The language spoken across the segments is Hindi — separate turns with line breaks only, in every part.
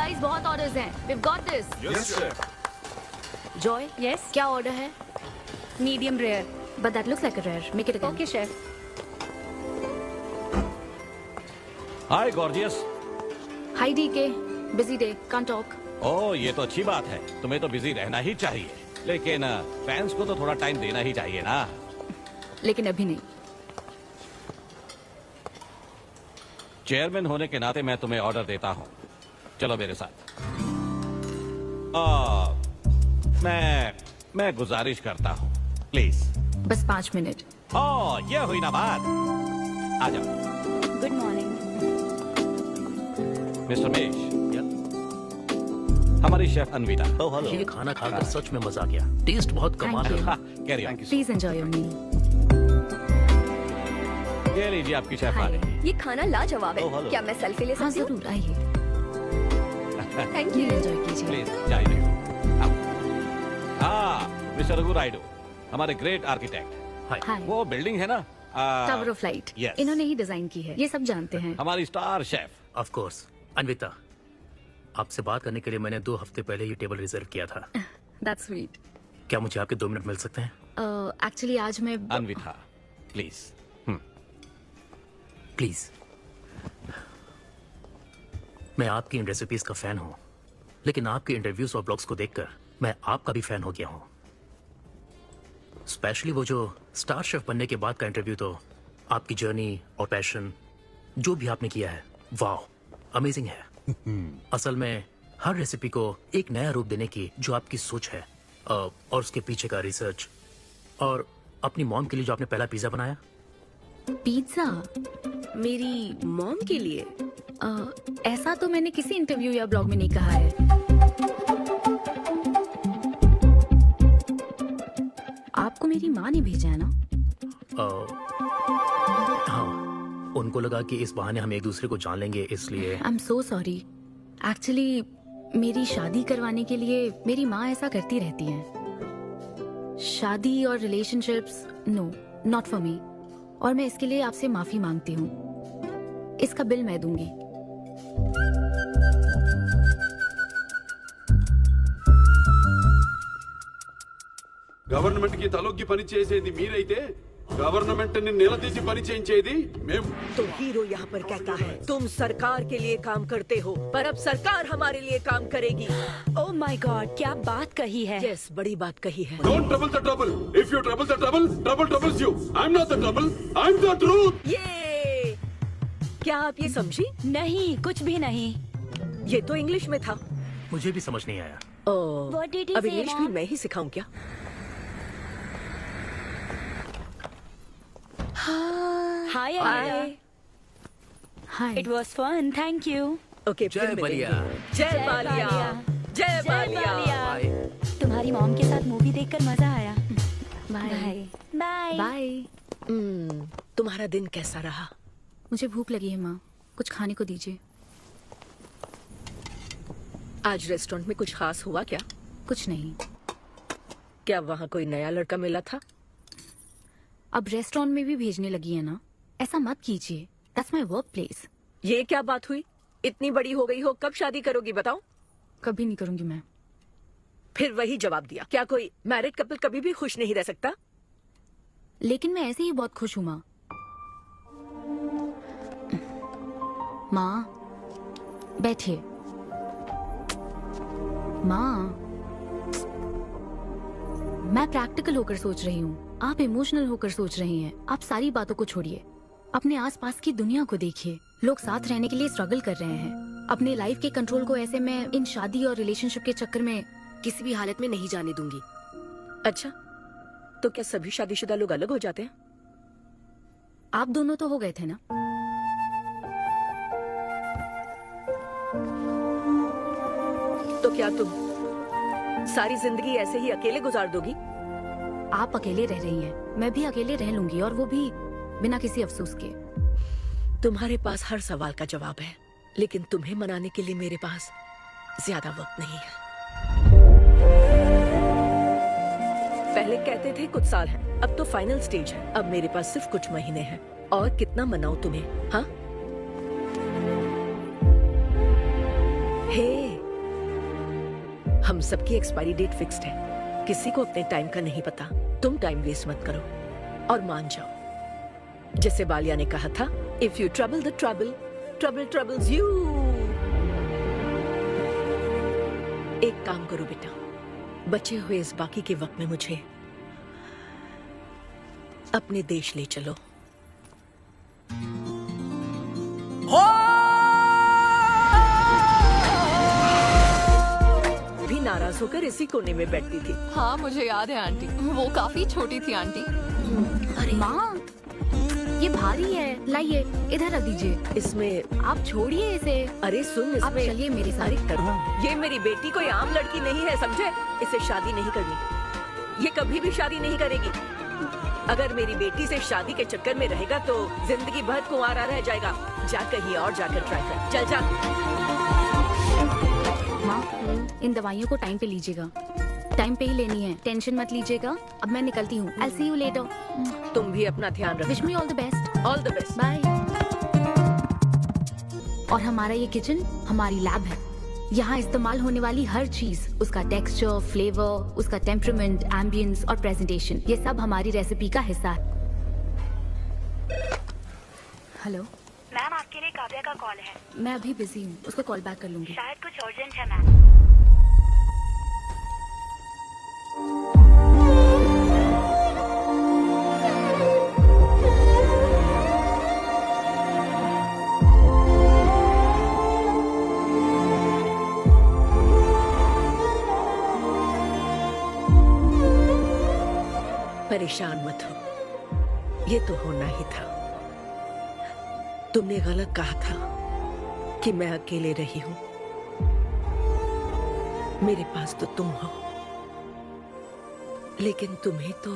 गाइस बहुत ऑर्डर्स हैं। We've got this.
Yes, sir.
Joy,
Yes.
क्या ऑर्डर है?
Medium rare.
But that looks like a rare. Make it again.
Okay, chef.
Hi gorgeous.
Hi DK. Busy day. Can't talk.
ओह ये तो अच्छी बात है, तुम्हें तो बिजी रहना ही चाहिए, लेकिन फैंस को तो थोड़ा टाइम देना ही चाहिए ना।
लेकिन अभी नहीं।
चेयरमैन होने के नाते मैं तुम्हें ऑर्डर देता हूँ, चलो मेरे साथ। मैं गुजारिश करता हूँ, प्लीज।
बस 5 मिनट।
ओह ये हुई ना बात, आ जाओ।
Good morning.
मिस्टर मेश, हमारी शेफ अनविता।
Oh hello. ये खाना खाकर सच में मजा आ गया। टेस्ट बहुत कमाल
Thank you.
है।
Carry on.
Please enjoy your meal.
ये लीजिए आपकी शेफ आ रही है।
ये खाना लाजवाब
Oh,
है।
hello.
क्या मैं सेल्फी ले
हाँ
सकती हूँ?
जरूर आइए।
Thank
Meal
you.
enjoy कीजिए।
प्लीज जाइए। हाँ मिस्टर रघु राइडू, हमारे ग्रेट आर्किटेक्ट।
Hi.
वो बिल्डिंग है ना,
Tower of Light.
Yes.
इन्होंने ही डिजाइन की है। ये सब जानते हैं।
हमारी star chef.
Of course. Anvita, आपसे बात करने के लिए मैंने 2 हफ्ते पहले ये टेबल रिजर्व किया था।
That's sweet.
क्या मुझे आपके 2 मिनट मिल सकते हैं?
Actually आज मैं
अनविता प्लीज।
प्लीज। मैं आपकी इन रेसिपीज का फैन हूँ, लेकिन आपके इंटरव्यूज और ब्लॉग्स को देखकर मैं आपका भी फैन हो गया हूँ। स्पेशली वो जो स्टार शेफ बनने के बाद का इंटरव्यू, तो आपकी जर्नी और पैशन जो भी आपने किया है, वाह अमेजिंग है। असल में हर रेसिपी को एक नया रूप देने की जो आपकी सोच है, और उसके पीछे का रिसर्च, और अपनी मॉम के लिए जो आपने पहला पिज्जा बनाया।
पिज्जा
मेरी मॉम के लिए?
ऐसा तो मैंने किसी इंटरव्यू या ब्लॉग में नहीं कहा है। आपको मेरी माँ ने भेजा है ना?
हाँ, उनको लगा कि इस बहाने हम एक दूसरे को जान लेंगे, इसलिए।
I am so sorry. Actually मेरी शादी करवाने के लिए मेरी माँ ऐसा करती रहती हैं। शादी और relationships no, not for me. और मैं इसके लिए आपसे माफी मांगती हूँ। इसका बिल मैं दूंगी।
గవర్నమెంట్ కి తలొగ్గి పని చేసేది మీరైతే గవర్నమెంట్ ని నిలదీసి పని చేయించేది మేము।
तो हीरो यहाँ पर कहता है तुम सरकार के लिए काम करते हो, पर अब सरकार हमारे लिए काम करेगी।
Oh my God, क्या बात कही है?
यस, बड़ी बात कही है।
Don't trouble the trouble, if you trouble the trouble, trouble troubles you. I am not the trouble, I am the truth.
ये क्या आप ये समझी?
नहीं, कुछ भी नहीं।
ये तो इंग्लिश में था।
मुझे भी समझ नहीं आया।
What did he
अब
say,
इंग्लिश भी
Mom?
मैं ही सिखाऊं क्या?
Hi, Anita.
Hi.
Hi.
It was fun, thank you.
Okay,
जय
फिर मिलेंगे।
बालिया।
जय बालिया। जय बालिया।
बाय।
तुम्हारी मॉम के साथ मूवी देखकर मजा आया।
बाय।
बाय।
बाय।
तुम्हारा दिन कैसा रहा?
मुझे भूख लगी है माँ, कुछ खाने को दीजिए।
आज रेस्टोरेंट में कुछ खास हुआ क्या?
कुछ नहीं।
क्या वहाँ कोई नया लड़का मिला था?
अब रेस्टोरेंट में भी भेजने लगी है ना, ऐसा मत कीजिए। That's my work place.
ये क्या बात हुई? इतनी बड़ी हो गई हो, कब शादी करोगी बताओ?
कभी नहीं करूंगी मैं।
फिर वही जवाब दिया। क्या कोई मैरिड कपल कभी भी खुश नहीं रह सकता?
लेकिन मैं ऐसे ही बहुत खुश हूँ माँ। माँ बैठिए। माँ मैं प्रैक्टिकल होकर सोच रही हूँ, आप इमोशनल होकर सोच रही हैं। आप सारी बातों को छोड़िए, अपने आसपास की दुनिया को देखिए। लोग साथ रहने के लिए स्ट्रगल कर रहे हैं। अपने लाइफ के कंट्रोल को ऐसे मैं इन शादी और रिलेशनशिप के चक्कर में किसी भी हालत में नहीं जाने दूंगी।
अच्छा, तो क्या सभी शादीशुदा लोग अलग हो जाते हैं?
आप दोनों तो हो गए थे ना।
तो क्या तुम सारी जिंदगी ऐसे ही अकेले गुजार दोगी?
आप अकेले रह रही हैं, मैं भी अकेले रह लूंगी, और वो भी बिना किसी अफसोस के।
तुम्हारे पास हर सवाल का जवाब है, लेकिन तुम्हें मनाने के लिए मेरे पास ज्यादा वक्त नहीं है। पहले कहते थे कुछ साल हैं, अब तो फाइनल स्टेज है। अब मेरे पास सिर्फ कुछ महीने हैं, और कितना मनाऊं तुम्हें? हाँ, हे हम सबकी एक्सपायरी डेट फिक्स्ड है, किसी को अपने टाइम का नहीं पता। तुम टाइम वेस्ट मत करो और मान जाओ, जैसे बालिया ने कहा था, if you trouble the trouble, trouble troubles you. एक काम करो बेटा, बचे हुए इस बाकी के वक्त में मुझे अपने देश ले चलो। भी नाराज होकर इसी कोने में बैठती थी।
हाँ मुझे याद है आंटी, वो काफी छोटी थी आंटी।
अरे माँ, ये भारी है, लाइए इधर रख दीजिए।
इसमें
आप छोड़िए इसे।
अरे सुन,
आप
इसमें
चलिए मेरे साथ।
अरे कर, ये मेरी बेटी कोई आम लड़की नहीं है, समझे? इसे शादी नहीं करनी, ये कभी भी शादी नहीं करेगी। अगर मेरी बेटी से शादी के चक्कर में रहेगा तो जिंदगी भर कुंवारा रह जाएगा। जा कहीं और जाकर ट्राई कर, चल जा।
माँ, इन दवाइयों को टाइम पे लीजिएगा, टाइम पे ही लेनी है, टेंशन मत लीजिएगा। अब मैं निकलती हूँ, I'll see you later।
तुम भी अपना ध्यान रखो।
Wish me all the best.
All the best.
Bye. और हमारा ये किचन हमारी लैब है। यहाँ इस्तेमाल होने वाली हर चीज, उसका टेक्सचर, फ्लेवर, उसका टेम्परामेंट, एम्बियंस और प्रेजेंटेशन, ये सब हमारी रेसिपी का हिस्सा है। हेलो
मैम, आपके लिए काव्या का कॉल है।
मैं अभी बिजी हूँ, उसको कॉल बैक कर लूंगी।
शायद कुछ अर्जेंट है मैम।
परेशान मत हो, ये तो होना ही था। तुमने गलत कहा था कि मैं अकेले रही हूं। मेरे पास तो तुम हो, लेकिन तुम्हें तो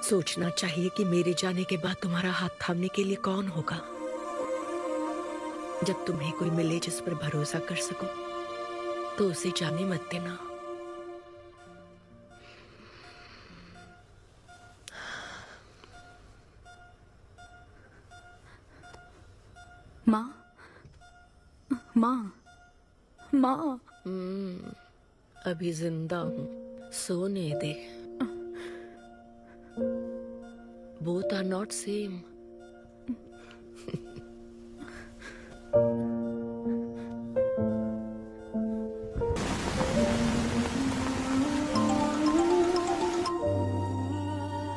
सोचना चाहिए कि मेरे जाने के बाद तुम्हारा हाथ थामने के लिए कौन होगा। जब तुम्हें कोई मिले जिस पर भरोसा कर सको तो उसे जाने मत देना।
माँ, माँ, माँ।
अभी जिंदा हूं, सोने दे। Both are not same.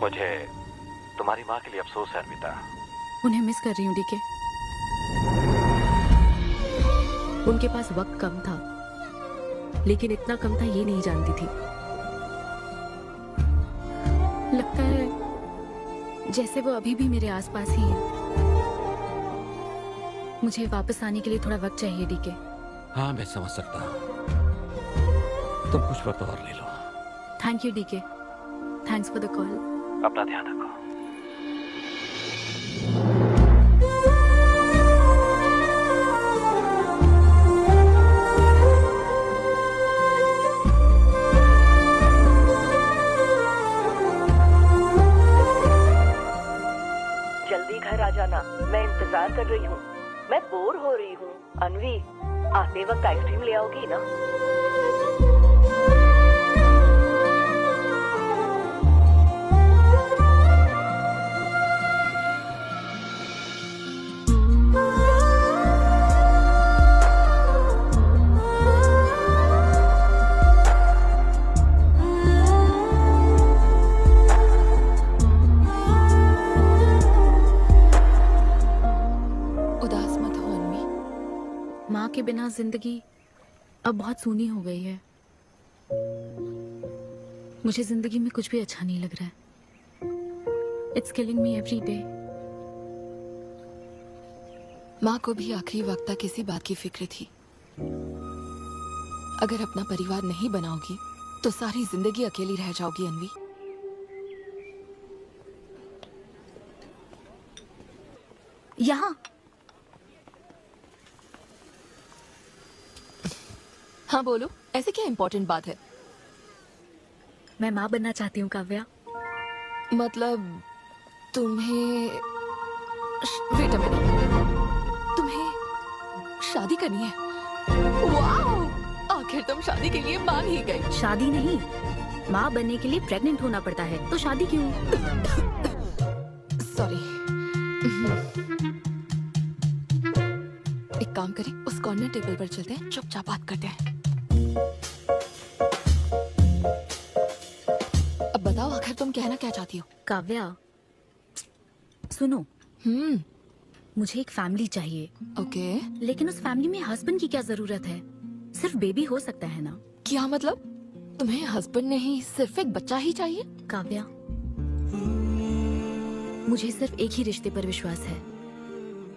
मुझे तुम्हारी माँ के लिए अफसोस है अर्पिता।
उन्हें मिस कर रही हूँ डीके। उनके पास वक्त कम था, लेकिन इतना कम था ये नहीं जानती थी। लगता है जैसे वो अभी भी मेरे आसपास ही है। मुझे वापस आने के लिए थोड़ा वक्त चाहिए डीके।
हाँ मैं समझ सकता हूँ, तुम कुछ वक्त और ले लो।
Thank you DK, thanks for the call.
अपना ध्यान रखो।
जल्दी घर आ जाना, मैं इंतजार कर रही हूँ। मैं बोर हो रही हूँ। अनवी, आते वक्त आइसक्रीम ले आओगी ना?
उदास मत हो अन्वी। माँ के बिना जिंदगी अब बहुत सूनी हो गई है। मुझे जिंदगी में कुछ भी अच्छा नहीं लग रहा है। It's killing me every day.
माँ को भी आखिरी वक्त तक इसी बात की फिक्र थी। अगर अपना परिवार नहीं बनाओगी तो सारी जिंदगी अकेली रह जाओगी अन्वी।
यहाँ
हाँ बोलो, ऐसे क्या इम्पोर्टेंट बात है?
मैं माँ बनना चाहती हूँ काव्या।
मतलब तुम्हें वेट अ मिनट, तुम्हें शादी करनी है? वाओ, आखिर तुम शादी के लिए मान ही गई।
शादी नहीं, माँ बनने के लिए प्रेग्नेंट होना पड़ता है, तो शादी क्यों?
सॉरी। एक काम करें, उस कॉर्नर टेबल पर चलते हैं, चुपचाप बात करते हैं। अब बताओ आखिर तुम कहना क्या चाहती हो?
काव्या, सुनो, मुझे एक फैमिली चाहिए,
ओके।
लेकिन उस फैमिली में हस्बैंड की क्या जरूरत है? सिर्फ बेबी हो सकता है ना?
क्या मतलब? तुम्हें हस्बैंड नहीं, सिर्फ एक बच्चा ही चाहिए?
काव्या, मुझे सिर्फ एक ही रिश्ते पर विश्वास है,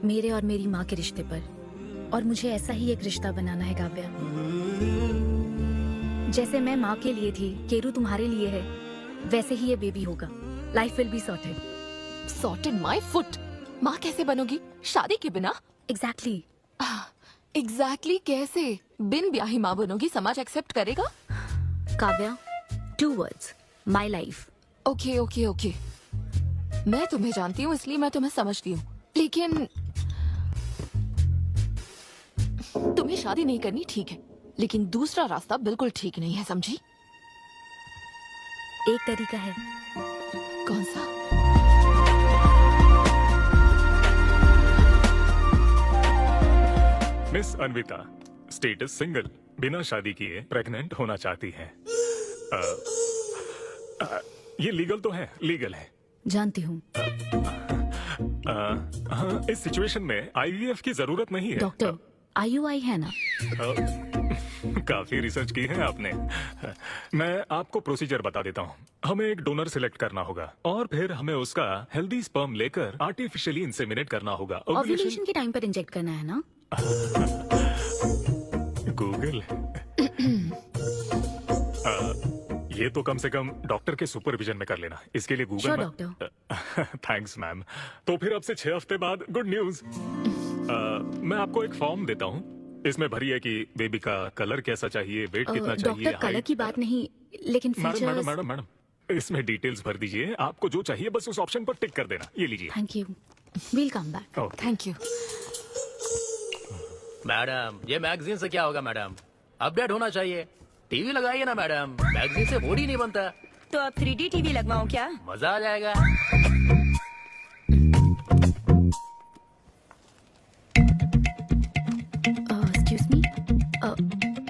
मेरे और मेरी माँ के रिश्ते पर, और मुझे ऐसा ही एक रिश्ता बनाना है काव्या। जैसे मैं माँ के लिए थी, केरू तुम्हारे लिए है, वैसे ही ये बेबी होगा। Life will be sorted.
Sorted my foot. माँ कैसे बनोगी शादी के बिना?
एग्जैक्टली।
एग्जैक्टली कैसे? बिन ब्याही माँ बनोगी, समाज एक्सेप्ट करेगा?
Kavya, 2 words, my life.
Okay okay okay, मैं तुम्हें जानती हूँ इसलिए मैं तुम्हें समझती हूँ, लेकिन तुम्हें शादी नहीं करनी ठीक है, लेकिन दूसरा रास्ता बिल्कुल ठीक नहीं है, समझी?
एक तरीका है।
कौन सा?
मिस अन्विता, स्टेटस सिंगल, बिना शादी किए प्रेग्नेंट होना चाहती हैं। ये लीगल तो है, लीगल है।
जानती हूँ।
हाँ, इस सिचुएशन में आईवीएफ की जरूरत नहीं है।
डॉक्टर, IUI है ना?
काफी रिसर्च की है आपने। मैं आपको प्रोसीजर बता देता हूँ। हमें एक डोनर सिलेक्ट करना होगा और फिर हमें उसका हेल्दी स्पर्म लेकर आर्टिफिशियली इंसेमिनेट करना होगा।
ओव्यूलेशन के टाइम पर इंजेक्ट करना है ना?
गूगल। ये तो कम से कम डॉक्टर के सुपरविजन में कर लेना, इसके लिए Google.
Sure, doctor.
Thanks ma'am. तो फिर अब से 6 हफ्ते बाद गुड न्यूज। मैं आपको एक फॉर्म देता हूँ, इसमें भरिए कि बेबी का कलर कैसा चाहिए, वेट कितना चाहिए।
डॉक्टर, कलर की बात नहीं, लेकिन
मैडम मैडम मैडम, इसमें डिटेल्स भर दीजिए, आपको जो चाहिए बस उस ऑप्शन पर टिक कर देना। ये लीजिए।
Thank you, will come back.
Thank you.
Madam, ये मैगजीन से क्या होगा मैडम? अपडेट होना चाहिए। टीवी लगाइए ना मैडम, मैगजीन से मूड ही नहीं बनता।
तो अब 3D टीवी लगवाऊं क्या?
मजा आ जाएगा।
एक्सक्यूज मी,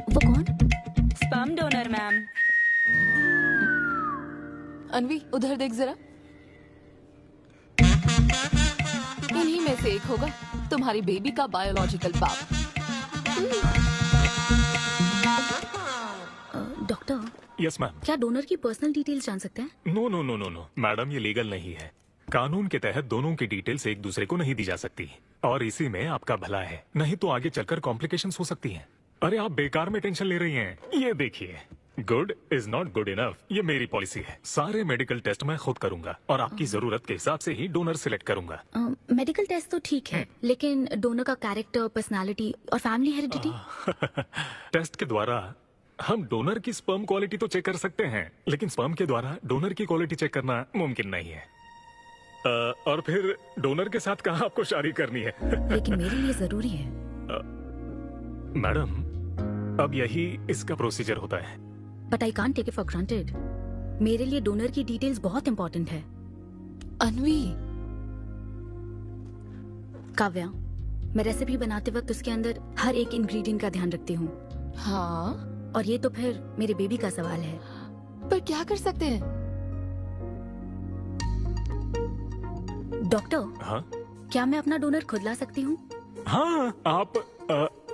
वो कौन?
Sperm donor ma'am.
अनवी, उधर देख जरा। इन्हीं में से एक होगा तुम्हारी बेबी का बायोलॉजिकल बाप।
Doctor,
yes ma'am.
क्या डोनर की पर्सनल डिटेल्स जान सकते हैं?
No no no no no madam, ये लीगल नहीं है। कानून के तहत दोनों की डिटेल्स एक दूसरे को नहीं दी जा सकती, और इसी में आपका भला है, नहीं तो आगे चलकर कॉम्प्लिकेशंस हो सकती हैं। अरे आप बेकार में टेंशन ले रही हैं। ये देखिए, good is not good enough, ये मेरी पॉलिसी है। सारे मेडिकल टेस्ट मैं खुद करूंगा और आपकी जरूरत के हिसाब से ही डोनर सिलेक्ट करूंगा।
मेडिकल टेस्ट तो ठीक है, लेकिन डोनर का कैरेक्टर, पर्सनालिटी और फैमिली हेरिडिटी?
टेस्ट के द्वारा हम डोनर की स्पर्म क्वालिटी तो चेक कर सकते हैं, लेकिन स्पर्म के द्वारा डोनर की क्वालिटी चेक करना मुमकिन नहीं है। और फिर डोनर के साथ कहाँ आपको शादी करनी है?
लेकिन मेरे लिए जरूरी है।
मैडम, अब यही इसका प्रोसीजर होता है।
But I can't take it for granted. मेरे लिए डोनर की डिटेल्स बहुत इंपॉर्टेंट है।
अनवी,
काव्या, मैं रेसिपी बनाते वक्त उसके अंदर हर एक इंग्रेडिएंट का ध्यान रखती हूँ,
हाँ,
और ये तो फिर मेरे बेबी का सवाल है।
पर क्या कर सकते हैं?
डॉक्टर,
हाँ? क्या मैं अपना डोनर खुद ला सकती हूँ?
हाँ, आप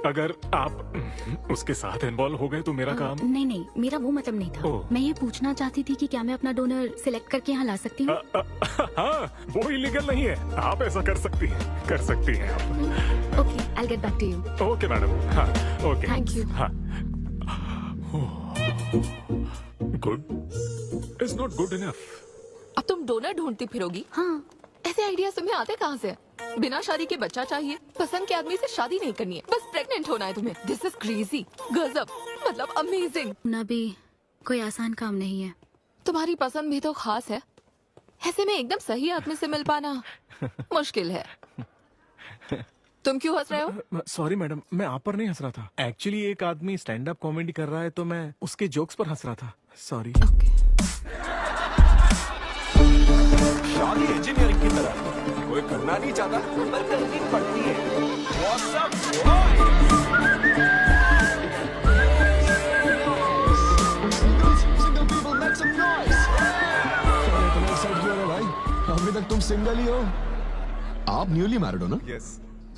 अगर आप उसके साथ इन्वॉल्व हो गए तो मेरा काम।
नहीं नहीं, मेरा वो मतलब नहीं था। मैं ये पूछना चाहती थी कि क्या मैं अपना डोनर सिलेक्ट करके यहाँ ला सकती हूँ?
हाँ, वो इलीगल नहीं है, आप ऐसा कर सकती हैं, कर सकती हैं आप।
Okay, I get back to you.
Okay madam, हाँ, ओके,
थैंक यू।
हाँ, good is not good enough.
अब तुम डोनर ढूंढती फिरोगी?
हाँ।
ऐसे आइडिया तुम्हें आते कहाँ से? बिना शादी के बच्चा चाहिए, पसंद के आदमी से शादी नहीं करनी है, बस प्रेग्नेंट होना है तुम्हें। दिस इज क्रेजी, गजब, मतलब अमेजिंग।
ना भी कोई आसान काम नहीं है।
तुम्हारी पसंद भी तो खास है, ऐसे में एकदम सही आदमी से मिल पाना मुश्किल है। तुम क्यों हंस रहे हो?
सॉरी मैडम, मैं आप पर नहीं हंस रहा था। एक्चुअली एक आदमी स्टैंड अप कॉमेडी कर रहा है तो मैं उसके जोक्स पर हंस रहा था। सॉरी।
ओके।
शादी इंजीनियरिंग की तरह कोई करना नहीं चाहता पर करनी पड़ती है। What's up,
अभी तक तुम सिंगल ही हो। आप न्यूली मैरिड हो ना?
Yes.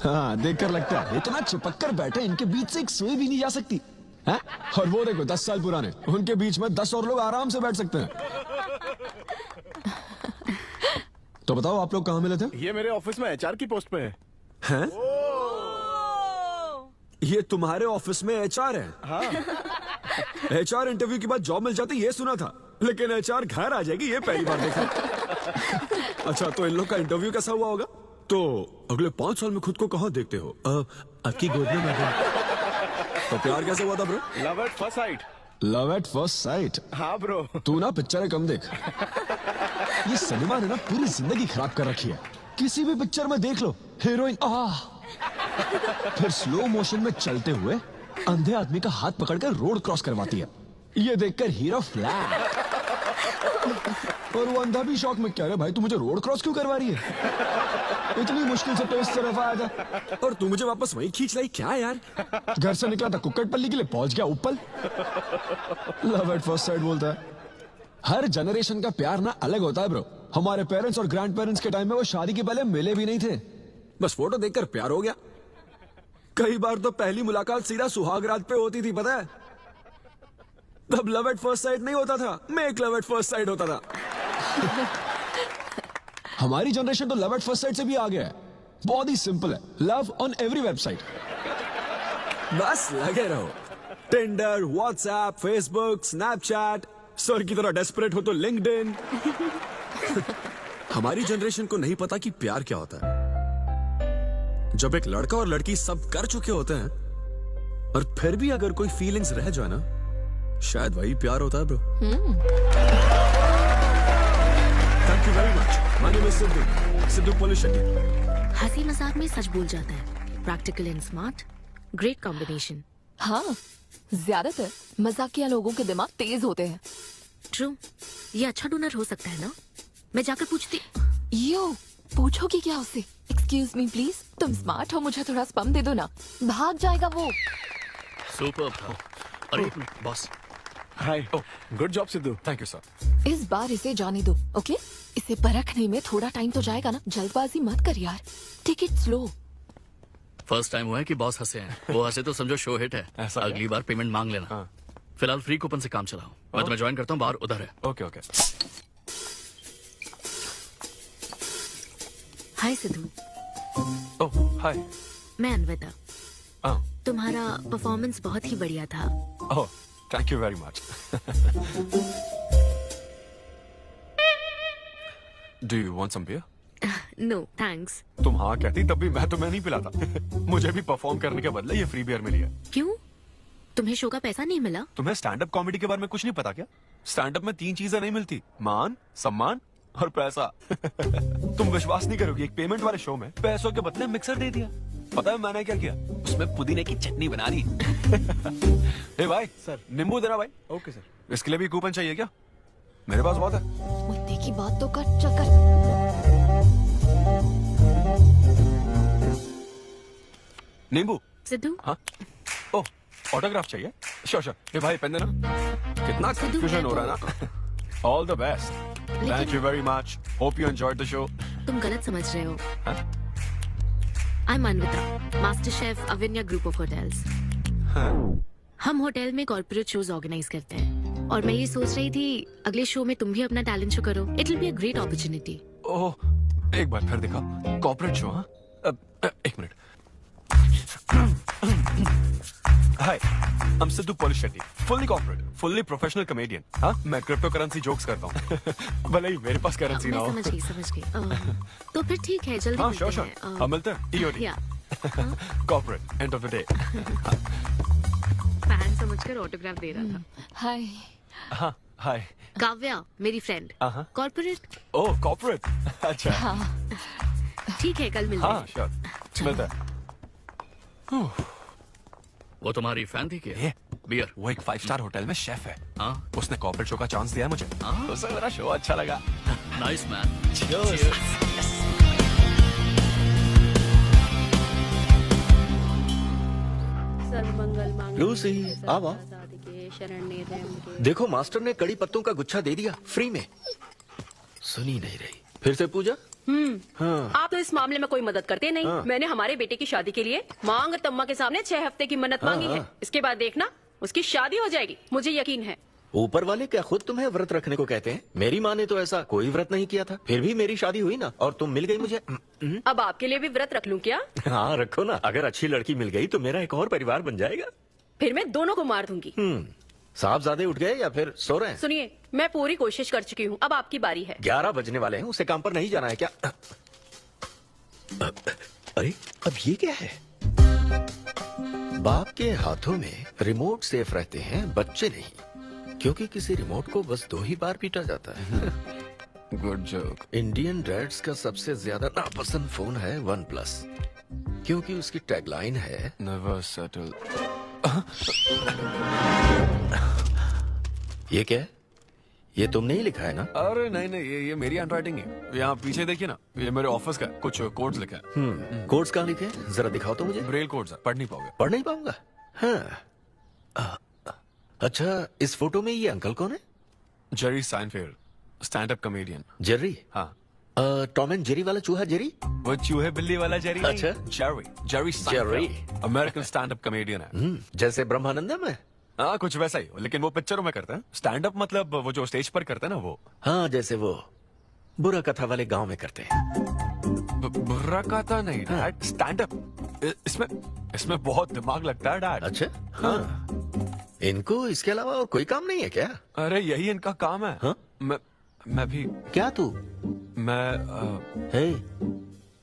हाँ, देखकर लगता है इतना चिपक कर बैठे, इनके बीच से एक सुई भी नहीं जा सकती है? और वो देखो 10 साल पुराने, उनके बीच में 10 और लोग आराम से बैठ सकते हैं। तो बताओ आप लोग कहाँ मिले थे?
ये मेरे ऑफिस में एचआर की पोस्ट पे है।
हैं? ये तुम्हारे ऑफिस में एचआर है?
हाँ।
एचआर इंटरव्यू के बाद जॉब मिल जाती ये सुना था, लेकिन एचआर घर आ जाएगी ये पहली बार देखा। अच्छा, तो इन लोग का इंटरव्यू कैसा हुआ होगा? तो अगले 5 साल में खुद को कहाँ देखते हो? आपकी गोद में बैठे। तो प्यार कैसे हुआ था bro?
Love at first sight.
Love at first sight?
हाँ ब्रो।
तू ना पिक्चरें कम देख। ये सिनेमा ने ना पूरी जिंदगी खराब कर रखी है। किसी भी पिक्चर में देख लो, हीरोइन फिर स्लो मोशन में चलते हुए अंधे आदमी का हाथ पकड़कर रोड क्रॉस करवाती है। ये देखकर हीरो फ्लैट, और वो अंधा भी शौक में, कह रहे भाई तू मुझे रोड क्रॉस क्यों करवा रही है? इतनी मुश्किल से तो इस तरफ आया था और तू मुझे वापस वहीं खींच लाई। क्या यार, घर से निकला था कुक्कड़पल्ली के लिए, पहुंच गया ऊपर। लव एट फर्स्ट साइट बोलता है। हर जनरेशन का प्यार ना अलग होता है ब्रो। हमारे पेरेंट्स और ग्रैंड पेरेंट्स के टाइम में वो शादी के पहले मिले भी नहीं थे, बस फोटो देखकर प्यार हो गया। कई बार तो पहली मुलाकात सीधा सुहाग रात पे होती थी, पता है? तब लव एट फर्स्ट साइट नहीं होता था, make love at first sight होता था। हमारी जनरेशन तो लव एट फर्स्ट साइट से भी आ गया है। बहुत ही सिंपल है, लव ऑन एवरी वेबसाइट। बस लगे रहो, Tinder, WhatsApp, Facebook, Snapchat, sir की तरह डेस्परेट हो तो लिंक्डइन। हमारी जनरेशन को नहीं पता कि प्यार क्या होता है। जब एक लड़का और लड़की सब कर चुके होते हैं और फिर भी अगर कोई फीलिंग्स रह जाए ना, शायद वही प्यार होता है bro. Thank you very much. My name is Siddhu Polishetty.
हंसी मजाक में सच बोल जाता है। Practical and smart, great combination.
हाँ, ज्यादातर मजाकिया लोगों के दिमाग तेज होते हैं।
ट्रू। ये अच्छा डोनर हो सकता है ना? मैं जाकर पूछती।
यो, पूछोगी क्या उससे? एक्सक्यूज मी प्लीज, तुम स्मार्ट हो, मुझे थोड़ा स्पम दे दो ना। भाग जाएगा वो।
सुपर था। अरे एक minute boss.
Hi. Good job Sidhu.
Thank you sir.
इस बार इसे जाने दो, ओके? इसे परखने में थोड़ा टाइम तो जाएगा ना, जल्दबाजी मत कर यार। Take it slow.
First time हुआ है कि बॉस हंसे हैं। वो हंसे तो समझो शो हिट है। अगली बार पेमेंट मांग लेना।
हाँ।
फिलहाल फ्री कूपन से काम चलाओ। मैं तुम्हें ज्वाइन करता हूँ, बाहर उधर है।
Okay okay.
Hi Siddhu.
Oh hi.
मैं अनविता। तुम्हारा परफॉर्मेंस बहुत ही बढ़िया था।
Oh thank you very much. Do you want some beer?
No thanks.
तुम हाँ कहती तब भी मैं तुम्हें नहीं पिलाता। मुझे भी परफॉर्म करने के बदले ये फ्री बियर मिली है।
क्यों? तुम्हें शो का पैसा नहीं मिला?
तुम्हें स्टैंड अप कॉमेडी के बारे में कुछ नहीं पता क्या? स्टैंड अप में 3 चीजें नहीं मिलती, मान, सम्मान और पैसा। तुम विश्वास नहीं करोगी, एक पेमेंट वाले शो में पैसों के बदले मिक्सर दे दिया। पता है मैंने क्या किया? उसमें पुदीने की चटनी बना दी। ए भाई सर, नींबू देना भाई। Okay sir. इसके लिए भी कूपन चाहिए क्या? मेरे पास बहुत है।
मुद्दे की बात तो कर, चल कर।
नींबू।
सिद्धू।
हाँ। ओह ऑटोग्राफ चाहिए? Sure sure. ए भाई पेन देना। कितना कंफ्यूजन हो रहा है ना। All the best. Thank you very much. Hope you enjoyed the show.
तुम गलत समझ रहे हो। I am Anvita, master chef Avinya group of hotels. हम होटल में कॉर्पोरेट शोज ऑर्गेनाइज करते हैं और मैं ये सोच रही थी अगले शो में तुम भी अपना टैलेंट शो करो। It will be a great opportunity.
Oh एक बार फिर दिखा। Corporate show? हाँ एक minute. Hi, I am Siddhu Polishetty, fully corporate, fully professional comedian. हाँ, मैं क्रिप्टो करेंसी जोक्स करता हूँ। भले ही मेरे पास करेंसी ना हो।
समझ गई। तो फिर ठीक है, जल्दी
हाँ
मिलते
श्योर
हैं।
श्योर। हम मिलते हैं EOD। Corporate end of the day.
Fan समझकर ऑटोग्राफ दे रहा था।
हाय।
हाँ हाय।
काव्या मेरी फ्रेंड। कॉर्पोरेट।
ओह कॉर्पोरेट। अच्छा
हाँ।
ठीक है, कल मिलते
हाँ
हैं।
श्योर। मिलते हैं।
वो तुम्हारी फैन थी क्या? बियर।
वो एक 5 स्टार होटल में शेफ है।
हाँ?
उसने कॉर्पोरेट शो का चांस दिया है मुझे। उसे मेरा शो अच्छा लगा।
Nice man.
लूसी, आवा। देखो मास्टर ने कड़ी पत्तों का गुच्छा दे दिया फ्री में। सुनी नहीं रही। फिर से पूजा। हाँ।
आप तो इस मामले में कोई मदद करते नहीं।
हाँ।
मैंने हमारे बेटे की शादी के लिए मांग तम्मा के सामने 6 हफ्ते की मन्नत मांगी है। इसके बाद देखना उसकी शादी हो जाएगी, मुझे यकीन है।
ऊपर वाले क्या खुद तुम्हें व्रत रखने को कहते हैं? मेरी माँ ने तो ऐसा कोई व्रत नहीं किया था, फिर भी मेरी शादी हुई ना, और तुम मिल गई मुझे।
अब आपके लिए भी व्रत रख लूं क्या?
हाँ रखो ना, अगर अच्छी लड़की मिल गई तो मेरा एक और परिवार बन जाएगा।
फिर मैं दोनों को मार दूंगी।
साहबजादे उठ गए या फिर सो रहे हैं?
सुनिए, मैं पूरी कोशिश कर चुकी हूँ, अब आपकी बारी है।
11 बजने वाले हैं, उसे काम पर नहीं जाना है क्या? अरे अब ये क्या है? बाप के हाथों में रिमोट सेफ रहते हैं, बच्चे नहीं, क्योंकि किसी रिमोट को बस 2 ही बार पीटा जाता है। Good joke. इंडियन डैड्स का सबसे ज्यादा नापसंद फोन है OnePlus, क्योंकि उसकी टैगलाइन है नेवर सेटल। ये क्या है? ये तुमने ही लिखा है ना?
अरे नहीं नहीं, ये मेरी हैंडराइटिंग है। यहाँ पीछे देखिए ना, ये मेरे ऑफिस का कुछ कोड्स लिखा है।
कोड्स कहाँ लिखे हैं? जरा दिखाओ तो मुझे।
ब्रेल कोड्स है, पढ़ नहीं पाओगे।
पढ़ नहीं पाऊंगा? हाँ। अच्छा, इस फोटो में ये अंकल कौन है?
Jerry Seinfeld, stand up comedian.
Jerry?
हाँ।
टॉम एंड जेरी वाला चूहा जेरी?
वो चूहे बिल्ली वाला जेरी नहीं।
अच्छा।
Jerry Seinfeld American stand up comedian है।
जैसे ब्रह्मानंदम है?
हाँ कुछ वैसा ही, लेकिन वो पिक्चरों में करते हैं। स्टैंड अप मतलब वो जो स्टेज पर करते हैं ना वो।
हाँ, जैसे वो बुरा कथा वाले गांव में करते हैं।
बुरा कथा नहीं डैड, स्टैंड अप। इसमें बहुत दिमाग लगता है डैड।
अच्छा। हाँ। इनको इसके अलावा और कोई काम नहीं है क्या?
अरे यही इनका काम है।
हाँ?
मैं भी।
क्या तू?
मैं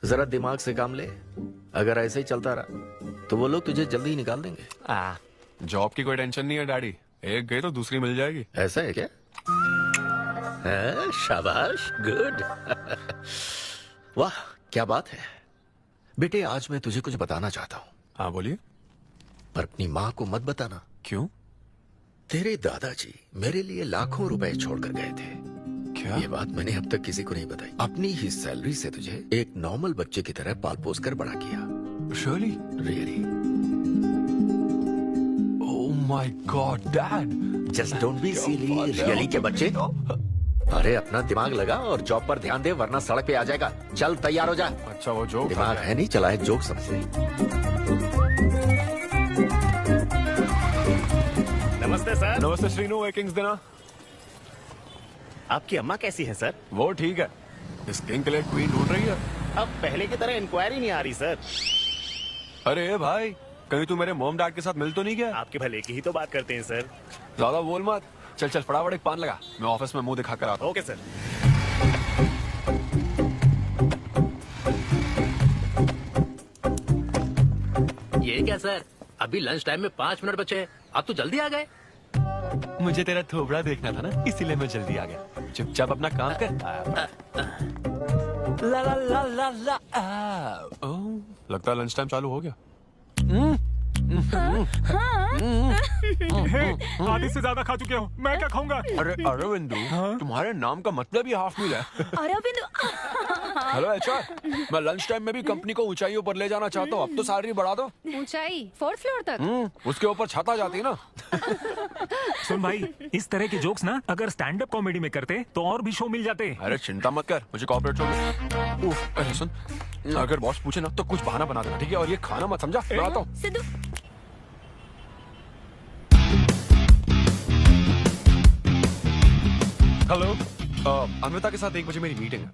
जरा दिमाग से काम ले। अगर ऐसे ही चलता रहा तो वो लोग तुझे जल्दी ही निकाल देंगे।
जॉब की कोई टेंशन नहीं है डैडी, एक गई तो दूसरी मिल जाएगी।
ऐसा है क्या? शाबाश, गुड। वाह क्या बात है बेटे। आज मैं तुझे कुछ बताना चाहता हूँ।
हाँ बोलिए।
पर अपनी माँ को मत बताना।
क्यों?
तेरे दादाजी मेरे लिए लाखों रुपए छोड़कर गए थे।
क्या?
ये बात मैंने अब तक किसी को नहीं बताई। अपनी ही सैलरी से तुझे एक नॉर्मल बच्चे की तरह पाल पोस कर बड़ा किया।
Really? My God dad,
just don't be silly. Really के बच्चे? अरे अपना दिमाग लगा और जॉब पर ध्यान दे, वरना सड़क पे आ जाएगा। चल तैयार हो जा।
अच्छा वो जोक
दिमाग है नहीं, चला है जोक समझे।
नमस्ते सर।
नमस्ते श्रीनू, वेकिंग्स देना।
आपकी अम्मा कैसी है सर?
वो ठीक है, इस किंग के लिए क्वीन ढूंढ रही है।
अब पहले की तरह इंक्वायरी नहीं आ रही सर।
अरे भाई, कहीं तू मेरे मॉम डैड के साथ मिल तो नहीं गया?
आपके भले की ही तो बात करते हैं सर।
ज्यादा बोल मत। चल चल फटाफट एक पान लगा, मैं ऑफिस में मुंह दिखा कर आता हूँ।
Okay sir.
ये क्या सर, अभी लंच टाइम में 5 मिनट बचे हैं, आप तो जल्दी आ गए।
मुझे तेरा थोबड़ा देखना था ना, इसीलिए मैं जल्दी आ गया। चुपचाप अपना काम कर। ला ला ला ला ला। लगता है लंच टाइम चालू हो गया।
आधे से ज्यादा खा चुके हो, मैं क्या खाऊंगा?
अरे अरविंदू, तुम्हारे नाम का मतलब ही हाफ मील है।
अरविंदू।
हेलो एचआर, मैं लंच टाइम में भी कंपनी को ऊंचाइयों पर ले जाना चाहता हूँ। अब तो सैलरी बढ़ा दो।
ऊंचाई 4th फ्लोर तक?
उसके ऊपर छत आ जाती है ना।
सुन भाई, इस तरह के जोक्स ना अगर स्टैंड अप कॉमेडी में करते तो और भी शो मिल जाते।
अरे चिंता मत कर, मुझे कॉर्पोरेट शो में। अरे सुन, अगर बॉस पूछे ना तो कुछ बहाना बना देना, ठीक है? और ये खाना मत समझा, मैं आता हूँ।
सिद्धू।
हेलो, अन्विता के साथ 1 बजे मेरी मीटिंग है।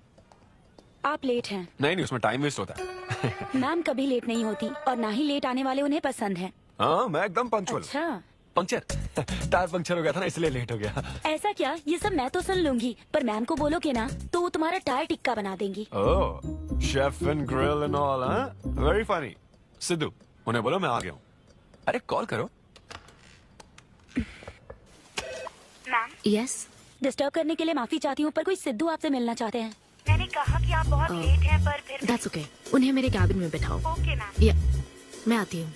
आप लेट हैं।
नहीं, उसमें टाइम वेस्ट होता है।
मैम कभी लेट नहीं होती और ना ही लेट आने वाले उन्हें पसंद है।
हाँ, मैं एकदम पंक्चुअल।
अच्छा।
पंक्चर टायर पंक्चर हो गया था ना, इसलिए लेट हो गया।
ऐसा क्या? ये सब मैं तो सुन लूंगी, पर मैम को बोलोगे ना तो वो तुम्हारा टायर टिक्का बना देंगी।
Oh, chef and grill and all, very funny. Siddhu, उन्हें बोलो मैं आ गया हूँ। अरे कॉल करो।
मैम।
यस।
डिस्टर्ब करने के लिए माफी चाहती हूँ, पर कोई सिद्धू आपसे मिलना चाहते हैं।
मैंने कहा कि आप बहुत लेट हैं, पर फिर
दैट्स ओके। उन्हें मेरे कैबिन में बैठाओ।
Okay ma'am.
या मैं आती हूँ।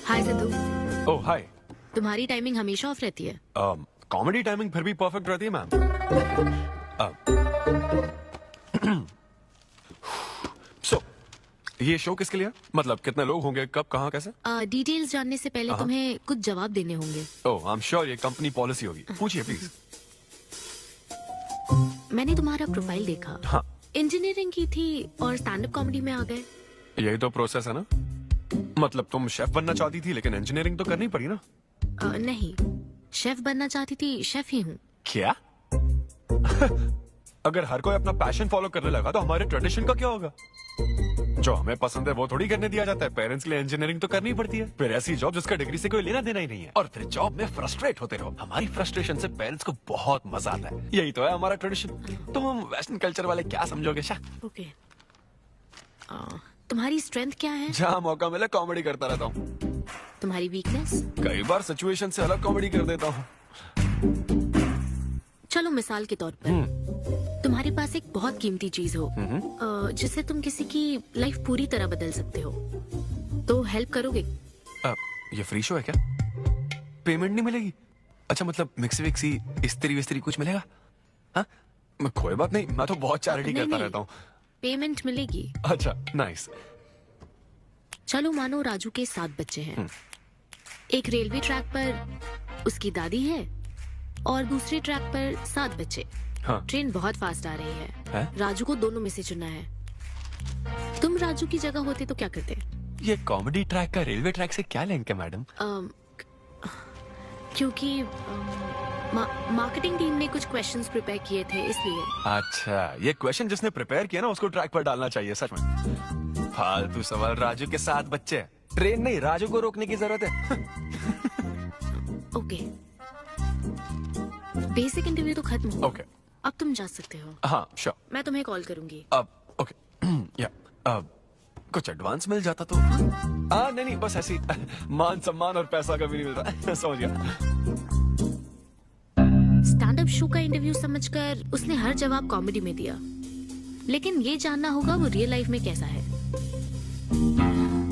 हाय सिद्धू।
ओह हाय।
तुम्हारी टाइमिंग हमेशा ऑफ रहती है?
कॉमेडी टाइमिंग फिर भी परफेक्ट रहती है मैम। सो ये शो किसके लिए? मतलब कितने लोग होंगे, कब, कहाँ, कैसे?
डिटेल्स जानने से पहले तुम्हें कुछ जवाब देने होंगे।
ओह आई एम श्योर ये कंपनी पॉलिसी होगी। पूछिए प्लीज।
मैंने तुम्हारा प्रोफाइल देखा।
हाँ।
इंजीनियरिंग की थी और स्टैंड अप कॉमेडी में आ गए।
यही तो प्रोसेस है ना। मतलब तुम शेफ बनना चाहती थी लेकिन इंजीनियरिंग तो करनी पड़ी ना।
नहीं, शेफ बनना चाहती थी, शेफ ही हूँ।
क्या? अगर हर कोई अपना पैशन फॉलो करने लगा तो हमारे ट्रेडिशन का क्या होगा? जो हमें पसंद है वो थोड़ी करने दिया जाता है। पेरेंट्स के लिए इंजीनियरिंग तो करनी पड़ती है, फिर ऐसी जॉब जिसका डिग्री से कोई लेना देना ही नहीं है, और फिर जॉब में फ्रस्ट्रेट होते रहो। हमारी फ्रस्ट्रेशन से पेरेंट्स को बहुत मजा आता है। यही तो है हमारा ट्रेडिशन। तुम वेस्टर्न कल्चर वाले क्या समझोगे? शाह
ओके। तुम्हारी स्ट्रेंथ क्या है?
जहाँ मौका मिले कॉमेडी करता रहता हूँ।
तुम्हारी वीकनेस?
कई बार सिचुएशन से अलग कॉमेडी कर देता हूँ।
चलो मिसाल के तौर पर तुम्हारे पास एक बहुत कीमती चीज हो जिससे तुम किसी की लाइफ पूरी तरह बदल सकते हो, तो हेल्प करोगे?
ये फ्री शो है क्या? पेमेंट नहीं मिलेगी? अच्छा, मतलब मिक्सी विक्सी इस्त्री विस्त्री कुछ मिलेगा? हाँ, कोई बात नहीं, मैं तो बहुत चैरिटी करता रहता हूँ।
पेमेंट मिलेगी।
अच्छा, नाइस।
चलो मानो राजू के 7 बच्चे हैं। एक रेलवे ट्रैक पर उसकी दादी है और दूसरे ट्रैक पर 7 बच्चे।
हाँ।
ट्रेन बहुत फास्ट आ रही है। राजू को दोनों में से चुनना है। तुम राजू की जगह होते तो क्या करते?
ये कॉमेडी ट्रैक का रेलवे ट्रैक से क्या लिंक है मैडम?
क्योंकि मार्केटिंग टीम ने कुछ क्वेश्चंस प्रिपेयर किए थे, इसलिए।
अच्छा, ये क्वेश्चन जिसने प्रिपेयर किया ना उसको ट्रैक पर डालना चाहिए। सच में फालतू सवाल। राजू के 7 बच्चे, ट्रेन नहीं, राजू को रोकने की जरूरत है।
ओके, बेसिक इंटरव्यू तो खत्म हो।
ओके,
अब तुम जा सकते हो।
हाँ श्योर।
मैं तुम्हें कॉल करूंगी।
अब ओके या कुछ एडवांस मिल जाता तो। हाँ नहीं, बस ऐसी मान सम्मान और पैसा कभी नहीं मिलता। समझ गया।
स्टैंड अप शो का इंटरव्यू समझकर उसने हर जवाब कॉमेडी में दिया, लेकिन ये जानना होगा वो रियल लाइफ में कैसा है।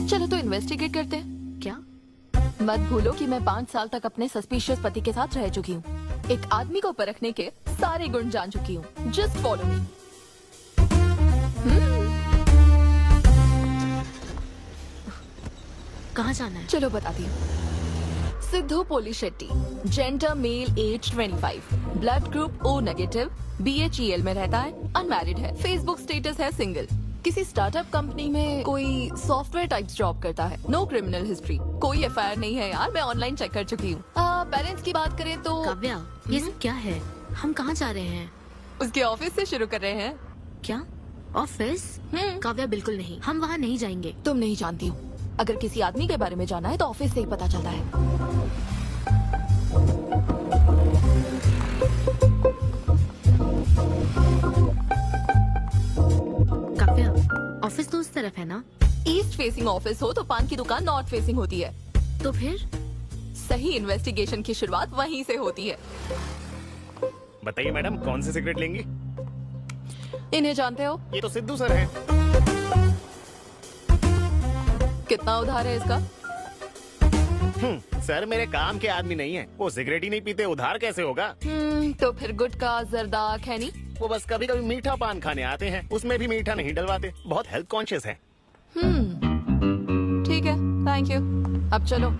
चलो तो इन्वेस्टिगेट करते हैं।
क्या?
मत भूलो कि मैं 5 साल तक अपने सस्पिशियस पति के साथ रह चुकी हूँ। एक आदमी को परखने के सारे गुण जान चुकी हूँ। Just follow me.
कहाँ जाना है?
चलो बताती हूँ। Siddhu Polishetty, gender male, age 25, blood group O negative, BHEL में रहता है, अनमैरिड है, फेसबुक स्टेटस है सिंगल, किसी स्टार्टअप कंपनी में कोई सॉफ्टवेयर टाइप्स जॉब करता है, नो क्रिमिनल हिस्ट्री, कोई FIR नहीं है यार, मैं ऑनलाइन चेक कर चुकी हूँ। पेरेंट्स की बात करें तो
काव्या, ये सब क्या है? हम कहाँ जा रहे हैं?
उसके ऑफिस से शुरू कर रहे हैं।
क्या ऑफिस? काव्या बिल्कुल नहीं, हम वहाँ नहीं जाएंगे।
तुम नहीं जानती हो, अगर किसी आदमी के बारे में जाना है तो ऑफिस से ही पता चलता है।
काव्या, ऑफिस तो उस तरफ है ना?
ईस्ट फेसिंग ऑफिस हो तो पान की दुकान नॉर्थ फेसिंग होती है।
तो फिर
सही इन्वेस्टिगेशन की शुरुआत वहीं से होती है।
बताइए मैडम, कौन सी सिगरेट लेंगी?
इन्हें जानते हो?
ये तो सिद्धू सर हैं।
कितना उधार है इसका?
सर मेरे काम के आदमी नहीं है, वो सिगरेट ही नहीं पीते, उधार कैसे होगा?
तो फिर गुटखा, जर्दा, खैनी?
वो बस कभी कभी मीठा पान खाने आते हैं, उसमें भी मीठा नहीं डलवाते, बहुत हेल्थ कॉन्शियस है।
ठीक है, थैंक यू। अब चलो।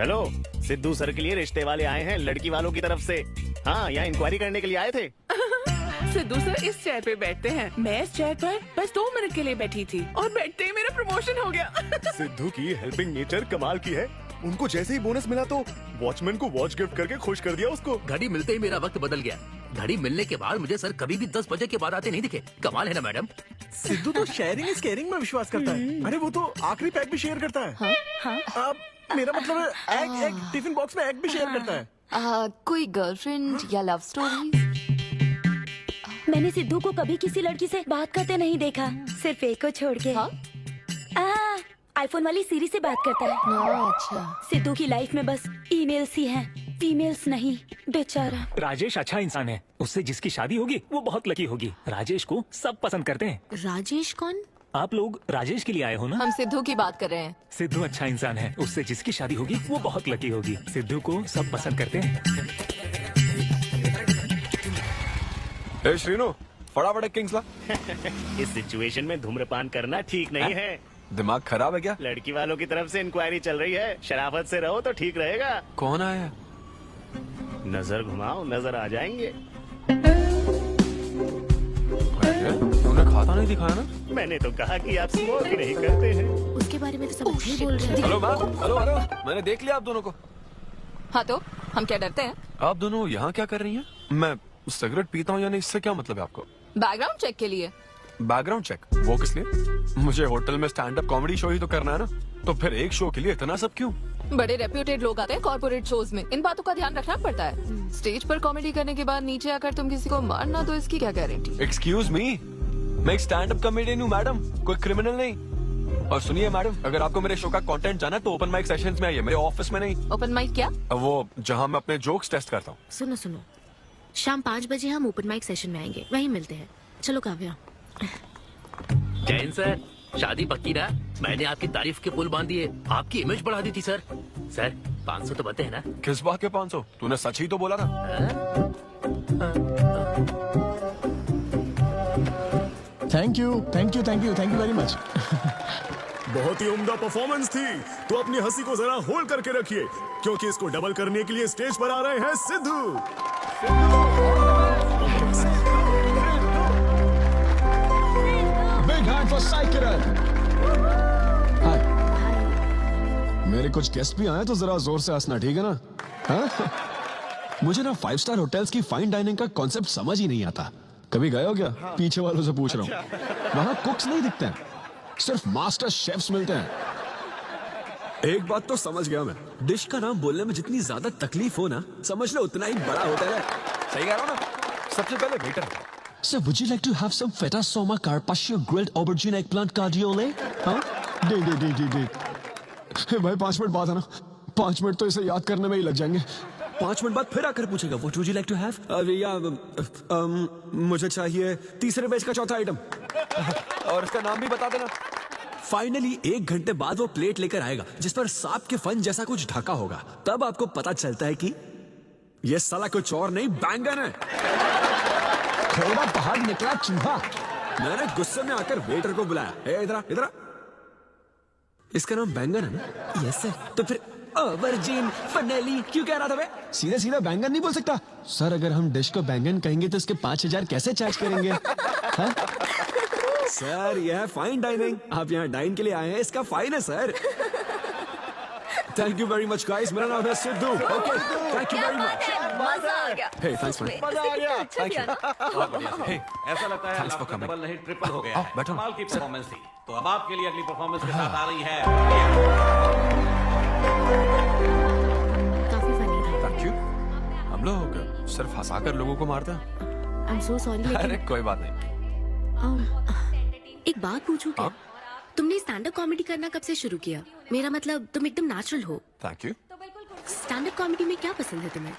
हेलो, सिद्धू सर के लिए रिश्ते वाले आए हैं, लड़की वालों की तरफ से। हाँ, यहाँ इंक्वायरी करने के लिए आए थे।
सिद्धू सर इस चेयर पे बैठते हैं, मैं इस चेयर पर बस 2 मिनट के लिए बैठी थी और बैठते ही मेरा प्रमोशन हो गया।
सिद्धू की हेल्पिंग नेचर कमाल की है। उनको जैसे ही बोनस मिला तो वॉचमैन को वॉच गिफ्ट करके खुश कर दिया उसको।
घड़ी मिलते ही मेरा वक्त बदल गया। घड़ी मिलने के बाद मुझे सर कभी भी 10 बजे के बाद आते नहीं दिखे। कमाल है ना मैडम?
सिद्धू तो शेयरिंग इज केयरिंग में विश्वास करता है। अरे वो तो आखिरी पैक भी शेयर करता है। हाँ? मेरा मतलब है एग टिफिन बॉक्स में एग भी शेयर करता है।
कोई गर्लफ्रेंड या लव स्टोरी?
मैंने सिद्धू को कभी किसी लड़की से बात करते नहीं देखा, सिर्फ एक को छोड़ के। आईफोन वाली सीरी से बात करता है।
अच्छा।
सिद्धू की लाइफ में बस ईमेल्स ही हैं। फीमेल्स नहीं, बेचारा।
राजेश अच्छा इंसान है, उससे जिसकी शादी होगी वो बहुत लकी होगी। राजेश को सब पसंद करते हैं।
राजेश कौन?
आप लोग राजेश के लिए आए हो ना?
हम सिद्धू की बात कर रहे हैं।
सिद्धू अच्छा इंसान है, उससे जिसकी शादी होगी वो बहुत लकी होगी। सिद्धू को सब पसंद करते हैं।
ए श्रीनो, फटाफट एक किंग्स ला।
इस सिचुएशन में धूम्रपान करना ठीक नहीं है।
दिमाग खराब है क्या?
लड़की वालों की तरफ से इंक्वायरी चल रही है, शराफत से रहो तो ठीक रहेगा।
कौन आया?
नजर घुमाओ, नजर आ जाएंगे।
तूने खाता नहीं दिखाया ना?
मैंने तो कहा कि आप स्मोक नहीं करते हैं।
उसके बारे में तो सब अच्छे ही बोल रहे हैं।
हेलो मैम, हेलो हेलो, मैंने देख लिया आप दोनों को।
हाँ तो हम क्या डरते हैं?
आप दोनों यहाँ क्या कर रही हैं? मैं सिगरेट पीता हूँ या नहीं, इससे क्या मतलब है आपको?
बैकग्राउंड चेक के लिए।
Background check? वो किस लिए? मुझे होटल में स्टैंड अप कॉमेडी शो ही तो करना है ना, तो फिर एक शो के लिए इतना सब क्यों?
बड़े रेप्यूटेड लोग आते हैं कॉर्पोरेट शोज में, इन बातों का ध्यान रखना पड़ता है। स्टेज पर कॉमेडी करने के बाद नीचे आकर तुम किसी को मारना, तो इसकी क्या गारंटी?
एक्सक्यूज मी, मैं एक स्टैंड अप कॉमेडियन हूँ मैडम, कोई क्रिमिनल नहीं। और सुनिए मैडम, अगर आपको मेरे शो का कंटेंट जाना है तो ओपन माइक सेशंस में आइए, मेरे ऑफिस में नहीं।
ओपन माइक क्या?
वो जहाँ मैं अपने जोक्स टेस्ट करता हूँ।
सुनो सुनो, शाम 5 बजे हम ओपन माइक सेशन में आएंगे, वहीं मिलते हैं। चलो काव्या।
जैन सर, शादी पक्की ना? मैंने आपकी तारीफ के पुल बांध दिए, आपकी इमेज बढ़ा दी थी सर। सर 500 तो बनते हैं ना?
किस बात के 500? तूने सच ही तो बोला था।
Thank you very much.
बहुत ही उम्दा परफॉर्मेंस थी। तो अपनी हंसी को जरा होल्ड करके रखिए, क्योंकि इसको डबल करने के लिए स्टेज पर आ रहे हैं Siddhu.
Big hand for Sai Kiran. Hi. मेरे कुछ गेस्ट भी आए तो जरा जोर से हंसना, ठीक है ना? हाँ? मुझे ना 5 स्टार होटल्स की फाइन डाइनिंग का कॉन्सेप्ट समझ ही नहीं आता। कभी गए हो क्या? पीछे वालों से पूछ रहा हूँ। वहाँ कुक्स नहीं दिखते हैं, सिर्फ मास्टर शेफ्स मिलते हैं।
एक बात तो समझ गया मैं, डिश का नाम बोलने में जितनी ज्यादा तकलीफ हो ना, समझ लो उतना ही बड़ा होटल है।
सही कह रहा हूँ ना? सबसे पहले waiter.
Sir, would you like to have some feta soma carpaccio grilled aubergine eggplant cardiole? हाँ? दे। भाई 5 मिनट बाद है ना, 5 मिनट तो इसे याद करने में ही लग जाएंगे।
5 मिनट बाद फिर आकर पूछेगा, What would you like to have? मुझे चाहिए तीसरे बेच का चौथा आइटम।
और इसका नाम भी बता देना।
फाइनली 1 घंटे बाद वो प्लेट लेकर आएगा जिस पर सांप के फन जैसा कुछ ढका होगा। तब आपको पता चलता है कि ये साला कुछ और नहीं, बैंगन है।
थोड़ा बाहर निकला चूहा।
मैंने गुस्से में आकर वेटर को बुलाया, इधर आ। इसका नाम बैंगन है ना? Yes sir. तो फिर ऑबरजीन फनेली क्यों कह रहा था?
सीधा बैंगन नहीं बोल सकता? सर, अगर हम डिश को बैंगन कहेंगे तो इसके 5000 कैसे चार्ज करेंगे? हाँ?
सर, यह है फाइन डाइनिंग। आप यहाँ डाइन के लिए आए हैं, इसका फाइन है sir. Thank you very much guys, मेरा नाम है Sidhu. Okay, thank you very much.
मजा आ गया।
हे, थैंक्स मैन।
मजा आ गया।
Thank you.
ऐसा लगता है
Thanks for
आपका
coming.
डबल नहीं ट्रिपल हो गया है।
बैठो।
कमाल की परफॉर्मेंस थी। तो अब आपके लिए अगली परफॉर्मेंस के साथ आ रही है
काफी फनी था।
Thank you. हम लोग सिर्फ हंसाकर लोगों को मारते हैं।
I am so sorry.
अरे कोई बात नहीं।
एक बात पूछूं क्या? तुमने स्टैंड अप कॉमेडी करना कब से शुरू किया? मेरा मतलब तुम एकदम नेचुरल हो।
Thank you.
Stand up comedy में क्या पसंद है तुम्हें?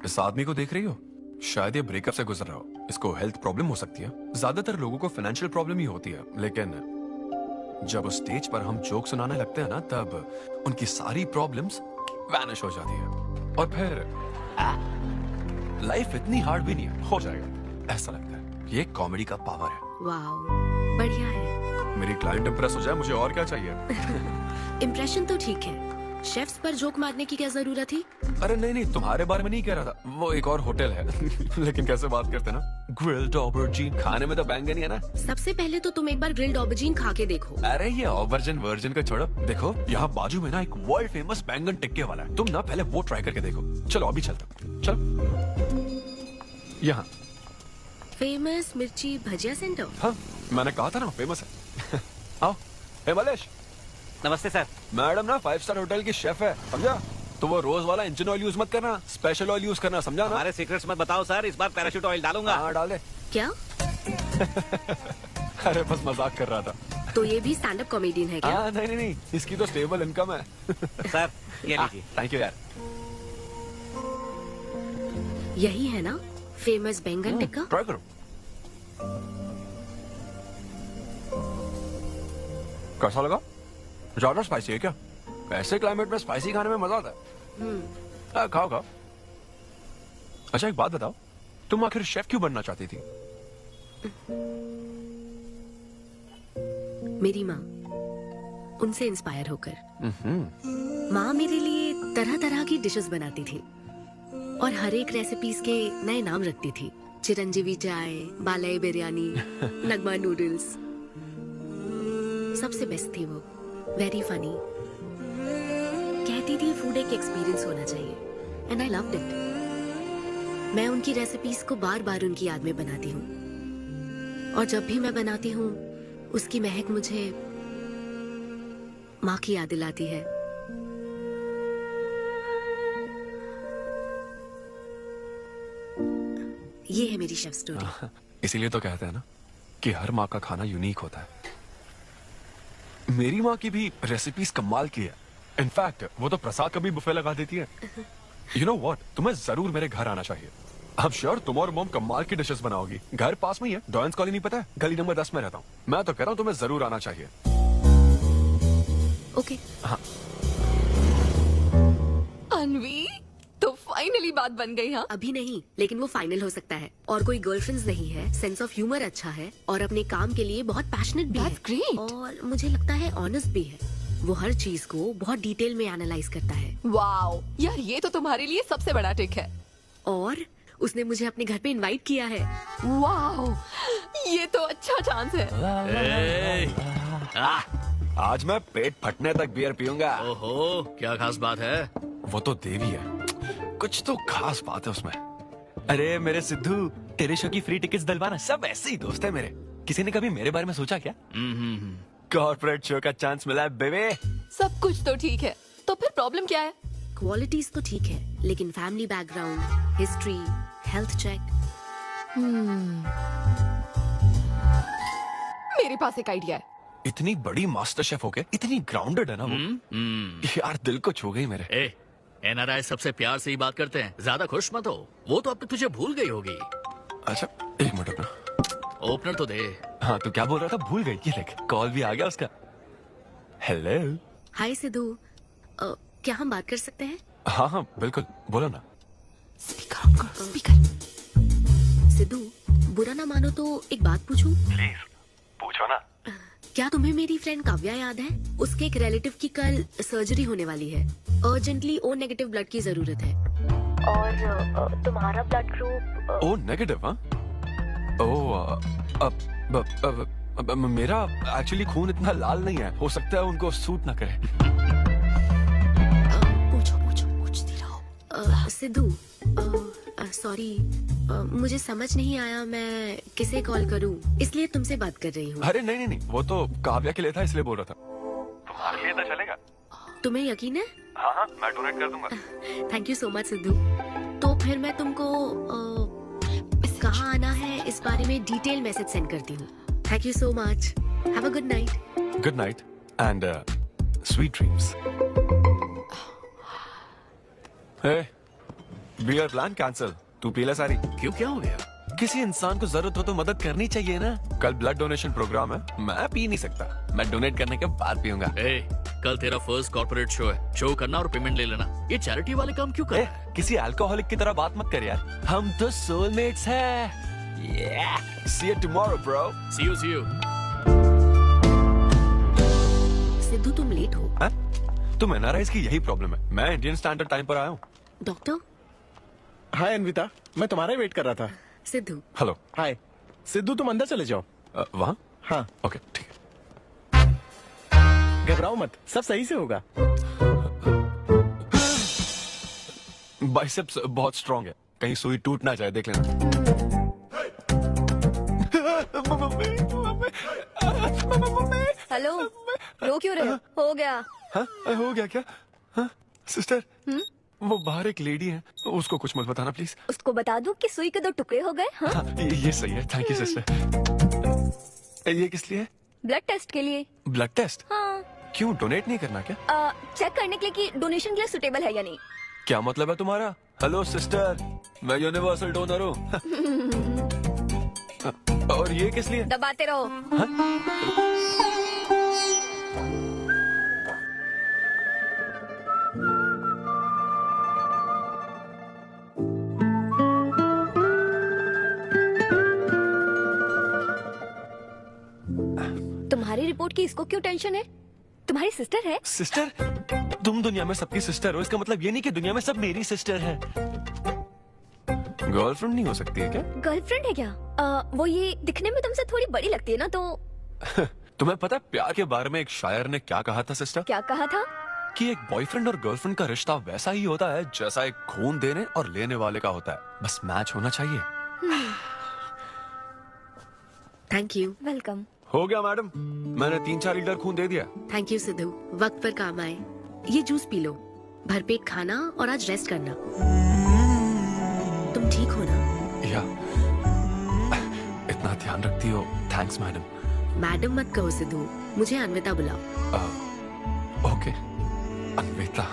इस आदमी को देख रही हो? शायद ये ब्रेकअप से गुजर रहा हो। इसको हेल्थ प्रॉब्लम हो सकती है। ज्यादातर लोगों को फाइनेंशियल प्रॉब्लम ही होती है, लेकिन जब उस स्टेज पर हम जोक सुनाने लगते हैं ना, तब उनकी सारी प्रॉब्लम्स वैनिश हो जाती है। और फिर लाइफ इतनी हार्ड भी नहीं है, हो जाएगा, ऐसा लगता है। ये कॉमेडी का पावर है।
वाओ, बढ़िया है।
मेरी क्लाइंट इंप्रेस हो जाए, मुझे और क्या चाहिए?
इम्प्रेशन तो ठीक है, शेफ्स पर जोक मारने की क्या जरूरत थी?
अरे नहीं, तुम्हारे बारे में नहीं कह रहा था। वो एक और होटल है। लेकिन कैसे बात करते हैं ना, ग्रिल्ड ऑबरजीन खाने में तो बैंगन ही है ना।
सबसे पहले तो तुम एक बार ग्रिल्ड ऑबरजीन खा के देखो।
अरे ये ऑबरजीन वर्जिन का छोड़ो, देखो यहाँ बाजू में ना एक वर्ल्ड फेमस बैंगन टिक्के वाला है। तुम ना पहले वो ट्राई करके देखो। चलो अभी चलते, चलो। यहाँ
फेमस मिर्ची भजिया सेंटर।
हाँ, मैंने कहा था ना फेमस है। आओ। हे मलेश।
नमस्ते सर।
मैडम ना 5 स्टार होटल की शेफ है, समझा? तो वो रोज वाला इंजन ऑयल यूज मत करना, स्पेशल ऑयल यूज करना, समझा ना?
हमारे सीक्रेट्स मत बताओ सर, इस बार पैराशूट ऑयल डालूंगा।
हाँ डाल दे।
क्या?
अरे बस मजाक कर रहा था।
तो ये भी स्टैंड अप कॉमेडियन है क्या?
नहीं नहीं, इसकी तो स्टेबल इनकम है।
सर ये लीजिए।
थैंक यू यार।
यही है ना फेमस बैंगन टिक्का?
ट्राई करो। कैसा लगा? ज्यादा स्पाइसी है क्या? ऐसे क्लाइमेट में स्पाइसी खाने में मजा आता है। खाओ खाओ। अच्छा एक बात बताओ, तुम आखिर शेफ क्यों बनना चाहती थी?
मेरी माँ, उनसे इंस्पायर होकर। माँ मेरे लिए तरह तरह की डिशेस बनाती थी और हर एक रेसिपीज के नए नाम रखती थी। चिरंजीवी चाय, बालाई बिरयानी, नगमा नूडल्स। सबसे बेस्ट थी वो, वेरी फनी। कहती थी फूड एक एक्सपीरियंस होना चाहिए एंड आई लव्ड इट। मैं उनकी रेसिपीज को बार बार उनकी याद में बनाती हूँ और जब भी मैं बनाती हूँ उसकी महक मुझे माँ की याद दिलाती है। ये है मेरी शेफ स्टोरी।
इसीलिए तो कहते हैं ना कि हर माँ का खाना यूनिक होता है। मेरी माँ की भी रेसिपीज कमाल की है। इनफैक्ट वो तो प्रसाद का भी बुफे लगा देती है। यू नो व्हाट, तुम्हें जरूर मेरे घर आना चाहिए। I'm sure तुम और मॉम कमाल की डिशेस बनाओगी। घर पास में ही है, डॉयंस कॉलोनी पता है? गली नंबर 10 में रहता हूँ। मैं तो कह रहा हूँ तुम्हें जरूर आना चाहिए।
ओके।
हाँ।
अनवी, तो फाइनली बात बन गई। हाँ,
अभी नहीं, लेकिन वो फाइनल हो सकता है। और कोई गर्लफ्रेंड्स नहीं है, सेंस ऑफ ह्यूमर अच्छा है और अपने काम के लिए बहुत पैशनेट भी है।
ग्रेट।
और मुझे लगता है ऑनेस्ट भी है। वो हर चीज को बहुत डिटेल में एनालाइज करता है।
वाओ यार, ये तो तुम्हारे लिए सबसे बड़ा टिक है।
और उसने मुझे अपने घर पे इनवाइट किया है।
वाओ, ये तो अच्छा चांस है।
आज मैं पेट फटने तक बियर पीऊंगा।
ओहो, क्या खास बात है?
वो तो देवी है, कुछ तो खास बात है उसमें। अरे मेरे सिद्धू, तेरे शो की फ्री टिकट्स दिलवाना। सब ऐसे ही दोस्त है मेरे। किसी ने कभी मेरे बारे में सोचा क्या? कॉर्पोरेट शो का चांस मिला है बेबे।
सब कुछ तो ठीक है, तो फिर प्रॉब्लम क्या है?
क्वालिटीज तो ठीक है, लेकिन family background, history, health check.
मेरे पास एक आइडिया है।
इतनी बड़ी मास्टर शेफ होके इतनी ग्राउंडेड है ना वो। यार दिल को छू गई मेरे।
एनआरआई सबसे प्यार से ही बात करते हैं, ज्यादा खुश मत हो। वो तो अब तक तुझे भूल गई होगी।
अच्छा एक मिनट अपना
ओपनर तो दे।
हाँ तू क्या बोल रहा था? भूल गई। ये देख, कॉल भी आ गया उसका। हेलो।
हाय सिद्धू, क्या हम बात कर सकते हैं?
हाँ हाँ बिल्कुल, बोलो ना।
स्पीकर ऑन करो, स्पीकर।
सिद्धू, बुरा ना मानो तो एक बात पूछूं?
प्लीज पूछो ना।
क्या तुम्हें मेरी फ्रेंड काव्या याद है? उसके एक रिलेटिव की कल सर्जरी होने वाली है। अर्जेंटली O नेगेटिव ब्लड की जरूरत है। और तुम्हारा ब्लड ग्रुप
O नेगेटिव? हाँ। मेरा एक्चुअली खून इतना लाल नहीं है, हो सकता है उनको सूट ना करे।
पूछती रहो। सिद्धू, सॉरी, मुझे समझ नहीं आया मैं किसे कॉल करूं, इसलिए तुमसे बात कर रही हूँ।
अरे नहीं नहीं, वो तो काव्या के लिए था इसलिए बोल रहा था। तुम्हारे लिए तो चलेगा?
तुम्हें यकीन है?
हाँ हाँ, मैं डोनेट कर दूंगा।
Thank you so much Sidhu. तो फिर मैं तुमको कहाँ आना है इस बारे में डिटेल मैसेज सेंड करती हूँ। Thank you so much. Have a good night.
Good night and sweet dreams. Beer plan cancel. तू पी ले सारी।
क्यों, क्या हो गया?
किसी इंसान को जरूरत हो तो मदद करनी चाहिए ना। कल ब्लड डोनेशन प्रोग्राम है, मैं पी नहीं सकता। मैं डोनेट करने के बाद पीऊंगा।
कल तेरा फर्स्ट कॉर्पोरेट शो है, शो करना और पेमेंट ले लेना। ये चैरिटी वाले काम क्यों कर रहा है?
किसी अल्कोहलिक की तरह बात मत कर यार, हम तो सोलमेट्स हैं। See you tomorrow, bro.
See you.
Sidhu तुम लेट हो।
हाँ? तुम एनआरआईज की यही प्रॉब्लम है। मैं इंडियन स्टैंडर्ड टाइम पर आया हूँ।
डॉक्टर।
हाय अन्विता, मैं तुम्हारा वेट कर रहा था।
सिद्धू।
हेलो।
हाय सिद्धू, तुम अंदर चले जाओ।
वहाँ?
हाँ।
ओके ठीक है।
घबराओ मत, सब सही से होगा।
बाइसेप्स बहुत स्ट्रांग है, कहीं सुई टूट ना जाए, देख लेना।
हेलो, रो क्यों रहे हो? हो गया।
हाँ, हो गया क्या? हाँ, सिस्टर, वो बाहर एक लेडी है, उसको कुछ मत बताना प्लीज।
उसको बता दूं कि सुई के 2 टुकड़े हो गए। हाँ?
ये सही है, थैंक यू सिस्टर। ये किस लिए?
ब्लड टेस्ट के लिए।
Blood test?
हाँ।
क्यों, डोनेट नहीं करना क्या?
चेक करने के लिए कि डोनेशन के लिए सुटेबल है या नहीं।
क्या मतलब है तुम्हारा? हेलो सिस्टर, मैं यूनिवर्सल डोनर हूँ। और ये किस लिए?
दबाते रहो। तुम्हारी रिपोर्ट की इसको क्यों टेंशन है? तुम्हारी सिस्टर है।
सिस्टर? तुम दुनिया में सबकी सिस्टर हो, इसका मतलब ये नहीं कि दुनिया में सब मेरी सिस्टर है। गर्लफ्रेंड नहीं हो सकती है क्या?
गर्लफ्रेंड है क्या? वो ये दिखने में तुमसे थोड़ी बड़ी लगती है ना, तो
तुम्हें पता है प्यार के बारे में एक शायर ने क्या कहा था सिस्टर?
क्या कहा था?
कि एक बॉयफ्रेंड और गर्लफ्रेंड का रिश्ता वैसा ही होता है जैसा एक खून देने और लेने वाले का होता है, बस मैच होना चाहिए।
Thank you.
वेलकम।
हो गया मैडम, मैंने 3-4 लीटर खून दे दिया।
थैंक यू सिद्धू, वक्त पर काम आए। ये जूस पी लो, भरपेट खाना और आज रेस्ट करना। तुम ठीक हो ना?
या इतना ध्यान रखती हो, थैंक्स मैडम।
मैडम मत कहो सिद्धू, मुझे अन्विता बुलाओ।
ओके, अन्विता।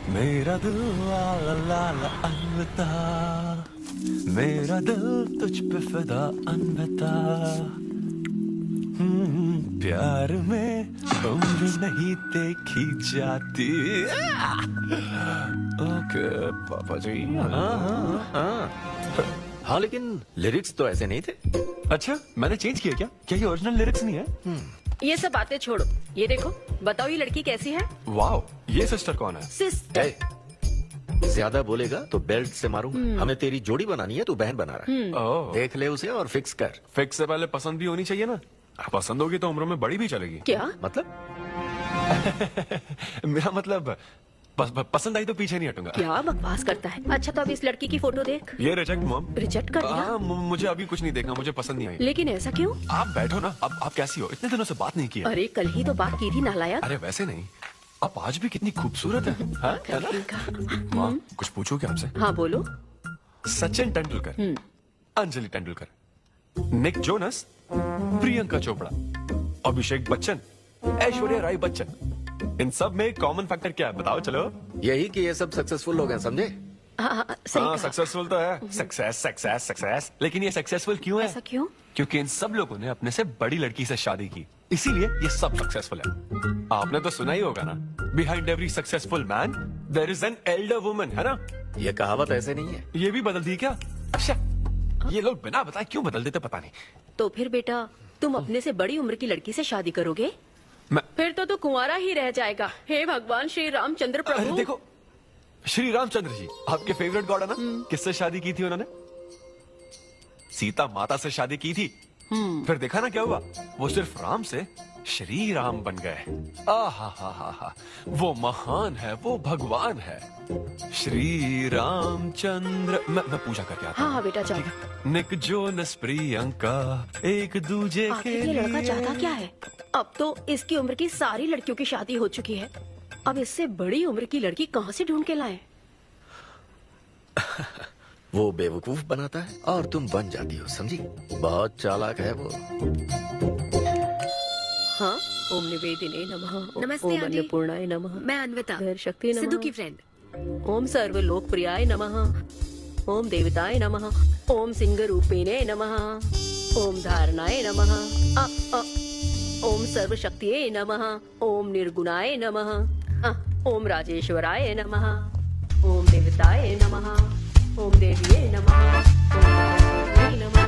मेरा दिल ला ला ला ला अन्विता, मेरा दिल तुझ पे फिदा अन्विता। प्यार में उम्र नहीं देखी जाती। ओके पापा जी।
हाँ, लेकिन लिरिक्स तो ऐसे नहीं थे।
अच्छा, मैंने चेंज किया क्या? क्या ये ओरिजिनल लिरिक्स नहीं है?
ये सब बातें छोड़ो, ये देखो, बताओ ये लड़की कैसी है?
वाओ, ये सिस्टर कौन है?
सिस्टर।
ज्यादा बोलेगा तो बेल्ट से मारूंगा। हमें तेरी जोड़ी बनानी है, तू बहन बना रहा है। देख ले उसे और फिक्स कर।
फिक्स से पहले पसंद भी होनी चाहिए ना। पसंद होगी तो उम्र में बड़ी भी चलेगी।
क्या
मतलब?
मेरा मतलब पसंद आई तो पीछे नहीं हटूंगा।
क्या बकवास करता है। अच्छा तो अब इस लड़की की फोटो देख।
ये रिजेक्ट मॉम।
रिजेक्ट कर दिया?
मुझे अभी कुछ नहीं देखना, मुझे पसंद नहीं आई।
लेकिन ऐसा क्यों?
आप बैठो ना। अब आप कैसी हो? इतने दिनों से बात नहीं किया।
अरे कल ही तो बात की थी नालायक।
अरे वैसे नहीं, आप आज भी कितनी खूबसूरत है। हाँ, है ना? माँ, कुछ पूछूं क्या आपसे?
हाँ बोलो।
सचिन तेंदुलकर, अंजलि तेंदुलकर, निक जोनस, प्रियंका चोपड़ा, अभिषेक बच्चन, ऐश्वर्या राय बच्चन, इन सब में कॉमन फैक्टर क्या है बताओ? चलो।
यही कि ये सब सक्सेसफुल लोग हैं, समझे?
हाँ,
सक्सेसफुल तो है। सक्सेस सक्सेस सक्सेस, लेकिन ये सक्सेसफुल क्यों है?
ऐसा क्यों?
क्योंकि इन सब लोगों ने अपने से बड़ी लड़की से शादी की, इसीलिए ये सब सक्सेसफुल है। आपने तो सुना ही होगा ना, behind every successful man there is an elder woman, है ना?
ये कहावत ऐसे नहीं है।
ये भी बदल दी क्या? अच्छा, ये लोग बिना बताए क्यों बदल देते पता नहीं।
तो फिर बेटा तुम अपने से बड़ी उम्र की लड़की से शादी करोगे? फिर तो तू कुंवारा ही रह जाएगा। हे भगवान श्री रामचंद्र प्रभु।
अरे देखो, श्री रामचंद्र जी आपके फेवरेट गॉड है ना? किससे शादी की थी उन्होंने? सीता माता से शादी की थी। फिर देखा ना क्या हुआ, वो सिर्फ राम से श्री राम बन गए। आहा, वो महान है, वो भगवान है। श्री रामचंद्र। मैं पूजा करके आता हूँ।
हाँ बेटा जाओ।
निक जोनस प्रियंका एक दूजे के
ये लड़का चाहता क्या है? अब तो इसकी उम्र की सारी लड़कियों की शादी हो चुकी है, अब इससे बड़ी उम्र की लड़की कहाँ से ढूंढ के लाए?
वो बेवकूफ बनाता है और तुम बन जाती हो, समझी? बहुत चालाक है वो।
हाँ, ओम निवेदिने नमः।
नमस्ते
ओम
आंटी।
अन्नपूर्णाय नमः।
मैं अन्विता,
धैर्य शक्ति नमः।
सिद्धू की फ्रेंड।
ओम सर्व लोकप्रियाय नमः। ओम देवताय नमः। ओम सिंह रूपेणे नमः। ओम धारणाय नमः। ओम सर्वशक्तिये नमः। ओम निर्गुणाय नमः। ओम राजेश्वराय नमः। ओम देवताय नमः। ओम देविये नमः। ओम देवी नमः।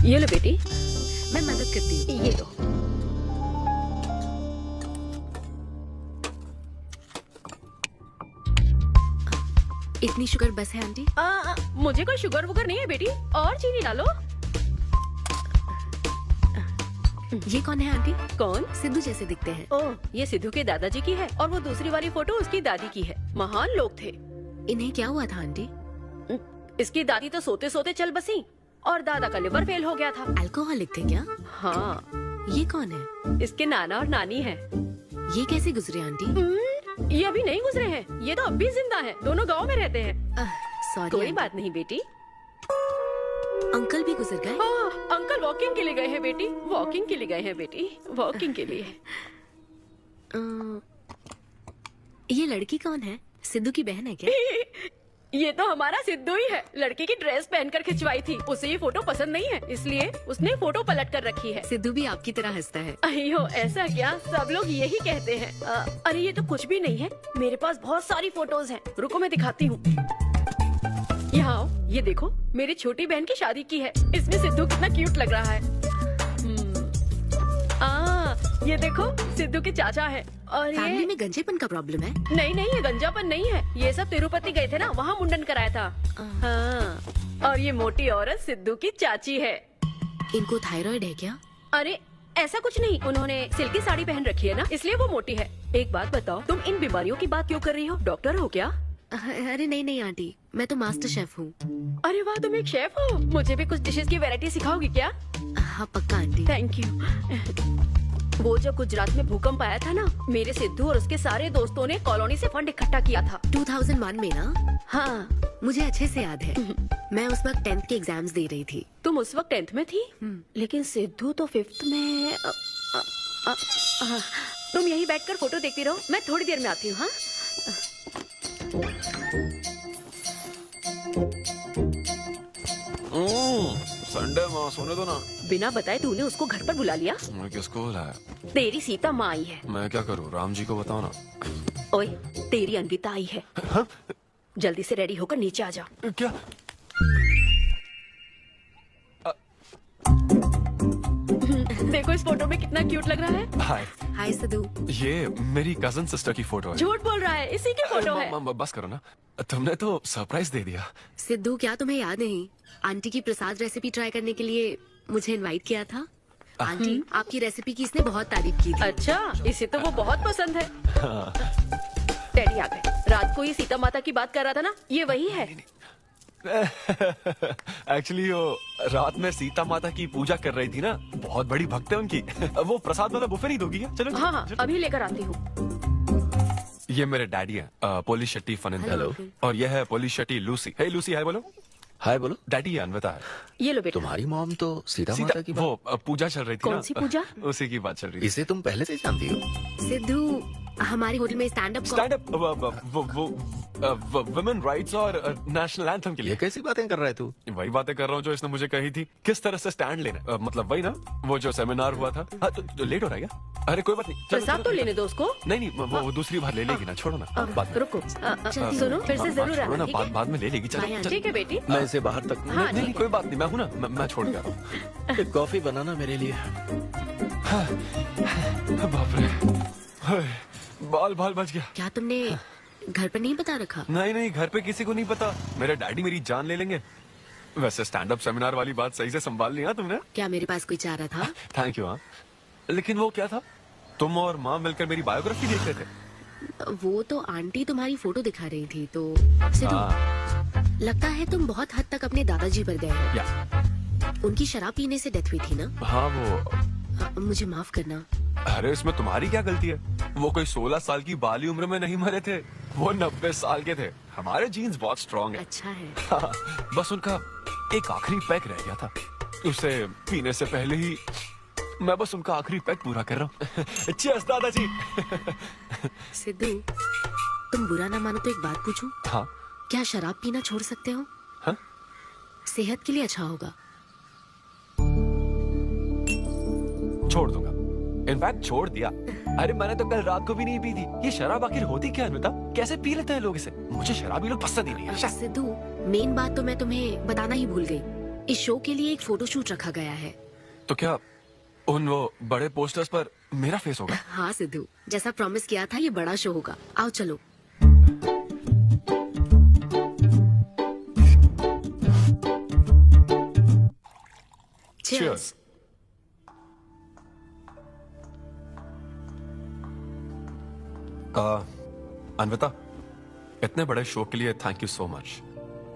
ये लो बेटी,
मैं मदद करती हूँ।
ये लो।
इतनी शुगर बस है आंटी?
मुझे कोई शुगर वुगर नहीं है बेटी, और चीनी डालो।
ये कौन है आंटी?
कौन?
सिद्धू जैसे दिखते हैं।
ओह, ये सिद्धू के दादाजी की है और वो दूसरी वाली फोटो उसकी दादी की है। महान लोग थे।
इन्हें क्या हुआ था आंटी?
इसकी दादी तो सोते सोते चल बसी और दादा का लिवर फेल हो गया था।
अल्कोहलिक थे क्या?
हाँ।
ये कौन है?
इसके नाना और नानी है।
ये कैसे गुजरे आंटी?
ये अभी नहीं गुजरे हैं, ये तो अब भी जिंदा है, दोनों गांव में रहते हैं।
सॉरी
कोई बात नहीं बेटी।
अंकल भी गुजर गए?
हाँ, अंकल वॉकिंग के लिए गए हैं बेटी, वॉकिंग के लिए गए हैं बेटी, वॉकिंग के लिए।
ये लड़की कौन है? सिद्धू की बहन है क्या?
ये तो हमारा सिद्धू ही है, लड़की की ड्रेस पहनकर खिंचवाई थी, उसे ये फोटो पसंद नहीं है, इसलिए उसने फोटो पलट कर रखी है।
सिद्धू भी आपकी तरह हंसता है।
अयो ऐसा क्या, सब लोग यही कहते हैं। अरे ये तो कुछ भी नहीं है, मेरे पास बहुत सारी फोटोज हैं, रुको मैं दिखाती हूँ। यहाँ आओ, ये देखो मेरी छोटी बहन की शादी की है, इसमें सिद्धू कितना क्यूट लग रहा है। ये देखो सिद्धू के चाचा है। और
फैमिली
ये
में गंजेपन का प्रॉब्लम है?
नहीं नहीं, ये गंजापन नहीं है, ये सब तिरुपति गए थे ना, वहाँ मुंडन कराया था। हाँ, और ये मोटी औरत सिद्धू की चाची है।
इनको थायराइड है क्या?
अरे ऐसा कुछ नहीं, उन्होंने सिल्की साड़ी पहन रखी है ना, इसलिए वो मोटी है। एक बात बताओ, तुम इन बीमारियों की बात क्यों कर रही हो? डॉक्टर हो क्या?
अरे नहीं नहीं आंटी, मैं तो मास्टर शेफ हूँ।
अरे वाह, तुम एक शेफ हो, मुझे भी कुछ डिशेस की वैरायटी सिखाओगी क्या?
हाँ पक्का आंटी।
Thank you. वो जब गुजरात में भूकंप आया था ना, मेरे सिद्धू और उसके सारे दोस्तों ने कॉलोनी से फंड इकट्ठा किया था।
2001 में ना?
हाँ
मुझे अच्छे से याद है। मैं उस वक्त 10th के एग्जाम्स दे रही थी।
तुम उस वक्त 10th में थी? लेकिन सिद्धू तो 5th में। तुम यहीं बैठकर फोटो देखती रहो, मैं थोड़ी देर में आती हूँ। हाँ
संडे माँ सोने दो ना।
बिना बताए तूने उसको घर पर बुला लिया?
मैं किसको बुलाया?
तेरी सीता माँ आई है।
मैं क्या करूँ, राम जी को बताओ ना।
ओए, तेरी अन्विता आई है। जल्दी से रेडी होकर नीचे आ जा।
क्या?
देखो इस फोटो में कितना क्यूट लग रहा है।
हाय।
हाय सिद्धू।
ये मेरी कजन सिस्टर की फोटो है।
झूठ बोल रहा है, इसी की फोटो है।
बस करो ना, तुमने तो सरप्राइज दे दिया।
सिद्धू क्या तुम्हें याद नहीं, आंटी की प्रसाद रेसिपी ट्राई करने के लिए मुझे इनवाइट किया था? आंटी आपकी रेसिपी की इसने बहुत तारीफ की थी।
अच्छा, इसे तो वो बहुत पसंद है। डैडी आ गए। रात को ये सीता माता की बात कर रहा था ना, ये वही है।
एक्चुअली वो रात में सीता माता की पूजा कर रही थी ना, बहुत बड़ी भक्त है उनकी। वो प्रसाद वाला बुफे नहीं दोगी क्या? चलो
हाँ हाँ, अभी लेकर आती हूँ।
ये मेरे डैडी हैं, पोली शेट्टी फन। हेलो। और ये है पोली शेट्टी लूसी। हे लूसी, हाय बोलो।
हाय बोलो।
डैडी अनविता है।
ये लो बेटा।
तुम्हारी मॉम तो सीता माता की
वो पूजा चल रही थी।
कौन सी पूजा?
उसी की बात चल रही थी।
इसे तुम पहले से जानती हो?
सिद्धू हमारे होटल में स्टैंड
अप वुमेन राइट्स और नेशनल एंथम के लिए।
ये कैसी बातें कर रहा है तू?
वही बातें कर रहा हूँ जो इसने मुझे कही थी, किस तरह से स्टैंड लेना। मतलब वही ना, वो जो सेमिनार हुआ था। हाँ, तो लेट हो रहा है क्या? अरे कोई बात नहीं,
प्रसाद तो लेने दो उसको।
नहीं वो दूसरी बार ले लेगी ना, छोड़ो ना। बात
रुको, सुनो, फिर से जरूर आना, ठीक है?
बाद में ले लेगी। चलो
ठीक है बेटी।
मैं इसे बाहर तक
नहीं, कोई बात नहीं, मैं हूँ ना, मैं छोड़ के आ रहा हूँ।
एक कॉफी बनाना मेरे लिए।
बाप रे, बाल बच गया।
क्या तुमने घर पर नहीं बता रखा?
नहीं, घर पे किसी को नहीं पता। मेरे डैडी मेरी जान ले लेंगे। वैसे स्टैंड अप सेमिनार वाली बात सही से संभाल लिया तुमने।
क्या मेरे पास कोई चारा था?
Thank you. हाँ, लेकिन वो क्या था, तुम और माँ मिलकर मेरी बायोग्राफी देख रहे थे।
वो तो आंटी तुम्हारी फोटो दिखा रही थी। तो सिद्धू, लगता है तुम बहुत हद तक अपने दादाजी पर गए हो। उनकी शराब पीने से डेथ हुई थी ना?
हाँ वो।
मुझे माफ करना।
अरे इसमें तुम्हारी क्या गलती है? वो कोई 16 साल की बाली उम्र में नहीं मरे थे, वो 90 साल के थे। हमारे जीन्स बहुत स्ट्रॉन्ग है।
अच्छा है।
हाँ, बस उनका एक आखिरी पैक रह गया था, उसे पीने से पहले ही मैं बस उनका आखिरी पैक पूरा कर रहा हूँ। चीयर्स दादाजी।
सिद्धू, तुम बुरा ना मानो तो एक बात पूछूं?
हाँ।
क्या शराब पीना छोड़ सकते हो?
हाँ?
सेहत के लिए अच्छा होगा।
छोड़ दूंगा, इनफैक्ट छोड़ दिया। अरे मैंने तो कल रात को भी नहीं पी थी। ये शराब आखिर होती क्या है? कैसे पी लेते हैं लोग इसे? मुझे शराबी लोग पसंद ही नहीं है।
सिद्धू, मेन बात तो मैं तुम्हें बताना ही भूल गई। इस शो के लिए एक फोटोशूट रखा गया है।
तो क्या उन वो बड़े पोस्टर्स पर मेरा फेस होगा?
हाँ सिद्धू, जैसा प्रॉमिस किया था, ये बड़ा शो होगा। आओ चलो।
Cheers. अनविता, इतने बड़े शो के लिए थैंक यू सो मच।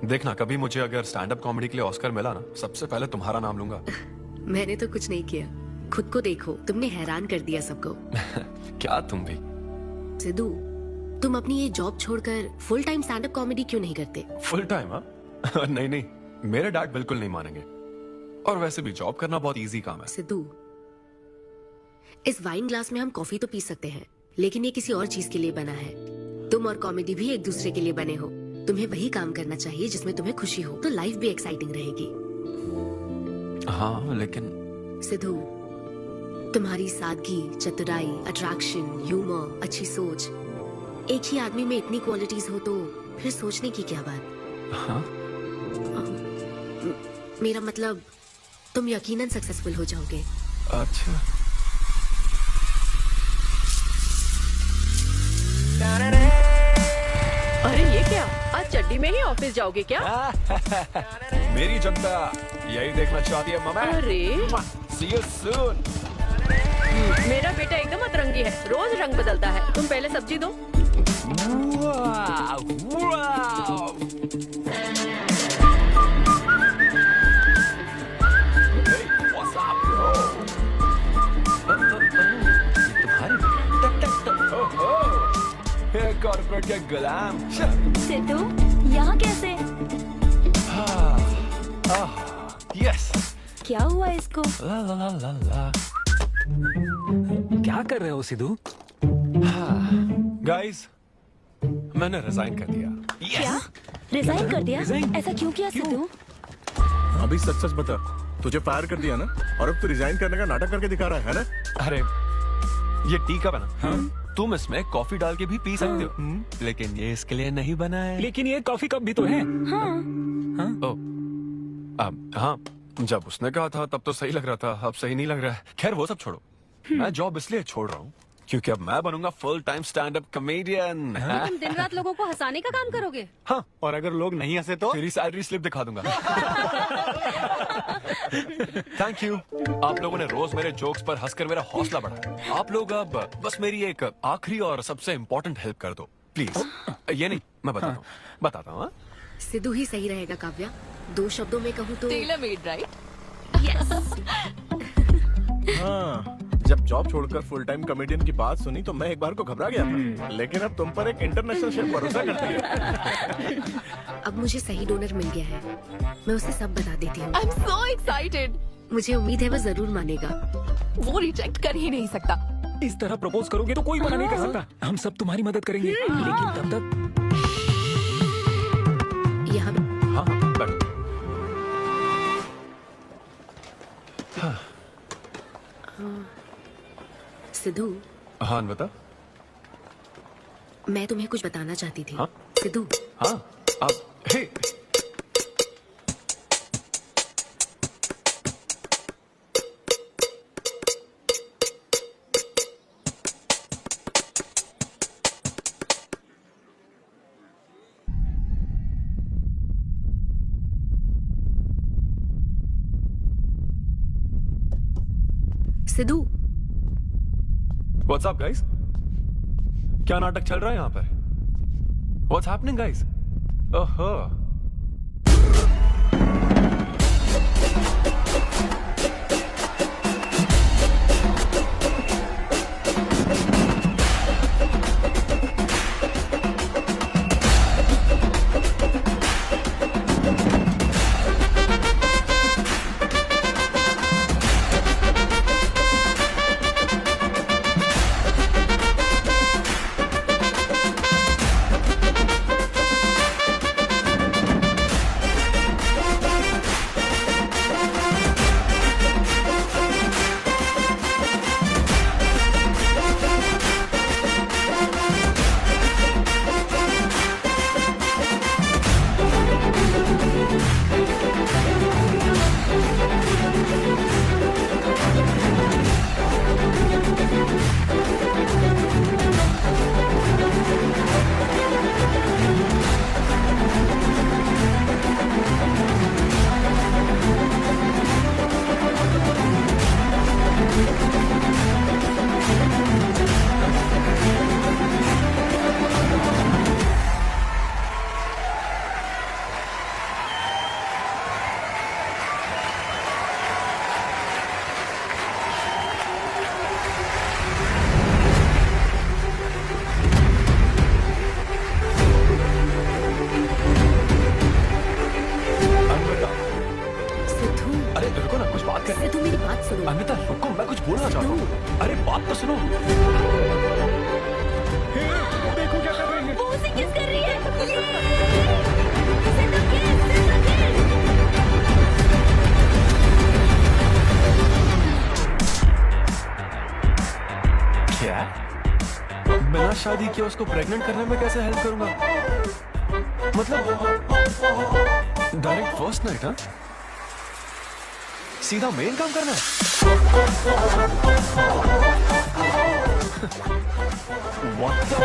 देखना, कभी मुझे अगर स्टैंड अप कॉमेडी के लिए ऑस्कर मिला ना, सबसे पहले तुम्हारा नाम लूंगा।
मैंने तो कुछ नहीं किया, खुद को देखो, तुमने हैरान कर दिया सबको।
क्या तुम भी।
सिद्धू, तुम अपनी ये जॉब छोड़कर full time stand up comedy क्यों नहीं करते?
Full time? हाँ नहीं नहीं, मेरे डैड बिल्कुल नहीं मानेंगे। और वैसे भी जॉब करना बहुत इजी काम है।
सिद्धू, इस वाइन ग्लास में हम कॉफी तो पी सकते हैं, लेकिन ये किसी और चीज के लिए बना है। तुम और कॉमेडी भी एक दूसरे के लिए बने हो। तुम्हें वही काम करना चाहिए जिसमें तुम्हें खुशी हो, तो लाइफ भी एक्साइटिंग रहेगी।
हाँ लेकिन
सिद्धू, तुम्हारी सादगी, चतुराई, अट्रैक्शन, ह्यूमर, अच्छी सोच, एक ही आदमी में इतनी क्वालिटीज हो तो फिर सोचने की क्या बात?
हाँ?
मेरा मतलब, तुम यकीनन सक्सेसफुल हो जाओगे।
अच्छा।
अरे ये क्या, आज चड्डी में ही ऑफिस जाओगे क्या?
मेरी जनता यही देखना चाहती है मम्मा।
अरे
See you soon।
मेरा बेटा एकदम अतरंगी है, रोज रंग बदलता है। तुम पहले सब्जी दो।
कॉर्पोरेट के गुलाम।
सिद्धू, यहाँ कैसे?
यस।
क्या हुआ इसको?
ला ला ला ला ला।
क्या कर रहे हो सिद्धू?
गाइस, मैंने रिजाइन कर दिया।
क्या? रिजाइन कर दिया? ऐसा क्यों किया सिद्धू?
अभी सच सच बता, तुझे फायर कर दिया ना, और अब तू रिजाइन करने का नाटक करके दिखा रहा है ना?
अरे ये टी कप है ना? हाँ? तुम इसमें कॉफी डाल के भी पी सकते हो, लेकिन ये इसके लिए नहीं बना है।
लेकिन ये कॉफी कप भी तो है।
हाँ, जब उसने कहा था तब तो सही लग रहा था, अब सही नहीं लग रहा है। खैर वो सब छोड़ो, मैं जॉब इसलिए छोड़ रहा हूँ क्योंकि अब मैं बनूंगा full time stand up comedian.
तुम दिन रात लोगों को हंसाने का काम करोगे?
हाँ,
और अगर लोग नहीं हंसे तो
तेरी सैलरी स्लिप दिखा दूंगा। थैंक यू, आप लोगों ने रोज मेरे जोक्स पर हंसकर मेरा हौसला बढ़ाया। आप लोग अब बस मेरी एक आखिरी और सबसे इम्पोर्टेंट हेल्प कर दो प्लीज। ये नहीं, मैं बताता हूँ।
सिद्धू ही सही रहेगा काव्या। 2 शब्दों में कहूँ तो
टेलर मेड, राइट?
यस।
हाँ, जब जॉब छोड़कर फुल टाइम कॉमेडियन की बात सुनी तो मैं एक बार को घबरा गया था, लेकिन अब तुम पर एक इंटरनेशनल शेफ भरोसा करती है।
अब मुझे सही डोनर मिल गया है, मैं उसे सब बता देती हूँ।
I'm so excited।
मुझे उम्मीद है वो जरूर मानेगा।
वो रिजेक्ट कर ही नहीं सकता।
इस तरह प्रपोज करोगे तो कोई मना नहीं कर सकता। हम सब तुम्हारी मदद करेंगे, लेकिन तब तक
यहाँ सिद्धू।
हाँ बता।
मैं तुम्हें कुछ बताना चाहती थी।
हाँ?
सिद्धू।
हाँ, अब हे
सिद्धू।
What's up, guys? क्या नाटक चल रहा है यहाँ पर? What's happening, guys? ओहो।
बात सुनो।
अमिता रुको, मैं कुछ बोलना चाहता हूँ। अरे बात तो सुनो।
देखो क्या कर रही है।
वो उसे किस कर रही है।
क्या? बिना शादी किए उसको प्रेग्नेंट करने में कैसे हेल्प करूंगा? मतलब डायरेक्ट फर्स्ट नाइट? हाँ, सीधा मेन काम करना है। What the?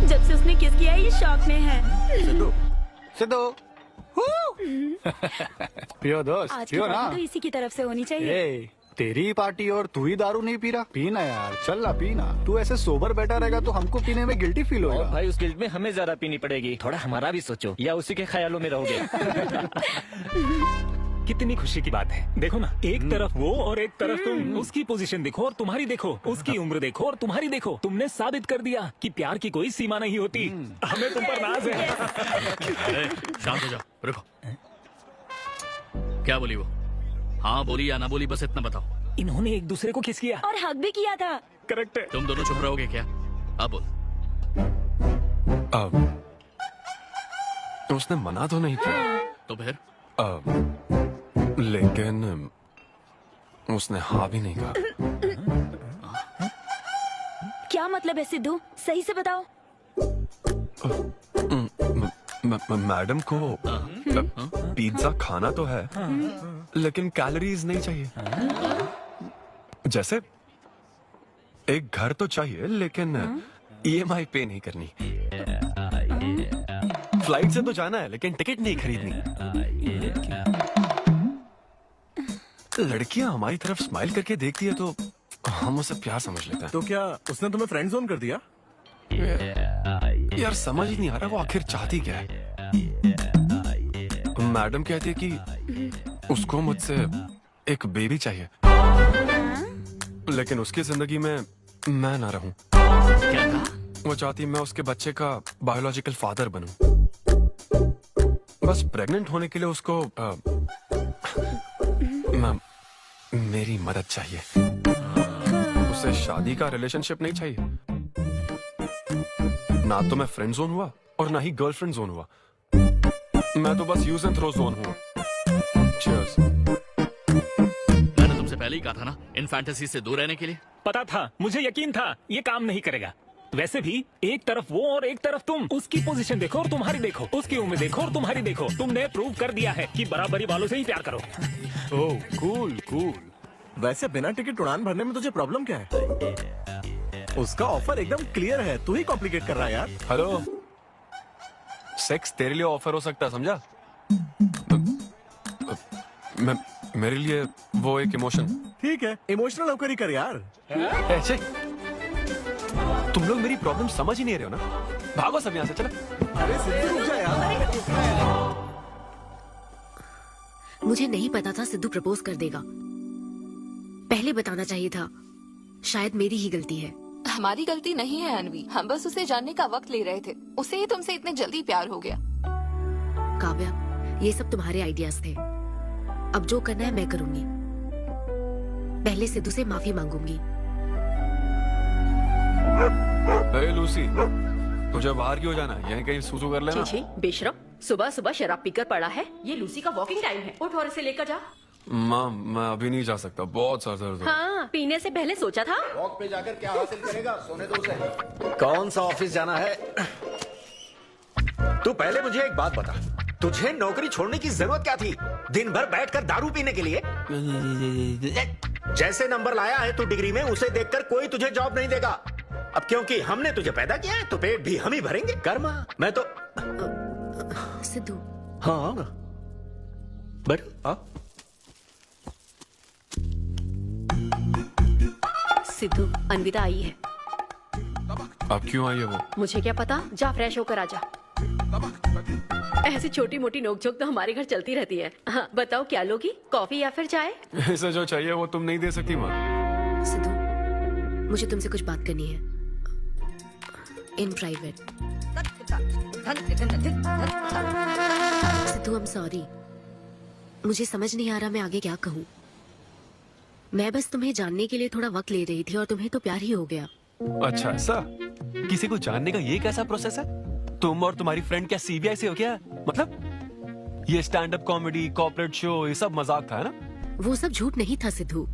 जब से उसने किस किया ये शौक में है।
सिद्धू, सिद्धू। पियो दोस्त,
आज की
पियो ना।
पार्टी तो इसी की तरफ से होनी चाहिए।
ए, तेरी पार्टी और तू ही दारू नहीं पी रहा। पीना यार, चल ना पीना। तू ऐसे सोबर बैठा रहेगा तो हमको पीने में गिल्टी फील होगा।
और भाई उस गिल्ट में हमें ज्यादा पीनी पड़ेगी। थोड़ा हमारा भी सोचो, या उसी के ख्यालों में रहोगे।
कितनी खुशी की बात है। देखो ना, एक तरफ वो और एक तरफ तुम। उसकी पोजीशन देखो और तुम्हारी देखो, उसकी उम्र देखो और तुम्हारी देखो। तुमने साबित कर दिया कि प्यार की कोई सीमा नहीं होती। हमें तुम पर नाज है।
शांत हो जाओ, रुको। क्या बोली वो? हाँ बोली या ना बोली, बस इतना बताओ।
इन्होंने एक दूसरे को किस किया
और हक भी किया था।
करेक्ट है।
तुम दोनों चुप रहोगे क्या? अब बोल।
उसने मना तो नहीं किया।
तो फिर?
लेकिन उसने हाँ भी नहीं कहा।
क्या मतलब है सिद्धू, सही से बताओ।
मैडम को पिज्जा खाना तो है, लेकिन कैलोरीज नहीं चाहिए। जैसे एक घर तो चाहिए, लेकिन EMI पे नहीं करनी। फ्लाइट से तो जाना है, लेकिन टिकट नहीं खरीदनी। लड़कियां हमारी तरफ स्माइल करके देखती है तो हम उसे प्यार समझ लेते हैं।
तो क्या उसने तुम्हें फ्रेंड जोन कर दिया?
यार समझ ही नहीं आ रहा वो आखिर चाहती क्या है। मैडम कहती है कि उसको मुझसे एक बेबी चाहिए, लेकिन उसकी जिंदगी में मैं ना रहूं। वो चाहती मैं उसके बच्चे का बायोलॉजिकल फादर बनूं। बस प्रेग्नेंट होने के लिए उसको मेरी मदद चाहिए। उसे शादी का रिलेशनशिप नहीं चाहिए। ना तो मैं फ्रेंड जोन हुआ और ना ही गर्लफ्रेंड जोन हुआ। मैं तो बस यूज एंड थ्रो जोन हूँ। Cheers.
मैंने तुमसे पहले ही कहा था ना, इन फैंटेसी से दूर रहने के लिए।
पता था, मुझे यकीन था ये काम नहीं करेगा। वैसे भी एक तरफ वो और एक तरफ तुम। उसकी पोजीशन देखो और तुम्हारी देखो, उसकी उम्र देखो और तुम्हारी देखो। तुमने प्रूव कर दिया है कि बराबरी वालों से ही प्यार करो।
ओह कूल कूल। वैसे बिना टिकट उड़ान भरने में तुझे प्रॉब्लम क्या है? उसका ऑफर एकदम क्लियर है, तू ही कॉम्प्लिकेट कर रहा है यार।
हेलो, सेक्स तेरे लिए ऑफर हो सकता है, समझा? मेरे लिए वो एक इमोशन।
ठीक है, इमोशनल होकर ही कर यार।
ऐसे तुम लोग मेरी प्रॉब्लम समझ ही नहीं रहे हो ना। भागो सब यहाँ से, चलो।
अरे सिद्धू रुक जा यार।
मुझे नहीं पता था सिद्धू प्रपोज कर देगा। पहले बताना चाहिए था। शायद मेरी ही गलती है।
हमारी गलती नहीं है अनवी, हम बस उसे जानने का वक्त ले रहे थे। उसे ही तुमसे इतने जल्दी प्यार हो गया।
काव्या, ये सब तुम्हारे आइडियाज थे। अब जो करना है मैं करूंगी। पहले सिद्धू से माफी मांगूंगी।
हे लूसी, तुझे बाहर क्यों जाना है? यहीं कहीं सूसू कर लेना।
छी बेशरम, सुबह सुबह शराब पीकर पड़ा है। ये लूसी का वॉकिंग टाइम है। उठ और इसे लेकर जा।
माँ, मैं अभी नहीं जा सकता, बहुत सर दर्द है।
हाँ, पीने से पहले सोचा था।
वॉक पे जाकर क्या हासिल करेगा? सोने दो उसे।
कौन सा ऑफिस जाना है? तू पहले मुझे एक बात बता, तुझे नौकरी छोड़ने की जरूरत क्या थी? दिन भर बैठकर दारू पीने के लिए? जैसे नंबर लाया है तू डिग्री में, उसे देखकर कोई तुझे जॉब नहीं देगा। अब क्योंकि हमने तुझे पैदा किया है तो पेट भी हम ही भरेंगे। कर्मा, मैं तो
सिद्धू।
हाँ बट
सिद्धू, अन्विता आई है।
अब क्यों आई है वो?
मुझे क्या पता, जा फ्रेश होकर आजा। ऐसी छोटी मोटी नोकझोंक तो हमारे घर चलती रहती है। हाँ, बताओ क्या लोगी, कॉफी या फिर चाय?
इसे जो चाहिए वो तुम नहीं दे सकती माँ।
सिद्धू, मुझे तुमसे कुछ बात करनी है in private. Sidhu, I am sorry, मुझे समझ नहीं आ रहा मैं आगे क्या कहूँ। मैं बस तुम्हें जानने के लिए थोड़ा वक्त ले रही थी और तुम्हें तो प्यार ही हो गया।
अच्छा ऐसा? किसी को जानने का ये कैसा प्रोसेस है? तुम और तुम्हारी फ्रेंड क्या सीबीआई से हो क्या? मतलब ये stand up comedy, corporate show, ये सब मजाक था, है ना?
वो सब झूठ नहीं था सिद्धू,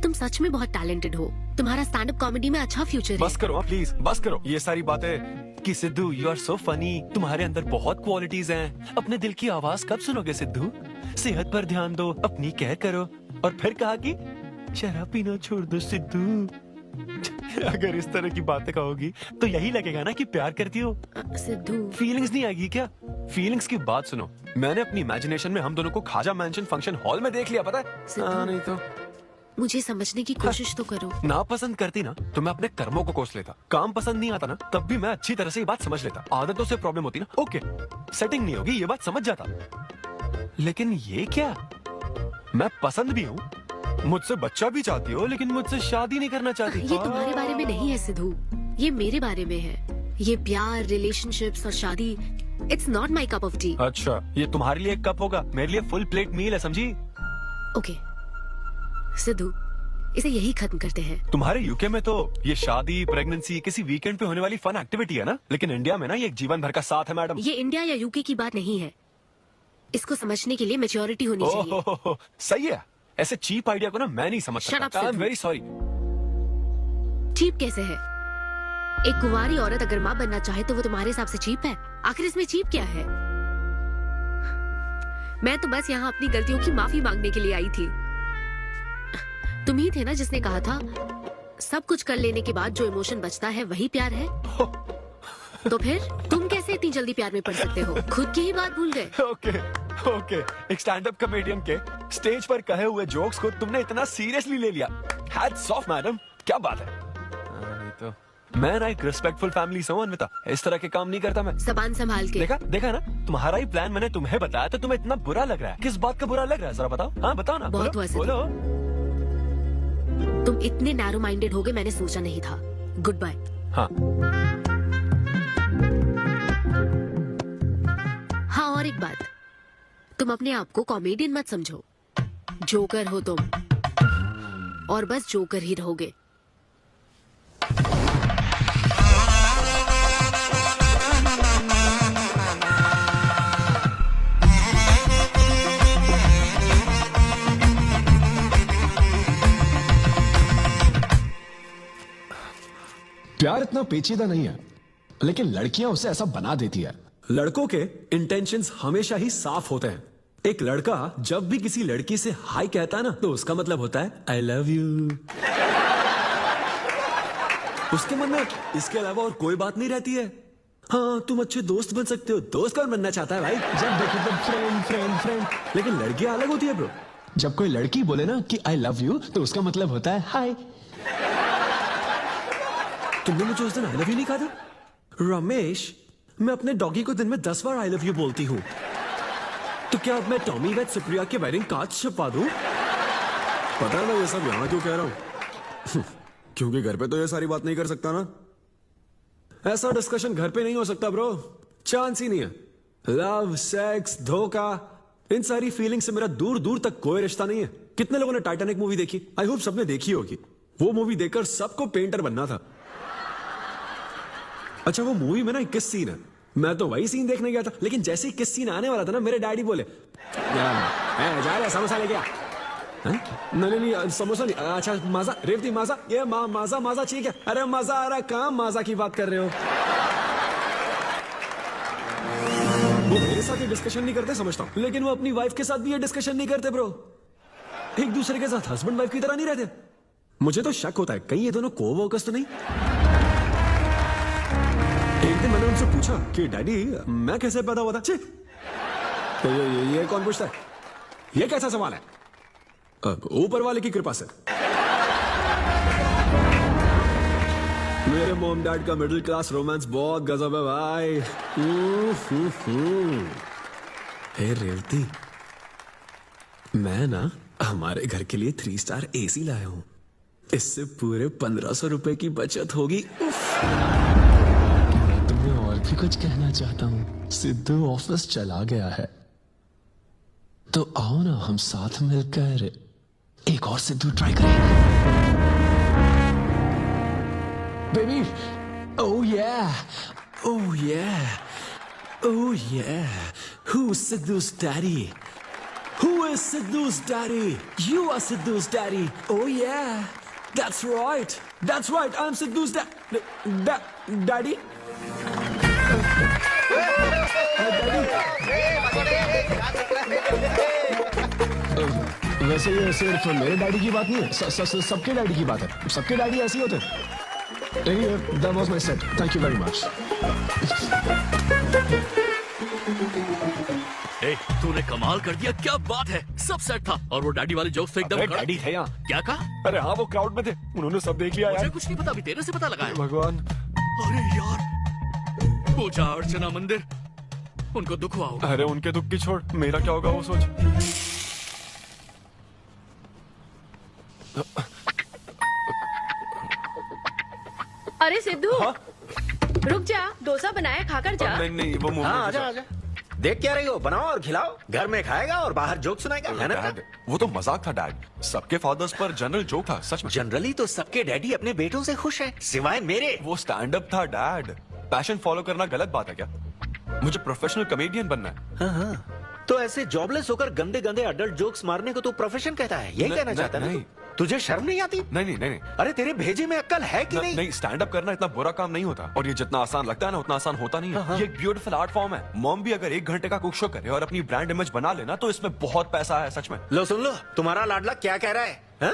तुम सच में बहुत टैलेंटेड हो। तुम्हारा स्टैंड अप कॉमेडी में अच्छा फ्यूचर है।
बस करो प्लीज, बस करो ये सारी बातें कि Sidhu you are so funny, तुम्हारे अंदर बहुत क्वालिटीज हैं। अपने दिल की आवाज कब सुनोगे सिद्धू? सेहत पर ध्यान दो, अपनी केयर करो। और फिर कहा कि शराब पीना छोड़ दो सिद्धू। अगर इस तरह की बातें कहोगी तो यही लगेगा ना कि प्यार करती हो।
सिद्धू,
फीलिंग्स नहीं आएगी क्या? फीलिंग्स की बात सुनो, मैंने अपनी इमेजिनेशन में हम दोनों को खाजा मैंशन फंक्शन हॉल में देख लिया, पता है? नहीं तो
मुझे समझने की कोशिश तो करो।
ना पसंद करती ना तो मैं अपने कर्मों को कोस लेता। काम पसंद नहीं आता ना तब भी मैं अच्छी तरह से ये बात समझ लेता। आदतों से प्रॉब्लम होती ना, ओके सेटिंग नहीं होगी, ये बात समझ जाता। लेकिन ये क्या, मैं पसंद भी हूँ, मुझसे बच्चा भी चाहती हो, लेकिन मुझसे शादी नहीं करना चाहती।
ये तुम्हारे बारे में नहीं है सिद्धू, ये मेरे बारे में है। ये प्यार, रिलेशनशिप्स और शादी, it's not my cup of T.
अच्छा, ये तुम्हारे लिए एक कप होगा, मेरे लिए फुल प्लेट मील है, समझी?
ओके सिद्धू, इसे यही खत्म करते हैं।
तुम्हारे यूके में तो ये शादी, प्रेगनेंसी किसी वीकेंड पे होने वाली फन एक्टिविटी है ना, लेकिन इंडिया में ना ये एक जीवन भर का साथ है मैडम।
ये इंडिया या यूके की बात नहीं है, इसको समझने के लिए मैच्योरिटी होनी चाहिए।
सही है, ऐसे चीप आइडिया को ना मैं नहीं समझ सकता। I am very sorry.
Cheap कैसे है? एक कुंवारी औरत अगर माँ बनना चाहे तो वो तुम्हारे हिसाब से चीप है? आखिर इसमें चीप क्या है? मैं तो बस यहाँ अपनी गलतियों की माफी मांगने के लिए आई थी। तुम ही थे ना जिसने कहा था सब कुछ कर लेने के बाद जो इमोशन बचता है वही प्यार है। तो फिर तुम कैसे इतनी जल्दी प्यार में पड़ सकते हो? खुद की ही बात भूल गए।
ओके, एक स्टैंड अप कॉमेडियन के स्टेज पर कहे हुए जोक्स को तुमने इतना सीरियसली ले लिया। हैट्स ऑफ मैडम, क्या बात है। नहीं तो मैं ना एक रिस्पेक्टफुल फैमिली से हूं अन्विता, इस तरह के काम नहीं करता मैं।
ज़बान संभाल के।
देखा ना, तुम्हारा ही प्लान मैंने तुम्हें बताया तो तुम्हें इतना बुरा लग रहा है। किस बात का बुरा लग रहा है जरा बताओ। हाँ बताओ ना।
बहुत हुआ
बोलो।
तुम इतने नैरो माइंडेड होगे मैंने सोचा नहीं था। Goodbye. हाँ और एक बात, तुम अपने आप को कॉमेडियन मत समझो, जोकर हो तुम, और बस जोकर ही रहोगे।
प्यार इतना पेचीदा नहीं है, लेकिन लड़कियां उसे ऐसा बना देती है।
लड़कों के इंटेंशंस हमेशा ही साफ होते हैं। एक लड़का जब भी किसी लड़की से हाय कहता है ना तो उसका मतलब होता है आई लव यू। उसके मन में इसके अलावा और कोई बात नहीं रहती है। हाँ तुम अच्छे दोस्त बन सकते हो। दोस्त कौन बनना चाहता है भाई? जब देखो तो फ्रेंड फ्रेंड फ्रेंड। लेकिन लड़कियां अलग होती है ब्रो।
जब कोई लड़की बोले ना कि आई लव यू तो उसका मतलब होता है हाय।
तुमने मुझे उस दिन आई लव यू नहीं कहा था? रमेश, मैं अपने डॉगी को दिन में 10 बार आई लव यू बोलती हूँ। तो क्या अब मैं टॉमी वेद सुप्रिया के वेडिंग कार्ड छपवा दूं?
पता है मैं ये सब यहाँ क्यों कह रहा हूँ? क्योंकि घर पे तो ये सारी बात नहीं कर सकता ना।
ऐसा डिस्कशन घर पे नहीं हो सकता ब्रो, चांस ही नहीं है। लव, सेक्स, धोखा, इन सारी फीलिंग से मेरा दूर दूर तक कोई रिश्ता नहीं है। कितने लोगों ने टाइटैनिक मूवी देखी? आई होप सबने देखी होगी। वो मूवी देखकर सबको पेंटर बनना था। अच्छा वो मूवी में ना 21 सीन है, मैं तो वही सीन देखने गया था, लेकिन जैसे ही 21 सीन आने वाला था ना मेरे डैडी बोले जा रहा समोसा लेके आ। नहीं समोसा नहीं, अच्छा माजा, रेवती माजा, ये माजा माजा ठीक है। अरे मजा आ रहा, कहां माजा की बात कर रहे हो? वो मेरे साथ ये डिस्कशन नहीं करते समझता हूँ, लेकिन वो अपनी वाइफ के साथ भी ये डिस्कशन नहीं करते ब्रो। एक दूसरे के साथ हस्बैंड वाइफ की तरह नहीं रहते। मुझे तो शक होता है कहीं ये दोनों कोवर्कर्स तो नहीं। एक दिन मैंने उनसे पूछा कि डैडी मैं कैसे पैदा हुआ था? तो ये कौन पूछता है? ये कैसा सवाल है? ऊपर वाले की कृपा से। मेरे मॉम डैड का मिडिल क्लास रोमांस बहुत गजब है भाई। हे रेवती, मैं ना हमारे घर के लिए 3 स्टार AC लाया हूं। इससे पूरे 1500 रुपए की बचत होगी। मैं तुम्हें और भी कुछ कहना चाहता हूँ। सिद्धू ऑफिस चला गया है, तो आओ ना हम साथ मिलकर एक और सिद्धू ट्राई करें। Baby, oh yeah, oh yeah, oh yeah. Who's Sidhu's daddy? Who is Sidhu's daddy? You are Sidhu's daddy. Oh yeah, that's right. That's right. I'm Sidhu's daddy. वैसे ये सिर्फ मेरे डैडी की बात नहीं है, सबके डैडी की बात है। सबके डैडी ऐसे ही होते हैं। Anyway, that was my set. Thank you very much.
तूने कमाल कर दिया, क्या बात है। सब सेट था और वो डैडी वाले जोक्स तो एकदम
डैडी थे यहाँ।
क्या कहा?
अरे हाँ, वो क्राउड में थे, उन्होंने सब देख लिया यार।
मुझे कुछ नहीं पता, अभी तेरे से पता लगा है।
भगवान,
अरे यार, पूजा अर्चना मंदिर, उनको दुख हुआ होगा।
अरे उनके दुख की छोड़, मेरा क्या होगा वो सोच।
अरे सिद्धू, रुक जा, डोसा बनाया, खाकर जा।
नहीं, वो मुंह में
आजा आजा। देख क्या रही हो, बनाओ और खिलाओ। घर में खाएगा और बाहर जोक सुनाएगा, है ना?
डैड, वो तो मजाक था डैड। सबके फादर्स पर जनरल जोक था, सच में।
जनरली तो सबके डैडी अपने बेटों से खुश हैं, सिवाय मेरे।
वो स्टैंड अप था डैड। पैशन फॉलो करना गलत बात है क्या? मुझे प्रोफेशनल कॉमेडियन बनना है।
हाँ। तो ऐसे जॉबलेस होकर गंदे गंदे अडल्ट जोक्स मारने को तू प्रोफेशन कहता है, यही कहना चाहता है? तुझे शर्म नहीं आती?
नहीं।
अरे तेरे भेजे में अक्ल है कि नहीं?
नहीं, स्टैंड अप करना इतना बुरा काम नहीं होता, और ये जितना आसान लगता है ना उतना आसान होता नहीं है। ये एक ब्यूटीफुल आर्ट फॉर्म है। मॉम भी अगर 1 घंटे का कुक शो करे और अपनी ब्रांड इमेज बना लेना, तो इसमें बहुत पैसा है, सच में।
लो सुन लो, तुम्हारा लाडला क्या कह रहा है, हा?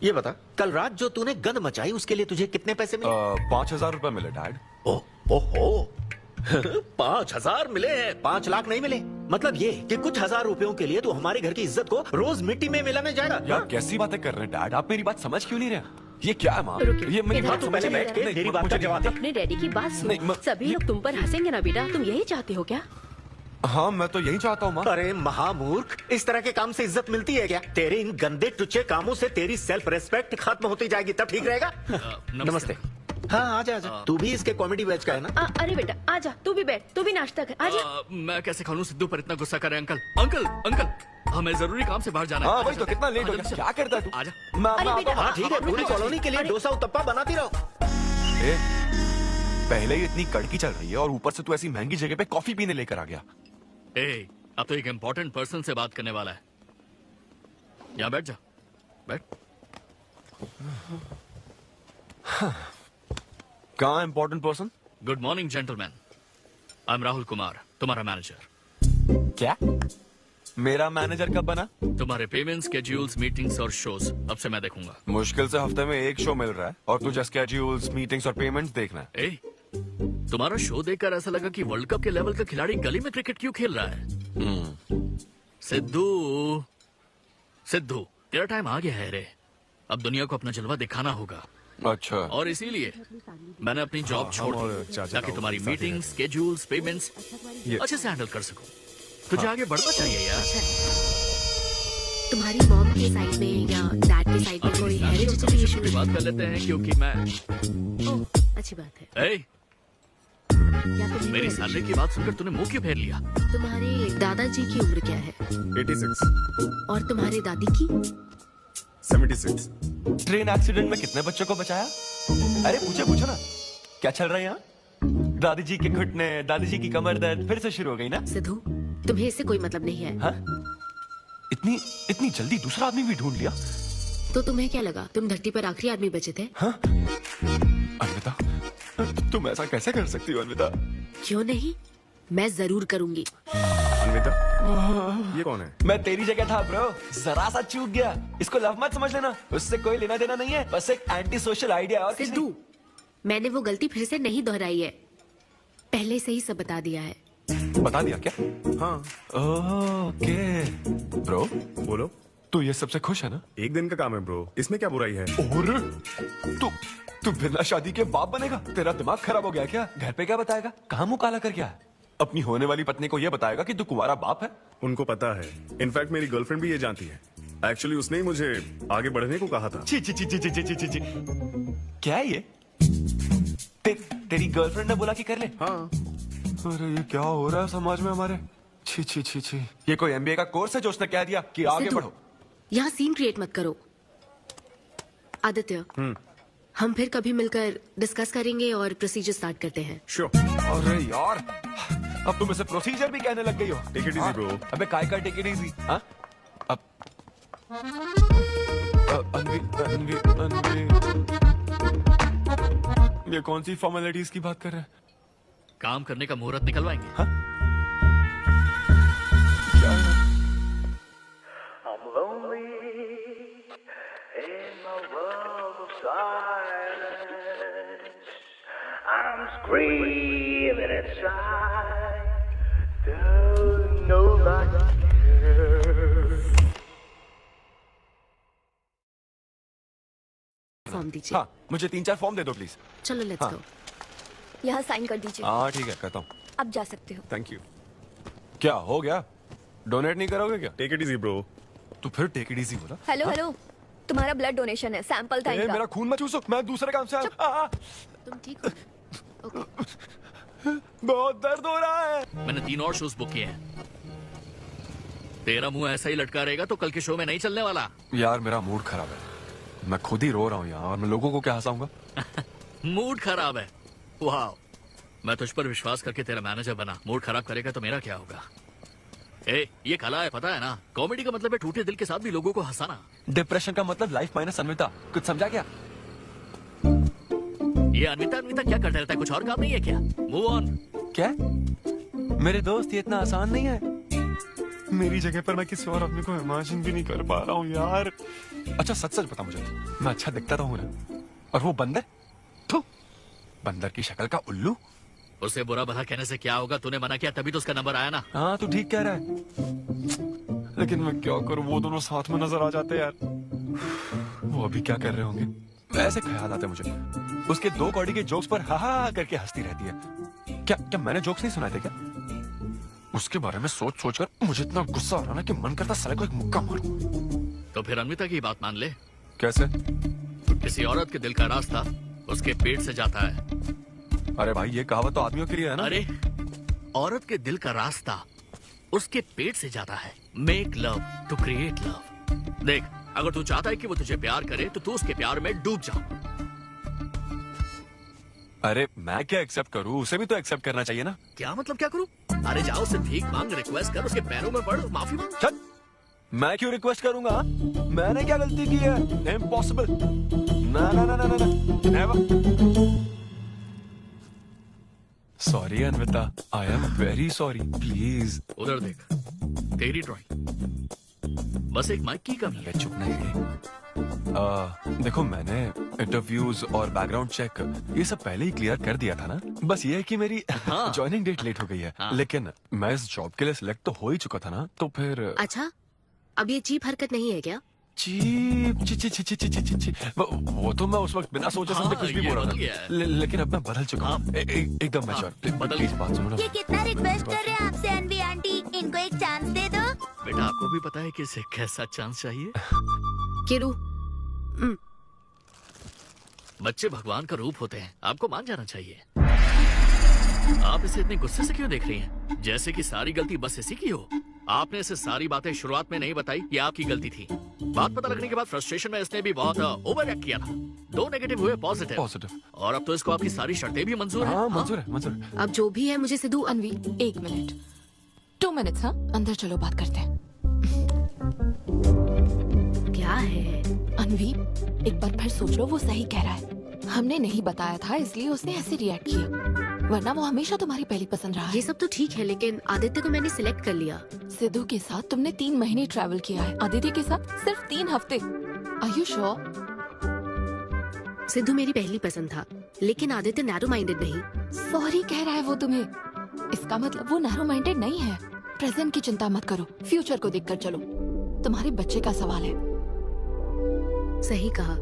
ये बता, कल रात जो तूने गंद मचाई उसके लिए तुझे कितने पैसे मिले?
5000 रुपए मिले डैड।
ओहो 5000 मिले हैं, 5 लाख नहीं मिले। मतलब ये कि कुछ हजार रुपयों के लिए तू हमारे घर की इज्जत को रोज मिट्टी में मिलाने जाएगा?
यार कैसी बातें कर रहे हैं डैड, आप मेरी बात समझ क्यों नहीं रहे? ये क्या है माँ? ये मेरी बात
तू पहले बैठ के मेरी बात का जवाब दे।
अपने डैडी की बात सुन। सभी लोग तुम पर हंसेंगे ना बेटा, तुम यही चाहते हो क्या?
हाँ, मैं तो यही चाहता हूँ माँ।
अरे महामूर्ख, इस तरह के काम से इज्जत मिलती है क्या? तेरे इन गंदे टुच्चे कामों से तेरी सेल्फ रेस्पेक्ट खत्म होती जाएगी, तब ठीक रहेगा। नमस्ते। हाँ आजा। तू भी इसके कॉमेडी बैच का है ना?
अरे बेटा आजा, तू भी बैठ, तू भी नाश्ता कर, आजा।
मैं कैसे खा लूं, सिद्धू पर इतना गुस्सा कर रहे हैं। अंकल, हमें जरूरी काम से बाहर जाना है।
हाँ भाई, तो कितना लेट हो गया, क्या करता है तू?
आजा।
हाँ ठीक है, पूरी कॉलोनी के लिए डोसा उत्तप्पा बनाती रहो।
पहले ही इतनी कड़की चल रही है और ऊपर से तू ऐसी महंगी जगह पे कॉफी पीने लेकर आ गया।
अब तो एक इम्पोर्टेंट पर्सन से बात करने वाला है। यहाँ बैठ जा, बैठ।
कहाँ important person?
Good morning gentleman, I am Rahul Kumar, तुम्हारा मैनेजर।
क्या? मेरा मैनेजर कब बना?
तुम्हारे पेमेंट, स्केड्यूल्स, मीटिंग्स और शोज अब से मैं देखूंगा।
मुश्किल से हफ्ते में 1 शो मिल रहा है और तुझे स्केड्यूल्स, मीटिंग्स और पेमेंट्स देखना है।
तुम्हारा शो देखकर ऐसा लगा कि वर्ल्ड कप के लेवल का खिलाड़ी गली में क्रिकेट क्यों खेल रहा है। सिद्धू, तेरा टाइम आ गया है रे। अब दुनिया को अपना जलवा दिखाना होगा।
अच्छा।
और इसीलिए मैंने अपनी जॉब छोड़ दी ताकि तुम्हारी मीटिंग्स, स्केड्यूल्स, पेमेंट्स अच्छे से हैंडल कर सकूं। तुझे आगे बढ़ना चाहिए यार।
तुम्हारी मॉम के साइड में या डैड के साइड में कोई हेरिडिटरी इशू?
बात कर लेते हैं क्योंकि मैं
अच्छी बात है।
मेरी सैलरी की बात सुनकर तूने मुंह क्यों फेर लिया?
तुम्हारे दादाजी की उम्र क्या है?
86।
और तुम्हारे दादी की?
76।
ट्रेन एक्सीडेंट में कितने बच्चों को बचाया? अरे पूछो ना, क्या चल रहा है यहाँ? दादी जी के घुटने, दादी जी की कमर दर्द फिर से शुरू हो गई ना?
सिद्धू, तुम्हें इससे कोई मतलब नहीं है।
हाँ? इतनी जल्दी दूसरा आदमी भी ढूंढ लिया?
तो तुम्हें क्या लगा तुम धरती पर आखिरी आदमी बचे थे?
हाँ? अन्विता, तुम ऐसा कैसे कर सकती हो अन्विता?
क्यों नहीं, मैं जरूर करूंगी।
अन्विता, ये कौन है?
मैं तेरी जगह था ब्रो, जरा सा चूक गया। इसको लव मत समझ लेना, उससे कोई लेना देना नहीं है, बस एक एंटी सोशल आइडिया। और
सिद्धू, मैंने वो गलती फिर से नहीं दोहराई है, पहले से ही सब बता दिया है।
बता दिया क्या?
हाँ।
ओके ब्रो,
बोलो।
तू ये सबसे खुश है ना?
एक दिन का काम है ब्रो, इसमें क्या बुराई है?
और तू बिना शादी के बाप बनेगा? तेरा दिमाग खराब हो गया क्या? घर पे क्या बताएगा? कहाँ मुंह काला कर क्या है? अपनी होने वाली पत्नी को ये बताएगा कि तू कुंवारा बाप है?
उनको पता है, इनफैक्ट मेरी गर्लफ्रेंड भी ये जानती है। एक्चुअली उसने ही मुझे आगे बढ़ने को कहा था।
ची ची ची ची ची ची ची ची। क्या है ये? तेरी गर्लफ्रेंड ने बोला कि कर ले?
हाँ।
अरे ये क्या हो रहा है समाज में हमारे? छी छी छी छी। ये कोई एमबीए का कोर्स है जो उसने कह दिया कि आगे
सिद्धू,
बढ़ो?
यहाँ सीन क्रिएट मत करो। आदित्य, हम फिर कभी मिलकर डिस्कस करेंगे और प्रोसीजर स्टार्ट करते हैं।
श्योर।
अरे यार, अब तुम इसे प्रोसीजर भी कहने लग गई हो।
Take it easy bro.
अबे काय का टेक इट इजी? हाँ? अब अनवी अनवी अनवी ये कौन सी फॉर्मेलिटीज की बात कर रहे हैं?
काम करने का मुहूर्त निकलवाएंगे।
हाँ?
I'm screaming inside. Don't nobody care.
Form दीजिए।
हाँ, मुझे 3-4 फॉर्म दे दो प्लीज।
चलो लेट्स गो।
यहाँ साइन कर दीजिए।
हाँ ठीक है, करता हूँ।
अब जा सकते हो।
Thank you.
क्या हो गया? डोनेट नहीं करोगे क्या?
Take it easy bro.
तू फिर टेक इट इजी बोला?
हेलो हेलो, तुम्हारा ब्लड डोनेशन है, सैंपल था इनका।
मेरा खून मत चूसो, मैं दूसरे काम से आया।
तुम ठीक हो?
बहुत दर्द हो रहा है।
मैंने 3 और शोज बुक किए हैं। तेरा मुंह ऐसा ही लटका रहेगा तो कल के शो में नहीं चलने वाला।
यार मेरा मूड खराब है, मैं खुद ही रो रहा हूँ यहाँ, और मैं लोगों को क्या हंसाऊंगा?
मूड खराब है? वाह, मैं तुझ पर विश्वास करके तेरा मैनेजर बना, मूड खराब करेगा तो मेरा क्या होगा? ए, ये कला है, पता है ना? कॉमेडी का मतलब है टूटे दिल के साथ भी लोगों को हंसाना।
डिप्रेशन का मतलब लाइफ माइनस अन्विता, कुछ समझा क्या?
ये अन्विता अन्विता क्या करता रहता है, कुछ और काम नहीं है क्या? Move on.
क्या? मेरे दोस्त, ये इतना आसान नहीं है। मेरी जगह पर मैं किसी और आदमी को इमेजिन भी नहीं कर पा रहा हूँ यार। अच्छा सच सच बता मुझे, मैं अच्छा दिखता तो हूँ ना? और वो बंदर, थू, बंदर की शक्ल का उल्लू।
उसे बुरा भला कहने से क्या होगा? तूने मना किया तभी तो उसका नंबर आया ना।
हाँ तू ठीक कह रहा है, लेकिन मैं क्या करूँ, वो दोनों साथ में नजर आ जाते यार। वो अभी क्या कर रहे होंगे? ऐसे ख्याल आते मुझे, उसके 2 कौड़ी के जोक्स पर हा हा करके हंसती रहती है। क्या क्या मैंने जोक्स नहीं सुनाए थे क्या? उसके बारे में सोच सोच कर मुझे इतना गुस्सा आ रहा ना कि मन करता साले को एक मुक्का मारूं।
तो फिर अन्विता की बात मान ले।
कैसे?
किसी औरत के दिल का रास्ता उसके पेट से जाता है।
अरे भाई ये कहावत तो आदमियों के लिए है ना?
अरे औरत के दिल का रास्ता उसके पेट से जाता है। Make love to create love. देख, अगर तू चाहता है कि वो तुझे प्यार करे तो तू उसके प्यार में डूब जा।
अरे मैं क्या एक्सेप्ट करूं, उसे भी तो एक्सेप्ट करना चाहिए ना।
क्या मतलब क्या करूं? अरे जाओ उसे भीख मांग, रिक्वेस्ट कर, उसके पैरों में पड़, माफी मांग।
चल, मैं क्यों रिक्वेस्ट करूंगा? मैंने क्या गलती की है? इम्पॉसिबल। ना ना ना ना ना never. Sorry Anvita, I am very sorry, please.
उधर देख, तेरी ड्राइंग, बस एक माइक की कमी है।
चुप नहीं। देखो मैंने इंटरव्यूज और बैकग्राउंड चेक ये सब पहले ही क्लियर कर दिया था ना। बस ये है कि मेरी ज्वाइनिंग डेट लेट हो गई है। लेकिन मैं इस जॉब के लिए सिलेक्ट तो हो ही चुका था ना, तो फिर।
अच्छा, अब ये चीप हरकत नहीं है क्या?
चीप ची ची ची ची ची ची ची। वो तो मैं उस वक्त बिना सोचे समझे कुछ भी बोल रहा था, लेकिन अब मैं बदल चुका हूँ। एकदम मैच्योर। प्लीज बात सुनो।
ये कितना रिक्वेस्ट कर रहे हैं आपसे अनवी आंटी, इनको एक चांस दे दो।
बेटा आपको भी पता है कि इसे कैसा चांस चाहिए?
किरू,
बच्चे भगवान का रूप होते हैं, आपको मान जाना चाहिए। आप इसे इतने गुस्से से क्यों देख रही हैं? जैसे कि सारी गलती बस इसी की हो। आपने इसे सारी बातें शुरुआत में नहीं बताई, ये आपकी गलती थी। बात पता लगने के बाद फ्रस्ट्रेशन में इसने भी बहुत ओवर एक्ट किया था। 2 नेगेटिव हुए, पॉजिटिव। और अब तो इसको आपकी सारी शर्तें भी मंजूर हैं।
हाँ मंजूर है, मंजूर है।
अब जो भी है मुझे सिद्धू।
अनवी 1 मिनट, 2 मिनट्स। हाँ अंदर चलो, बात करते हैं।
क्या है
अनवी, एक बार फिर सोच लो, वो सही कह रहा है। हमने नहीं बताया था इसलिए उसने ऐसे रिएक्ट किया, वरना वो हमेशा तुम्हारी पहली पसंद रहा है।
ये सब तो ठीक है, लेकिन आदित्य को मैंने सिलेक्ट कर लिया।
सिद्धू के साथ तुमने 3 महीने ट्रैवल किया है, आदित्य के साथ सिर्फ 3 हफ्ते। Are you sure?
सिद्धू मेरी पहली पसंद था, लेकिन आदित्य नैरो माइंडेड नहीं।
सॉरी कह रहा है वो तुम्हें, इसका मतलब वो नैरो माइंडेड नहीं है। प्रेजेंट की चिंता मत करो, फ्यूचर को देखकर चलो। तुम्हारे बच्चे का सवाल है।
सही कहा।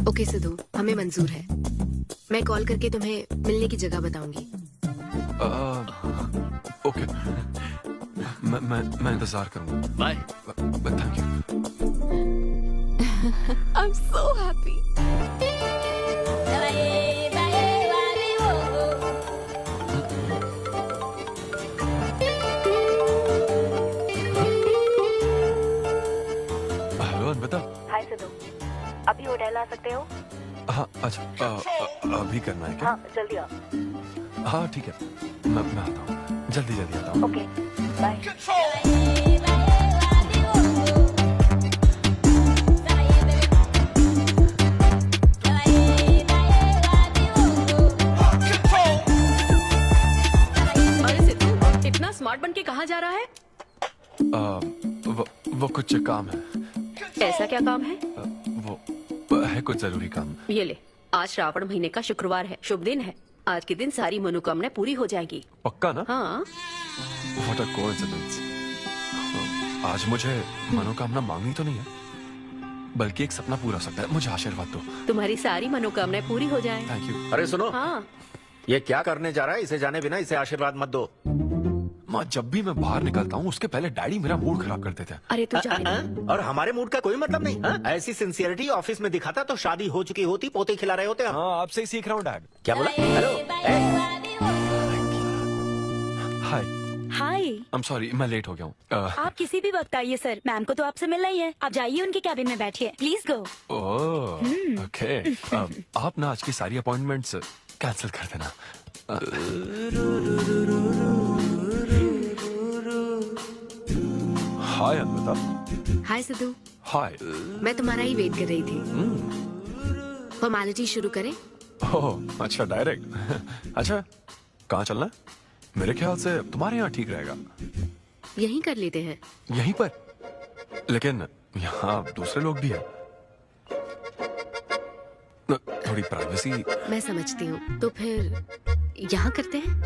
ओके सिद्धू, हमें मंजूर है। मैं कॉल करके तुम्हें मिलने की जगह बताऊंगी।
ओके, मैं इंतजार करूंगा।
Bye.
Thank you.
I'm so happy.
Hello Anvita.
Hi Siddhu, अभी होटल आ सकते हो?
हाँ अच्छा, अभी करना है क्या?
हाँ जल्दी आओ।
हाँ ठीक है, मैं आता हूँ, जल्दी आता हूँ।
Okay bye.
अरे सिद्धू, इतना स्मार्ट बन के कहाँ जा रहा है?
वो कुछ काम है।
ऐसा क्या काम है?
वो है कुछ जरूरी काम।
ये ले, आज श्रावण महीने का शुक्रवार है, शुभ दिन है। आज के दिन सारी मनोकामना पूरी हो जाएगी।
पक्का ना?
हाँ।
What a coincidence। आज मुझे मनोकामना मांगनी तो नहीं है, बल्कि एक सपना पूरा हो सकता है। मुझे आशीर्वाद दो।
तुम्हारी सारी मनोकामनाएं पूरी हो जाएं।
Thank you.
अरे सुनो,
हाँ।
ये क्या करने जा रहा है? इसे जाने बिना इसे आशीर्वाद मत दो।
माँ, जब भी मैं बाहर निकलता हूँ उसके पहले डैडी मेरा मूड खराब कर देते हैं।
अरे तू जाने।
और हमारे मूड का कोई मतलब नहीं। ऐसी सिंसियरिटी ऑफिस में दिखाता तो शादी हो चुकी होती, पोते खिला रहे होते हम।
हाँ, आपसे ही सीख रहा हूँ डैड।
क्या बोला? Hello.
Hi.
Hi.
I am sorry, मैं लेट हो गया हूँ।
आप किसी भी वक्त आइए सर, मैम को तो आपसे मिलना ही है। आप जाइए उनके कैबिन में बैठिए, प्लीज गो।
Oh okay. आप ना आज की सारी अपॉइंटमेंट्स कैंसिल कर देना। हाय अनविता।
हाय सिद्धू।
हाय।
मैं तुम्हारा ही वेट कर रही थी। फॉर्मेलिटी शुरू करें?
ओह अच्छा, डायरेक्ट। अच्छा, कहाँ चलना है? मेरे ख्याल से तुम्हारे यहाँ ठीक रहेगा।
यहीं कर लेते हैं।
यहीं पर? लेकिन यहाँ दूसरे लोग भी हैं। थोड़ी प्राइवेसी।
मैं समझती हूँ, तो फिर यहाँ करते हैं?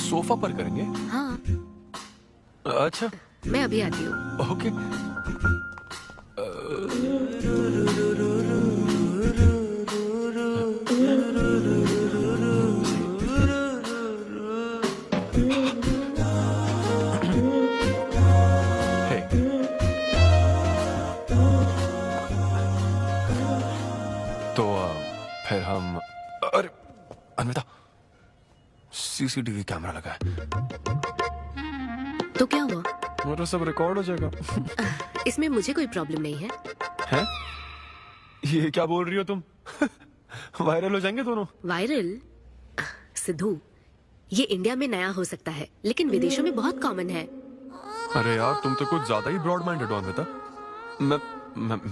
सोफा पर करेंगे?
हाँ।
अच्छा,
मैं अभी आती हूँ।
ओके। तो फिर हम, अरे अनविता, सीसीटीवी कैमरा लगा है।
तो क्या हुआ?
मेरा सब रिकॉर्ड हो जाएगा।
इसमें मुझे कोई प्रॉब्लम नहीं है।
हैं? ये क्या बोल रही हो तुम? वायरल हो जाएंगे दोनों।
वायरल? सिद्धू, ये इंडिया में नया हो सकता है, लेकिन विदेशों में बहुत कॉमन है।
अरे यार, तुम तो कुछ ज्यादा ही ब्रॉड माइंडेड हो अनविता।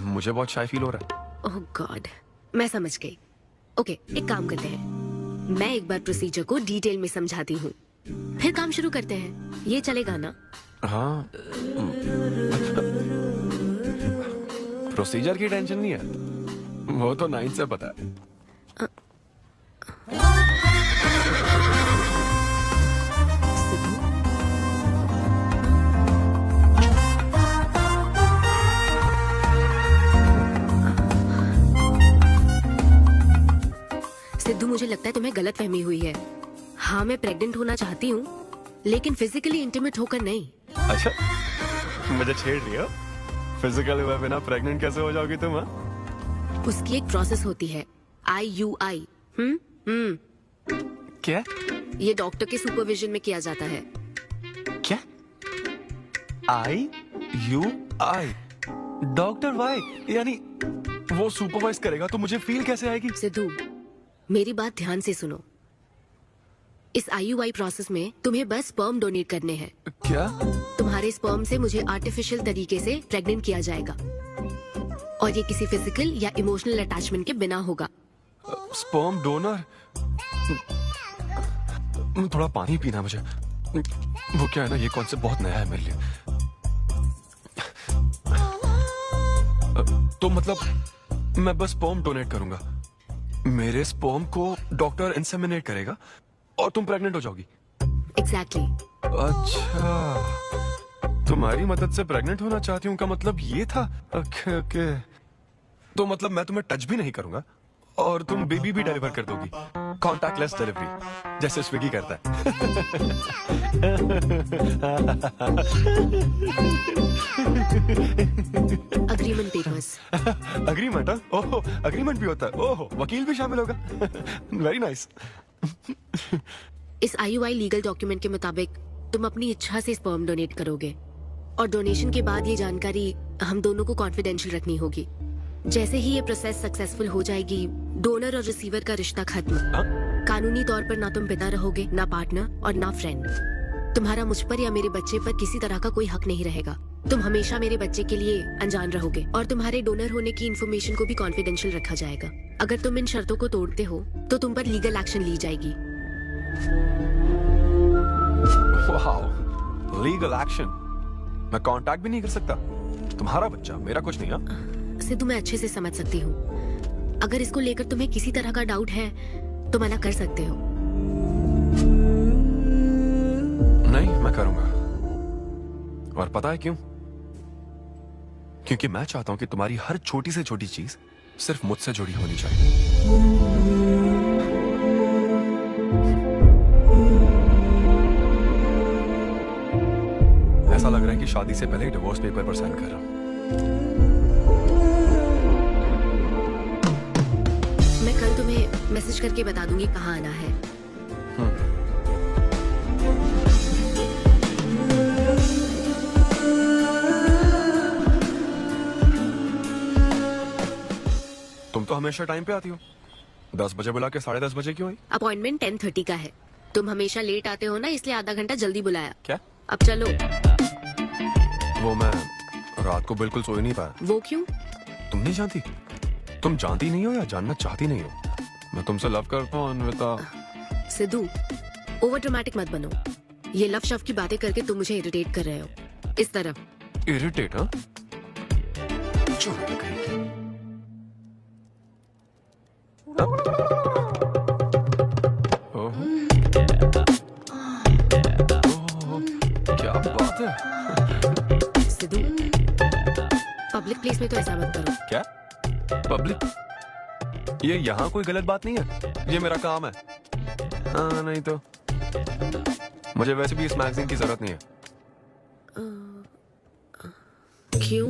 मुझे बहुत शाय फील हो रहा है।
ओह गॉड, मैं समझ गई। ओके, एक काम करते हैं, मैं एक बार प्रोसीजर को डिटेल में समझाती हूँ, फिर काम शुरू करते हैं। ये चलेगा ना?
हाँ। प्रोसीजर की टेंशन नहीं है, वो तो 9 से पता है।
सिद्धू, मुझे लगता है तुम्हें गलत फहमी हुई है। हाँ, मैं प्रेग्नेंट होना चाहती हूँ, लेकिन फिजिकली इंटीमेट होकर नहीं।
अच्छा, मुझे छेड़ रही हो? फिजिकल हुए बिना प्रेग्नेंट कैसे हो जाओगी तुम? हाँ?
उसकी एक प्रोसेस होती है, IUI।
क्या?
ये डॉक्टर के सुपरविजन में किया जाता है।
क्या? IUI? Doctor why? यानी वो सुपरवाइज करेगा तो मुझे फील कैसे आएगी?
सिद्धू, मेरी बात ध्यान से सुनो। इस IUI प्रोसेस में तुम्हें बस स्पर्म डोनेट करने हैं।
क्या?
तुम्हारे स्पर्म से मुझे आर्टिफिशियल तरीके से प्रेग्नेंट किया जाएगा, और ये किसी फिजिकल या इमोशनल अटैचमेंट के बिना होगा।
Sperm donor? थोड़ा पानी पीना मुझे। वो क्या है ना, ये कॉन्सेप्ट बहुत नया है मेरे लिए। तो मतलब मैं बस स्पर्म डोनेट करूंगा, मेरे स्पर्म को डॉक्टर इंसेमिनेट करेगा और तुम प्रेग्नेंट हो जाओगी?
एग्जैक्टली।
अच्छा, तुम्हारी मदद से प्रेग्नेंट होना चाहती हूँ का मतलब ये था? ओके। तो मतलब मैं तुम्हें टच भी नहीं करूंगा और तुम बेबी भी डिलीवर कर दोगी? कॉन्टैक्टलेस डिलीवरी, जैसे स्विगी करता है।
Agreement papers.
अग्रीमेंट? ओह, अग्रीमेंट भी होता है। ओह, वकील भी शामिल होगा। Very nice.
इस IUI लीगल डॉक्यूमेंट के मुताबिक तुम अपनी इच्छा से स्पर्म डोनेट करोगे और डोनेशन के बाद ये जानकारी हम दोनों को कॉन्फिडेंशियल रखनी होगी। जैसे ही ये प्रोसेस सक्सेसफुल हो जाएगी, डोनर और रिसीवर का रिश्ता खत्म। कानूनी तौर पर ना तुम पिता रहोगे, ना पार्टनर और ना फ्रेंड। तुम्हारा मुझ पर या मेरे बच्चे पर किसी तरह का कोई हक नहीं रहेगा। तुम हमेशा मेरे बच्चे के लिए अनजान रहोगे और तुम्हारे डोनर होने की इन्फॉर्मेशन को भी कॉन्फिडेंशियल रखा जाएगा। अगर तुम इन शर्तों को तोड़ते हो तो तुम पर लीगल एक्शन ली जाएगी।
Wow, legal action. मैं कांटेक्ट भी नहीं कर सकता। तुम्हारा बच्चा, मेरा कुछ नहीं। हाँ,
सिद्धू, मैं अच्छे से समझ सकती हूँ। अगर इसको लेकर तुम्हें किसी तरह का डाउट है तो मना कर सकते हो।
नहीं, मैं करूंगा। और पता है क्यों? क्योंकि मैं चाहता हूं कि तुम्हारी हर छोटी से छोटी चीज सिर्फ मुझसे जुड़ी होनी चाहिए। ऐसा लग रहा है कि शादी से पहले डिवोर्स पेपर पर साइन कर रहा हूं।
मैं कल तुम्हें मैसेज करके बता दूंगी कहाँ आना है।
तुम तो हमेशा टाइम पे आती हो। 10 बजे बुला के 10:30 बजे क्यों आई?
अपॉइंटमेंट 10:30 का है। तुम हमेशा लेट आते हो ना, इसलिए आधा घंटा जल्दी बुलाया।
क्या?
अब चलो।
वो मैं रात को बिल्कुल सो ही नहीं पाया।
वो क्यों?
तुम नहीं जानती? तुम जानती नहीं हो या जानना चाहती नहीं हो? मैं तुमसे लव करता हूँ अन्विता।
सिद्धू, ओवर ड्रामेटिक मत बनो। ये लव शव की बातें करके तुम मुझे इरिटेट कर रहे हो। इस तरफ।
इरिटेट? हाँ, क्या बात है।
सिद्धू, पब्लिक प्लेस में तो ऐसा मत करो।
क्या पब्लिक? ये यहाँ कोई गलत बात नहीं है, ये मेरा काम है। हाँ, नहीं तो मुझे वैसे भी इस मैगजीन की जरूरत नहीं है।
क्यों?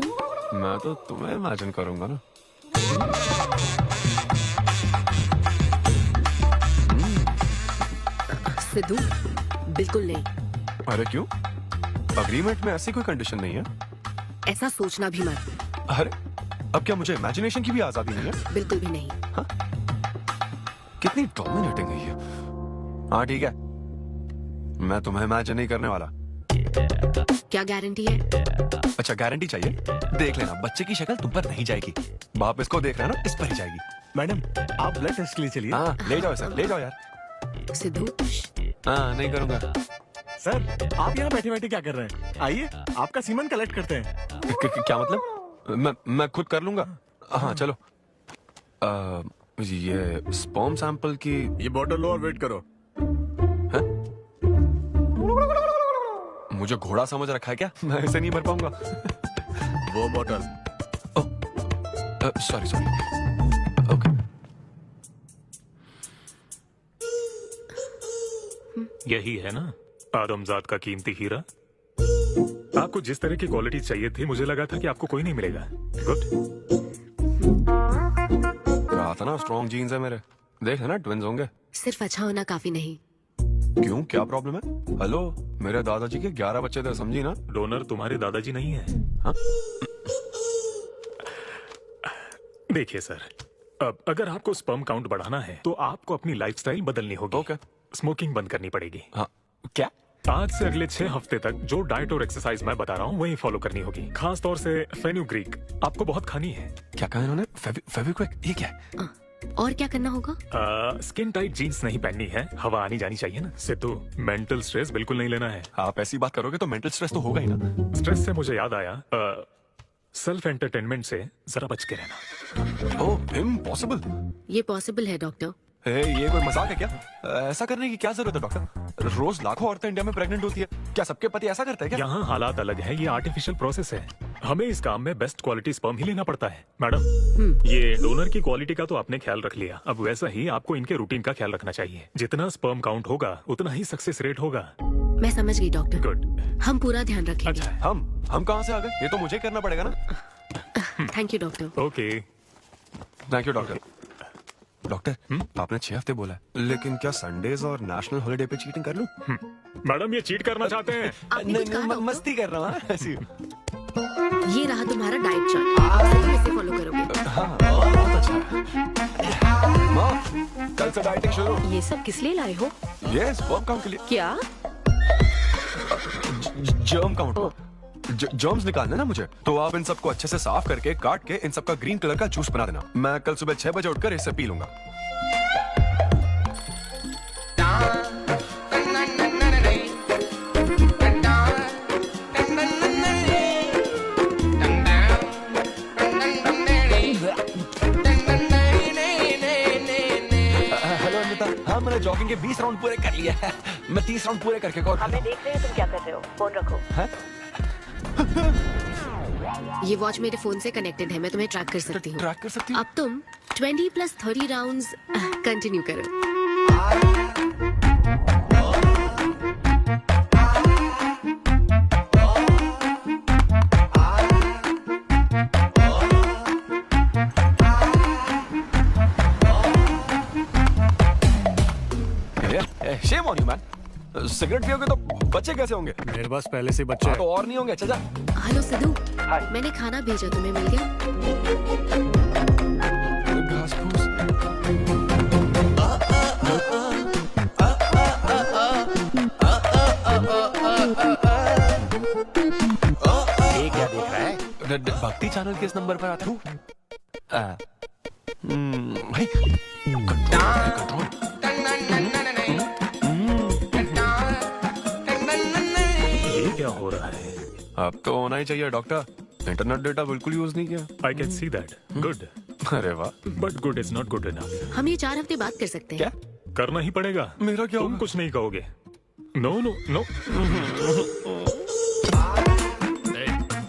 मैं तो तुम्हें इमेजिन करूंगा ना।
सिद्धू, बिल्कुल नहीं।
अरे क्यों? अग्रीमेंट में ऐसी कोई कंडीशन नहीं है।
ऐसा सोचना भी मत।
अरे अब क्या मुझे इमेजिनेशन की भी आजादी नहीं है?
बिल्कुल भी नहीं।
हाँ? कितनी डोमिनेटिंग है ये। हाँ ठीक है, मैं तुम्हें इमेजिन नहीं करने वाला।
क्या गारंटी है?
अच्छा, गारंटी चाहिए? देख लेना, बच्चे की शक्ल तुम पर नहीं जाएगी। बाप इसको देख रहा है ना, इस पर ही जाएगी।
मैडम, आप ब्लड टेस्ट के लिए चलिए।
हाँ, ले जाओ सर, ले जाओ यार।
सिद्धू।
हाँ, नहीं करूंगा।
सर, आप यहाँ बैठे बैठे क्या कर रहे हैं? आइए, आपका सीमन कलेक्ट करते हैं।
क्या मतलब? मैं खुद कर लूंगा। हाँ चलो। ये स्पर्म सैंपल की
ये बॉटल लो और वेट करो।
है? मुझे घोड़ा समझ रखा है क्या? मैं इसे नहीं भर पाऊंगा।
वो बॉटल।
सॉरी। ओके।
यही है ना आदमजात का कीमती हीरा? आपको जिस तरह की क्वालिटी चाहिए थी, मुझे लगा था कि आपको कोई नहीं मिलेगा। गुड।
कहा था ना, स्ट्रॉन्ग जीन्स है मेरे। देख है ना, ट्विंस होंगे।
सिर्फ अच्छा होना काफी नहीं।
क्यों, क्या प्रॉब्लम है? हेलो, मेरे दादाजी के 11 बच्चे थे, समझी ना?
डोनर तुम्हारे दादाजी नहीं है।
हाँ?
देखिए सर, अब अगर आपको स्पर्म काउंट बढ़ाना है तो आपको अपनी लाइफस्टाइल बदलनी होगी।
ओके।
स्मोकिंग बंद करनी पड़ेगी।
हाँ। क्या?
आज से अगले 6 हफ्ते तक जो डाइट और एक्सरसाइज मैं बता रहा हूँ वही फॉलो करनी होगी। खास तौर से फेनुग्रीक आपको बहुत खानी है।
क्या कहा इन्होंने? फेविक्विक? ये क्या है?
और क्या करना होगा?
स्किन टाइट जीन्स नहीं पहननी है, हवा आनी जानी चाहिए ना। सिद्धू, मेंटल स्ट्रेस बिल्कुल नहीं लेना है।
आप ऐसी बात करोगे तो मेंटल स्ट्रेस तो होगा ही ना।
स्ट्रेस से मुझे याद आया, सेल्फ एंटरटेनमेंट से जरा बच के रहना।
ओह, इम्पॉसिबल।
ये पॉसिबल है डॉक्टर।
ये कोई मजाक है क्या? ऐसा करने की क्या जरूरत है डॉक्टर? रोज लाखों औरतें इंडिया में प्रेग्नेंट होती है। क्या सबके पति ऐसा करते हैं क्या?
यहाँ हालात अलग है, ये आर्टिफिशियल प्रोसेस है। हमें इस काम में बेस्ट क्वालिटी स्पर्म ही लेना पड़ता है मैडम। ये डोनर की क्वालिटी का तो आपने ख्याल रख लिया, अब वैसा ही आपको इनके रूटीन का ख्याल रखना चाहिए। जितना स्पर्म काउंट होगा उतना ही सक्सेस रेट होगा।
मैं समझ गई डॉक्टर।
गुड।
हम पूरा ध्यान रखेंगे।
अच्छा, हम कहाँ से आ गए? ये तो मुझे करना पड़ेगा ना।
Thank you doctor.
Okay,
thank you doctor. Doctor, आपने 6 हफ्ते बोला है, लेकिन क्या संडेज और नेशनल हॉलिडे पे चीटिंग कर लूं?
मैडम ये चीट करना चाहते हैं?
नहीं, मस्ती कर रहा हूँ ऐसी।
ये रहा तुम्हारा डाइट चार्ट, आप तुम इसे फॉलो करोगे।
हाँ, बहुत अच्छा है। माँ, कल से डाइटिंग शुरू।
ये सब किस लिए लाए हो?
ये स्पर्म काउंट के लिए।
क्या?
Germ count. जर्म्स निकालना ना मुझे, तो आप इन सबको अच्छे से साफ करके काट के इन सबका ग्रीन कलर का जूस बना देना। मैं कल सुबह 6 बजे उठकर इसे पी लूंगा। हेलो अनिता, हाँ मैंने जॉगिंग के 20 राउंड पूरे कर लिए हैं। मैं 30 राउंड पूरे करके कॉल।
हमें देख रहे हैं तुम क्या कर रहे हो, फोन रखो।
ये वॉच मेरे फोन से कनेक्टेड है, मैं तुम्हें ट्रैक कर सकती हूँ।
ट्रैक कर सकती हूँ?
अब तुम 20 + 30 राउंड्स कंटिन्यू करो।
Shame on you man, cigarette पियोगे तो बच्चे कैसे होंगे?
मेरे पास पहले से बच्चे
तो और नहीं होंगे। अच्छा जा।
हेलो सिद्धू, मैंने खाना भेजा, तुम्हें मिल गया?
घास फूस।
ये क्या देख रहा है?
भक्ति चैनल किस नंबर पर आता हूँ? भाई कंट्रोल।
ये क्या हो रहा है?
अब तो होना ही चाहिए डॉक्टर, इंटरनेट डेटा बिल्कुल यूज नहीं किया।
I can see that. Good.
अरे वाह,
but good is not good enough.
हम ये 4 हफ्ते बाद कर सकते हैं।
क्या
करना ही पड़ेगा?
मेरा क्या
तुम कुछ नहीं कहोगे? No no no.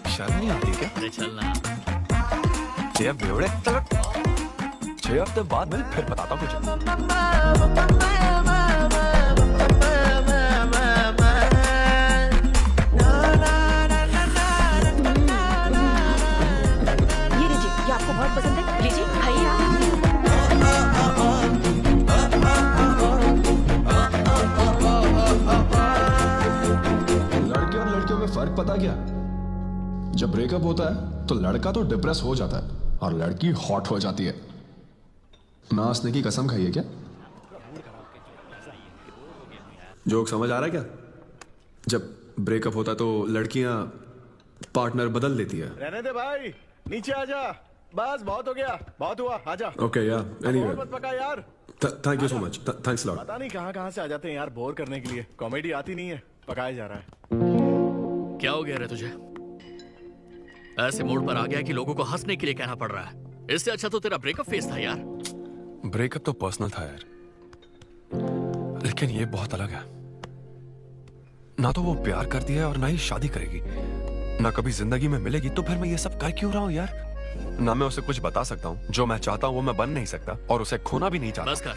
शर्म नहीं आती क्या?
चलना
6 हफ्ते बाद मैं फिर बताता हूँ तुझे।
ये लीजिए, ये आपको बहुत पसंद है, लीजिए खाइए आप।
लड़के और लड़कियों में फर्क पता क्या? जब ब्रेकअप होता है तो लड़का तो डिप्रेस हो जाता है और लड़की हॉट हो जाती है। ना हंसने की कसम खाइए क्या?
जोक समझ आ रहा है क्या? जब ब्रेकअप होता है तो लड़कियां पार्टनर बदल लेती है।
रहने दे भाई, नीचे आजा। बस बहुत हो गया, बहुत हुआ, आजा।
ओके या एनीवे,
मत पका यार।
Thank you so much, thanks lot.
पता नहीं कहाँ से आ जाते हैं यार बोर करने के लिए। कॉमेडी आती नहीं है, पकाया जा रहा है।
क्या हो गया रे तुझे? ऐसे मोड़ पर आ गया कि लोगों को हंसने के लिए कहना पड़ रहा है। इससे अच्छा तो तेरा ब्रेकअप फेस था यार।
ब्रेकअप तो पर्सनल था यार, लेकिन ये बहुत अलग है। ना तो वो प्यार करती है और ना ही शादी करेगी, ना कभी जिंदगी में मिलेगी, तो फिर मैं ये सब कर क्यों रहा हूँ यार? ना मैं उसे कुछ बता सकता हूँ, जो मैं चाहता हूँ वो मैं बन नहीं सकता, और उसे खोना भी नहीं चाहता।
बस कर,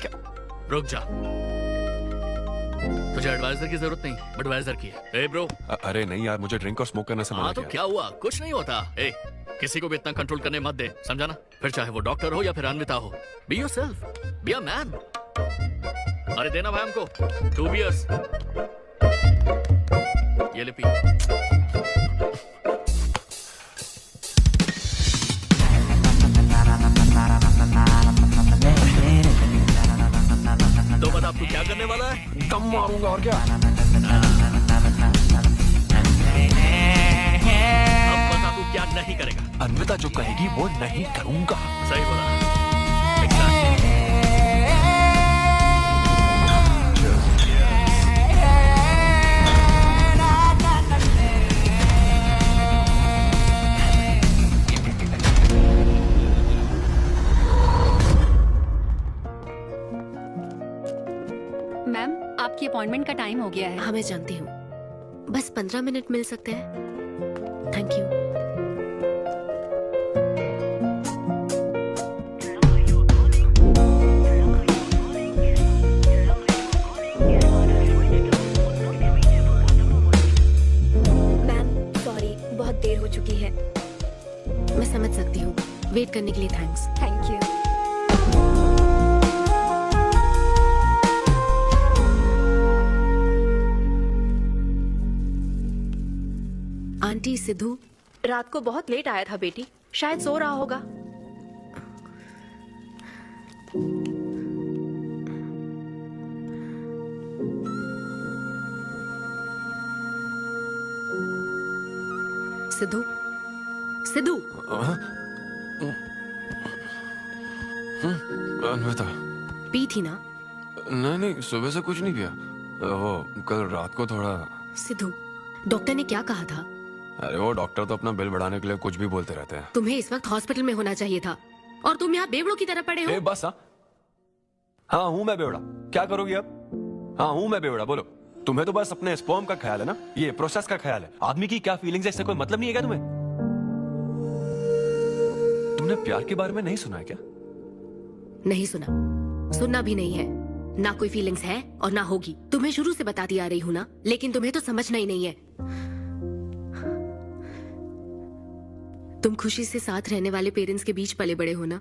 रुक जा। तुझे एडवाइजर की जरूरत नहीं, एडवाइजर की है। ए ब्रो।
अरे नहीं यार, मुझे ड्रिंक और स्मोक करने से मना
हाँ तो
किया।
क्या हुआ? कुछ नहीं होता। ए, किसी को भी इतना कंट्रोल करने मत दे, समझा ना? फिर चाहे वो डॉक्टर हो या फिर अन्विता हो। Be yourself, be a man. अरे देना भाई हमको 2 बियर्स। ये ले पी। तो बता तू क्या करने वाला है?
दम मारूंगा और क्या।
अब बता तू क्या नहीं करेगा?
अन्विता जो कहेगी वो नहीं करूंगा।
सही बोला।
मैम, आपकी अपॉइंटमेंट का टाइम हो गया है।
हाँ मैं जानती हूँ, बस 15 मिनट मिल सकते हैं? Thank you. सिद्धू।
रात को बहुत लेट आया था बेटी, शायद सो रहा होगा।
सिद्धू, सिद्धू।
अन्विता,
पी थी ना?
नहीं, सुबह से कुछ नहीं पिया। वो कल रात को थोड़ा।
सिद्धू, डॉक्टर ने क्या कहा था?
अरे वो डॉक्टर तो अपना बिल बढ़ाने के लिए कुछ भी बोलते रहते हैं।
तुम्हें इस वक्त हॉस्पिटल में होना चाहिए था और तुम यहाँ बेवड़ों की तरह पड़े हो।
बस हाँ हूँ मैं बेवड़ा। क्या करोगी अब? हाँ हूँ मैं बेवड़ा, बोलो। तुम्हें तो बस अपने स्पर्म का ख्याल है ना, ये प्रोसेस का ख्याल है। आदमी की क्या फीलिंग्स है इससे कोई मतलब नहीं है क्या तुम्हें? तुमने प्यार के बारे में नहीं सुना है क्या?
नहीं सुना, सुनना भी नहीं है। ना कोई फीलिंग्स है और ना होगी। तुम्हें शुरू से बताती आ रही हूँ ना, लेकिन तुम्हें तो समझना ही नहीं है। तुम खुशी से साथ रहने वाले पेरेंट्स के बीच पले बड़े हो ना,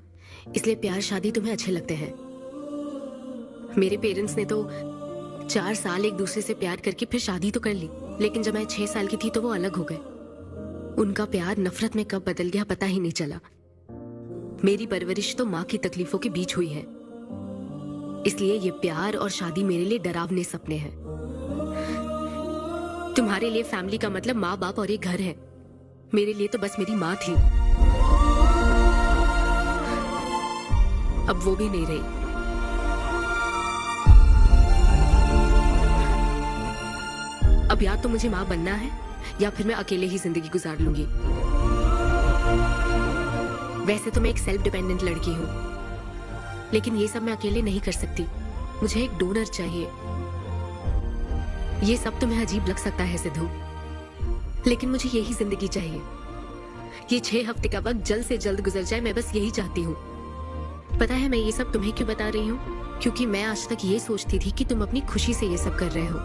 इसलिए प्यार शादी तुम्हें अच्छे लगते हैं। मेरे पेरेंट्स ने तो 4 साल एक दूसरे से प्यार करके फिर शादी तो कर ली, लेकिन जब मैं 6 साल की थी तो वो अलग हो गए। उनका प्यार नफरत में कब बदल गया पता ही नहीं चला। मेरी परवरिश तो माँ की तकलीफों के बीच हुई है, इसलिए ये प्यार और शादी मेरे लिए डरावने सपने हैं। तुम्हारे लिए फैमिली का मतलब माँ बाप और एक घर है, मेरे लिए तो बस मेरी माँ थी। अब वो भी नहीं रही। अब या तो मुझे माँ बनना है या फिर मैं अकेले ही जिंदगी गुजार लूंगी। वैसे तो मैं एक सेल्फ डिपेंडेंट लड़की हूँ, लेकिन ये सब मैं अकेले नहीं कर सकती। मुझे एक डोनर चाहिए। ये सब तुम्हें अजीब लग सकता है सिद्धू, लेकिन मुझे यही जिंदगी चाहिए। ये 6 हफ्ते का वक्त जल्द से जल्द गुजर जाए, मैं बस यही चाहती हूँ। पता है मैं ये सब तुम्हें क्यों बता रही हूँ? क्योंकि मैं आज तक ये सोचती थी कि तुम अपनी खुशी से ये सब कर रहे हो।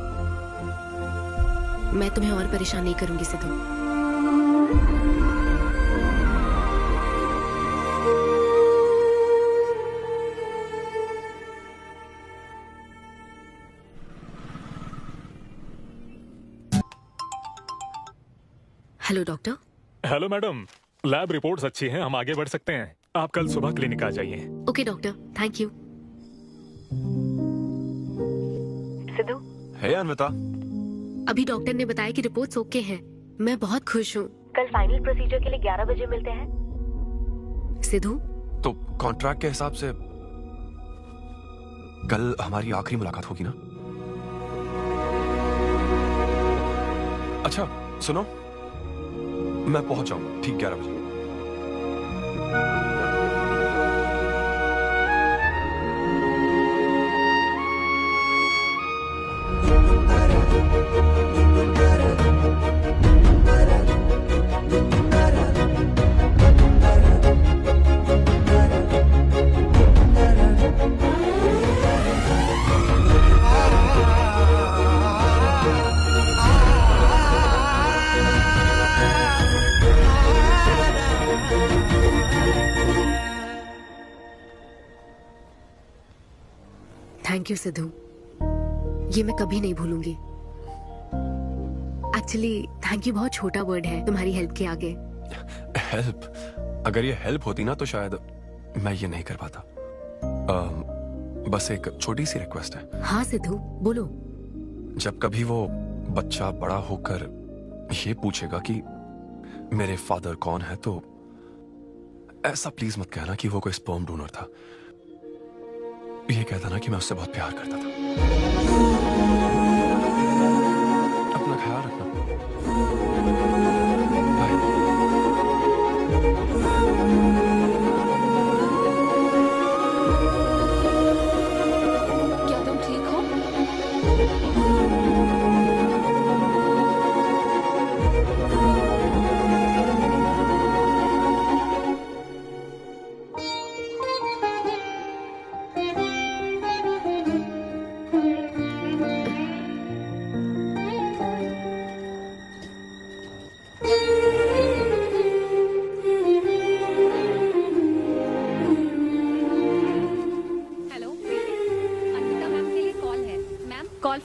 मैं तुम्हें और परेशान नहीं करूंगी Sidhu. Hello doctor.
Hello madam, lab reports अच्छी हैं, हम आगे बढ़ सकते हैं। आप कल सुबह क्लिनिक आ जाइए।
Okay doctor, thank you. Siddhu.
Hey Anvita.
अभी डॉक्टर ने बताया कि रिपोर्ट्स ओके हैं। मैं बहुत खुश हूँ। कल फाइनल प्रोसीजर के लिए 11 बजे मिलते हैं। सिद्धू।
तो कॉन्ट्रैक्ट के हिसाब से कल हमारी आखिरी मुलाकात होगी ना? अच्छा सुनो, मैं पहुंच जाऊंगा ठीक 11 बजे।
थैंक यू सिद्धू, ये मैं कभी नहीं भूलूंगी। एक्चुअली थैंक यू बहुत छोटा वर्ड है तुम्हारी हेल्प के आगे।
हेल्प? अगर ये हेल्प होती ना तो शायद मैं ये नहीं कर पाता। बस एक छोटी सी रिक्वेस्ट है।
हाँ सिद्धू बोलो।
जब कभी वो बच्चा बड़ा होकर ये पूछेगा कि मेरे फादर कौन है, तो ऐसा प्लीज मत कहना कि वो कोई स्पर्म डोनर था। ये कहता ना कि मैं उससे बहुत प्यार करता था। अपना ख्याल रखना।
क्या तुम ठीक हो?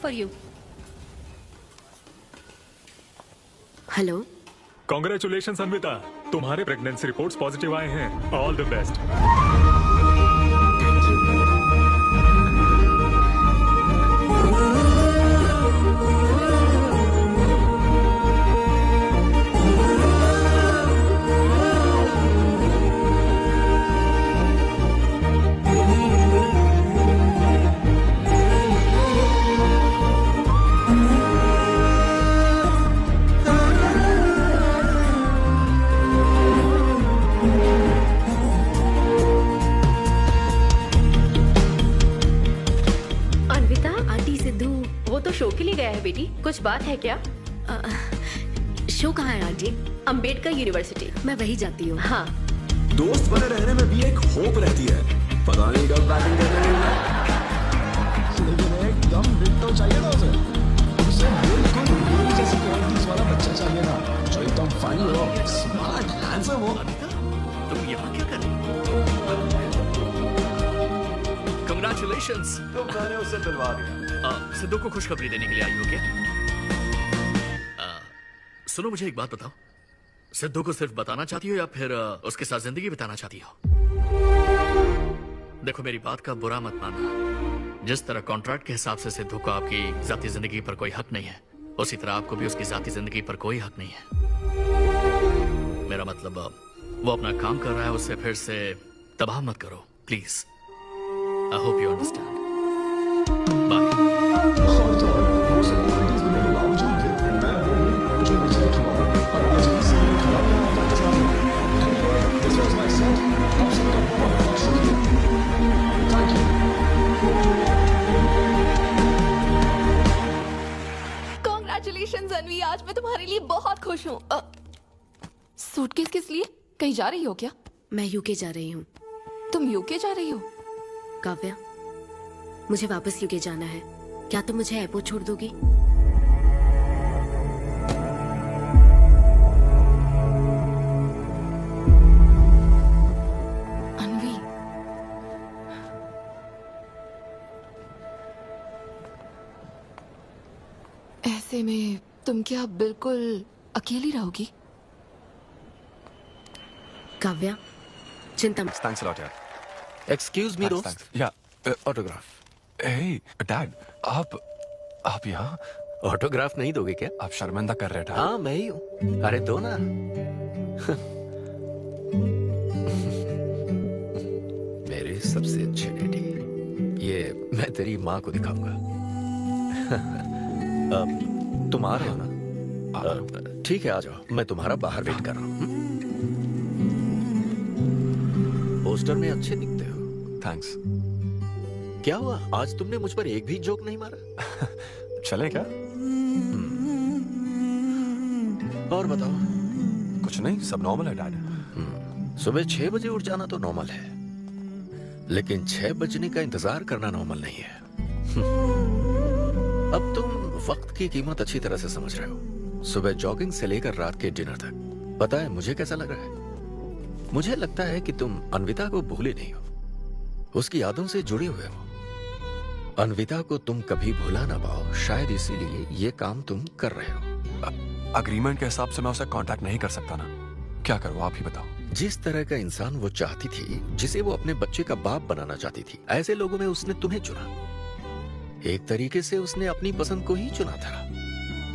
For you.
Hello.
Congratulation Anvita, तुम्हारे प्रेगनेंसी रिपोर्ट्स पॉजिटिव आए हैं। All the best.
शो के लिए गया है बेटी, कुछ बात है क्या?
शो कहाँ है आंटी?
अंबेडकर यूनिवर्सिटी।
मैं वही जाती हूँ।
हाँ।
दोस्त बने रहने में भी एक होप रहती है, पता नहीं कब बैटिंग करने मिलेगा।
लेकिन एकदम बिल्कुल चाहिए ना उसे। उसे बिल्कुल मेरी जैसी क्वालिटीज वाला बच्चा चाहिए ना, जो एकदम फनी हो, स्मार्ट, हैंडसम हो।
तुम यहाँ क्या कर रही? Congratulations!
तो मैंने उसे दिलवा दिया।
सिद्धू को खुशखबरी देने के लिए आई हो क्या? सुनो, मुझे एक बात बताओ, सिद्धू को सिर्फ बताना चाहती हो या फिर उसके साथ जिंदगी बिताना चाहती हो? देखो, मेरी बात का बुरा मत मानना। जिस तरह कॉन्ट्रैक्ट के हिसाब से सिद्धू को आपकी जाती जिंदगी पर कोई हक नहीं है, उसी तरह आपको भी उसकी जाती जिंदगी पर कोई हक नहीं है। मेरा मतलब, वो अपना काम कर रहा है, उससे फिर से तबाह मत करो please. I hope you understand.
Congratulations Anvi, आज मैं तुम्हारे लिए बहुत खुश हूँ। सूटकेस किस लिए? कहीं जा रही हो क्या?
मैं यूके जा रही हूँ।
तुम यूके जा रही हो?
काव्या, मुझे वापस यूके जाना है, क्या तुम मुझे एयरपोर्ट छोड़ दोगी?
अन्वी, ऐसे में तुम क्या बिल्कुल अकेली रहोगी?
काव्या, चिंता मत।
थैंक्स अ लॉट यार।
एक्सक्यूज मी दोस्त।
या
ऑटोग्राफ।
हे डैड, आप यहाँ
ऑटोग्राफ नहीं दोगे क्या?
आप शर्मिंदा कर रहे थे।
हाँ, मैं ही हूँ। अरे दो ना। मेरे सबसे अच्छे डैडी, ये मैं तेरी माँ को दिखाऊंगा। तुम आ रहे हो ना? ठीक है, आ जाओ, मैं तुम्हारा बाहर वेट कर रहा हूँ। पोस्टर में अच्छे दिखते हो।
थैंक्स।
क्या हुआ, आज तुमने मुझ पर एक भी जोक नहीं मारा?
चले क्या?
और बताओ।
कुछ नहीं, सब नॉर्मल है डैड।
सुबह 6 बजे उठ जाना तो नॉर्मल है, लेकिन 6 बजने का इंतजार करना नॉर्मल नहीं है। अब तुम वक्त की कीमत अच्छी तरह से समझ रहे हो। सुबह जॉगिंग से लेकर रात के डिनर तक। पता है मुझे कैसा लग रहा है? मुझे लगता है कि तुम अन्विता को भूले नहीं हो, उसकी यादों से जुड़े हुए हो। अन्विता को तुम कभी भुला ना पाओ, शायद इसीलिए ये काम तुम कर रहे हो।
अग्रीमेंट के हिसाब से मैं उसे कांटेक्ट नहीं कर सकता ना, क्या करूं आप ही बताओ।
जिस तरह का इंसान वो चाहती थी, जिसे वो अपने बच्चे का बाप बनाना चाहती थी, ऐसे लोगों में उसने तुम्हें चुना। एक तरीके से उसने अपनी पसंद को ही चुना था।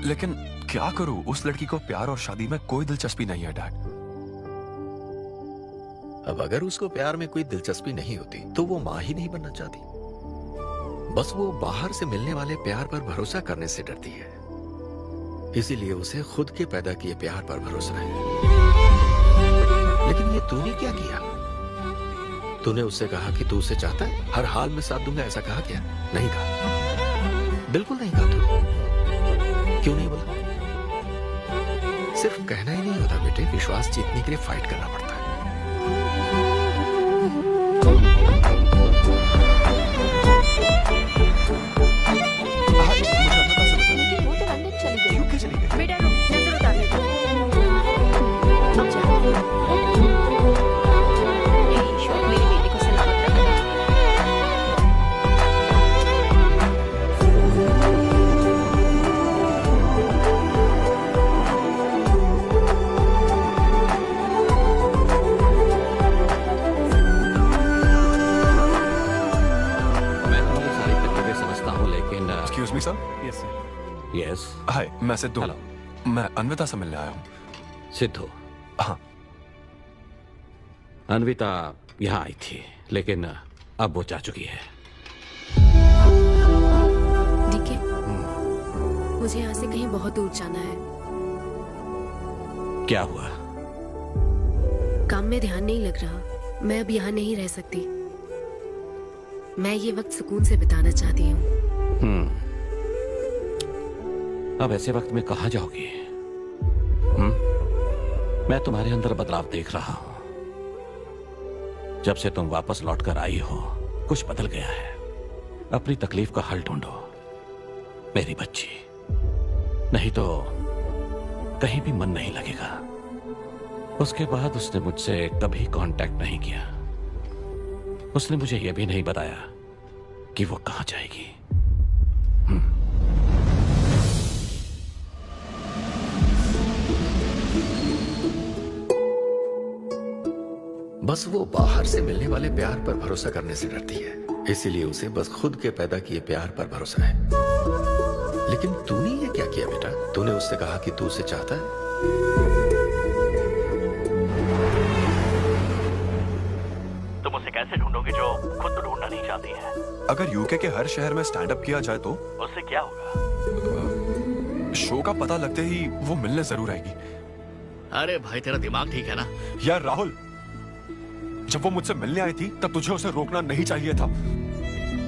लेकिन क्या करूं, उस लड़की को प्यार और शादी में कोई दिलचस्पी नहीं है डैड।
अब अगर उसको प्यार में कोई दिलचस्पी नहीं होती तो वो माँ ही नहीं बनना चाहती। बस वो बाहर से मिलने वाले प्यार पर भरोसा करने से डरती है, इसीलिए उसे खुद के पैदा किए प्यार पर भरोसा है। लेकिन ये तूने क्या किया? तूने उससे कहा कि तू उसे चाहता है, हर हाल में साथ दूंगा, ऐसा कहा क्या? नहीं कहा, बिल्कुल नहीं कहा। तू क्यों नहीं बोला? सिर्फ कहना ही नहीं होता बेटे, विश्वास जीतने के लिए फाइट करना पड़ता है।
बेटा रुक, नजर उतार ले। मेरी बेटी को सलामत रखना।
Excuse me sir.
Yes sir.
Yes.
Hi, मैं सिद्धू। मैं अन्विता से मिलने आया हूँ।
सिद्धू?
हाँ।
अन्विता यहाँ आई थी, लेकिन अब वो जा चुकी है।
डीके, मुझे यहाँ से कहीं बहुत दूर जाना है।
क्या हुआ?
काम में ध्यान नहीं लग रहा। मैं अब यहाँ नहीं रह सकती। मैं ये वक्त सुकून से बिताना चाहती हूँ।
अब ऐसे वक्त में कहाँ जाओगी? मैं तुम्हारे अंदर बदलाव देख रहा हूँ। जब से तुम वापस लौटकर आई हो, कुछ बदल गया है। अपनी तकलीफ का हल ढूंढो, मेरी बच्ची। नहीं तो कहीं भी मन नहीं लगेगा। उसके बाद उसने मुझसे कभी कांटेक्ट नहीं किया। उसने मुझे यह भी नहीं बताया कि वो कहां जाएगी।
बस वो बाहर से मिलने वाले प्यार पर भरोसा करने से डरती है, इसीलिए उसे बस खुद के पैदा किए प्यार पर भरोसा है। लेकिन तूने ये क्या किया बेटा? तूने उससे कहा कि तू उसे चाहता है?
तुम उसे कैसे ढूंढोगे जो खुद तो ढूंढना नहीं चाहती है?
अगर यूके के हर शहर में स्टैंड अप किया जाए तो
उससे क्या होगा?
शो का पता लगते ही वो मिलने जरूर आएगी।
अरे भाई, तेरा दिमाग ठीक है ना?
यार राहुल, जब वो मुझसे मिलने आई थी तब तुझे उसे रोकना नहीं चाहिए था।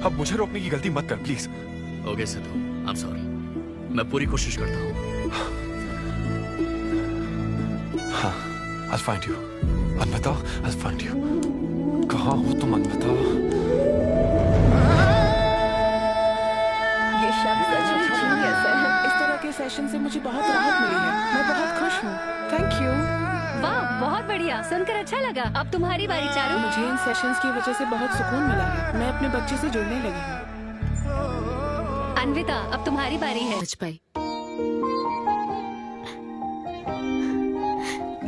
अब मुझे रोकने की गलती मत कर please.
Okay Sidhu, I am sorry. मैं पूरी कोशिश करता हूँ।
हाँ, I'll find you. Anvita, I'll find you. कहाँ हो तुम अन्विता?
ये शब्द सच में जीनियस है। इस तरह के सेशन से मुझे बहुत राहत मिली है। मैं बहुत खुश हूँ। Thank you.
वाह, बहुत बढ़िया, सुनकर अच्छा लगा। अब तुम्हारी बारी चारू।
मुझे इन सेशंस की वजह से बहुत सुकून मिला है। मैं अपने बच्चे से जुड़ने लगी हूँ।
अन्विता, अब तुम्हारी बारी है।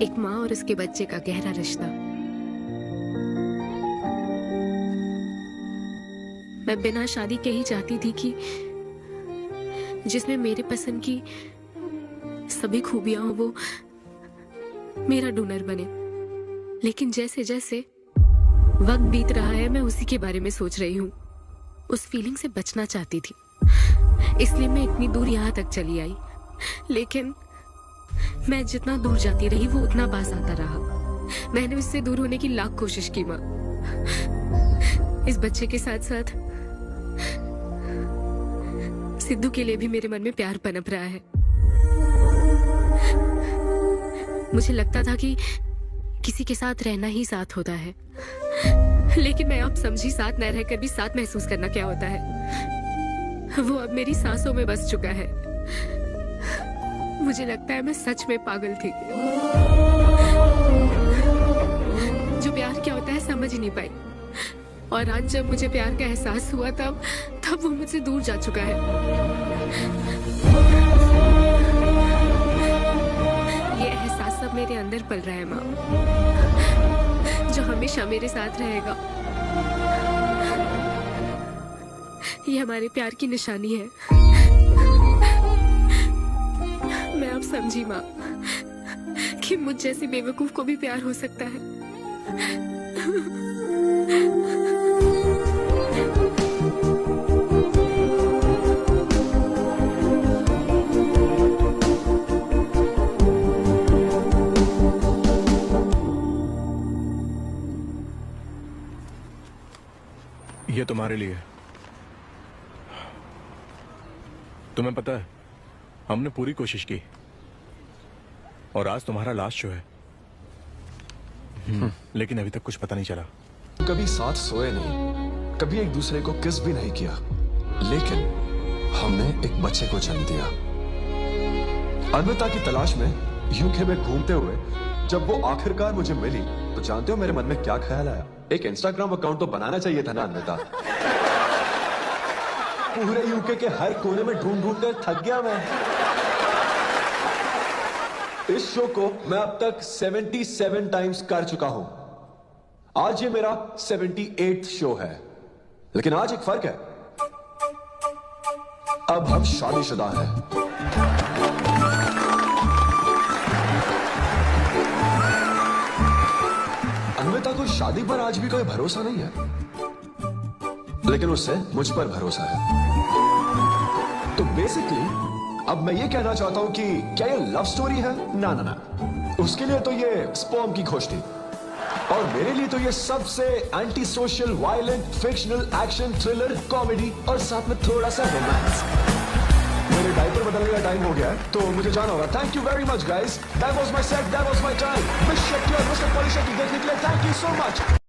एक माँ और उसके बच्चे का गहरा रिश्ता। मैं बिना शादी के ही चाहती थी कि जिसमें मेरे पसंद की सभी खूबियां हो वो मेरा डोनर बने। लेकिन जैसे जैसे वक्त बीत रहा है, मैं उसी के बारे में सोच रही हूँ। उस फीलिंग से बचना चाहती थी, इसलिए मैं इतनी दूर यहाँ तक चली आई। लेकिन मैं जितना दूर जाती रही वो उतना पास आता रहा। मैंने उससे दूर होने की लाख कोशिश की माँ। इस बच्चे के साथ साथ सिद्धू के लिए भी मेरे मन में प्यार पनप रहा है। मुझे लगता था कि किसी के साथ रहना ही साथ होता है, लेकिन मैं अब समझी साथ न रहकर भी साथ महसूस करना क्या होता है। वो अब मेरी सांसों में बस चुका है। मुझे लगता है मैं सच में पागल थी। जो प्यार क्या होता है समझ ही नहीं पाई। और आज जब मुझे प्यार का एहसास हुआ तब वो मुझसे दूर जा चुका है। ये एहसास सब मेरे अंदर पल रहा है माँ, जो हमेशा मेरे साथ रहेगा। ये हमारे प्यार की निशानी है। मैं अब समझी माँ कि मुझ जैसी बेवकूफ को भी प्यार हो सकता है।
ये तुम्हारे लिए। तुम्हें पता है, हमने पूरी कोशिश की और आज तुम्हारा लास्ट शो है। लेकिन अभी तक कुछ पता नहीं चला।
कभी साथ सोए नहीं, कभी एक दूसरे को किस भी नहीं किया, लेकिन हमने एक बच्चे को जन्म दिया। अन्विता की तलाश में यूके में घूमते हुए जब वो आखिरकार मुझे मिली, तो जानते हो मेरे मन में क्या ख्याल आया? एक इंस्टाग्राम अकाउंट तो बनाना चाहिए था ना अन्विता। पूरे यूके के हर कोने में ढूंढ ढूंढ कर थक गया मैं। इस शो को मैं अब तक 77 टाइम्स कर चुका हूं। आज ये मेरा 78th शो है, लेकिन आज एक फर्क है। अब हम शादीशुदा हैं। अन्विता को शादी पर आज भी कोई भरोसा नहीं है, लेकिन उससे मुझ पर भरोसा है। तो बेसिकली अब मैं ये कहना चाहता हूं कि क्या ये लव स्टोरी है? ना ना ना, उसके लिए तो ये स्पर्म की खोज थी, और मेरे लिए तो ये सबसे anti social, violent, fictional, action, thriller, comedy और साथ में थोड़ा सा रोमांस। मेरे डायपर बदलने का टाइम हो गया है, तो मुझे जाना होगा। Thank you very much guys, that was my set, that was my time. Miss Shetty और मिस्टर पॉली शेट्टी देखने के लिए थैंक यू सो मच।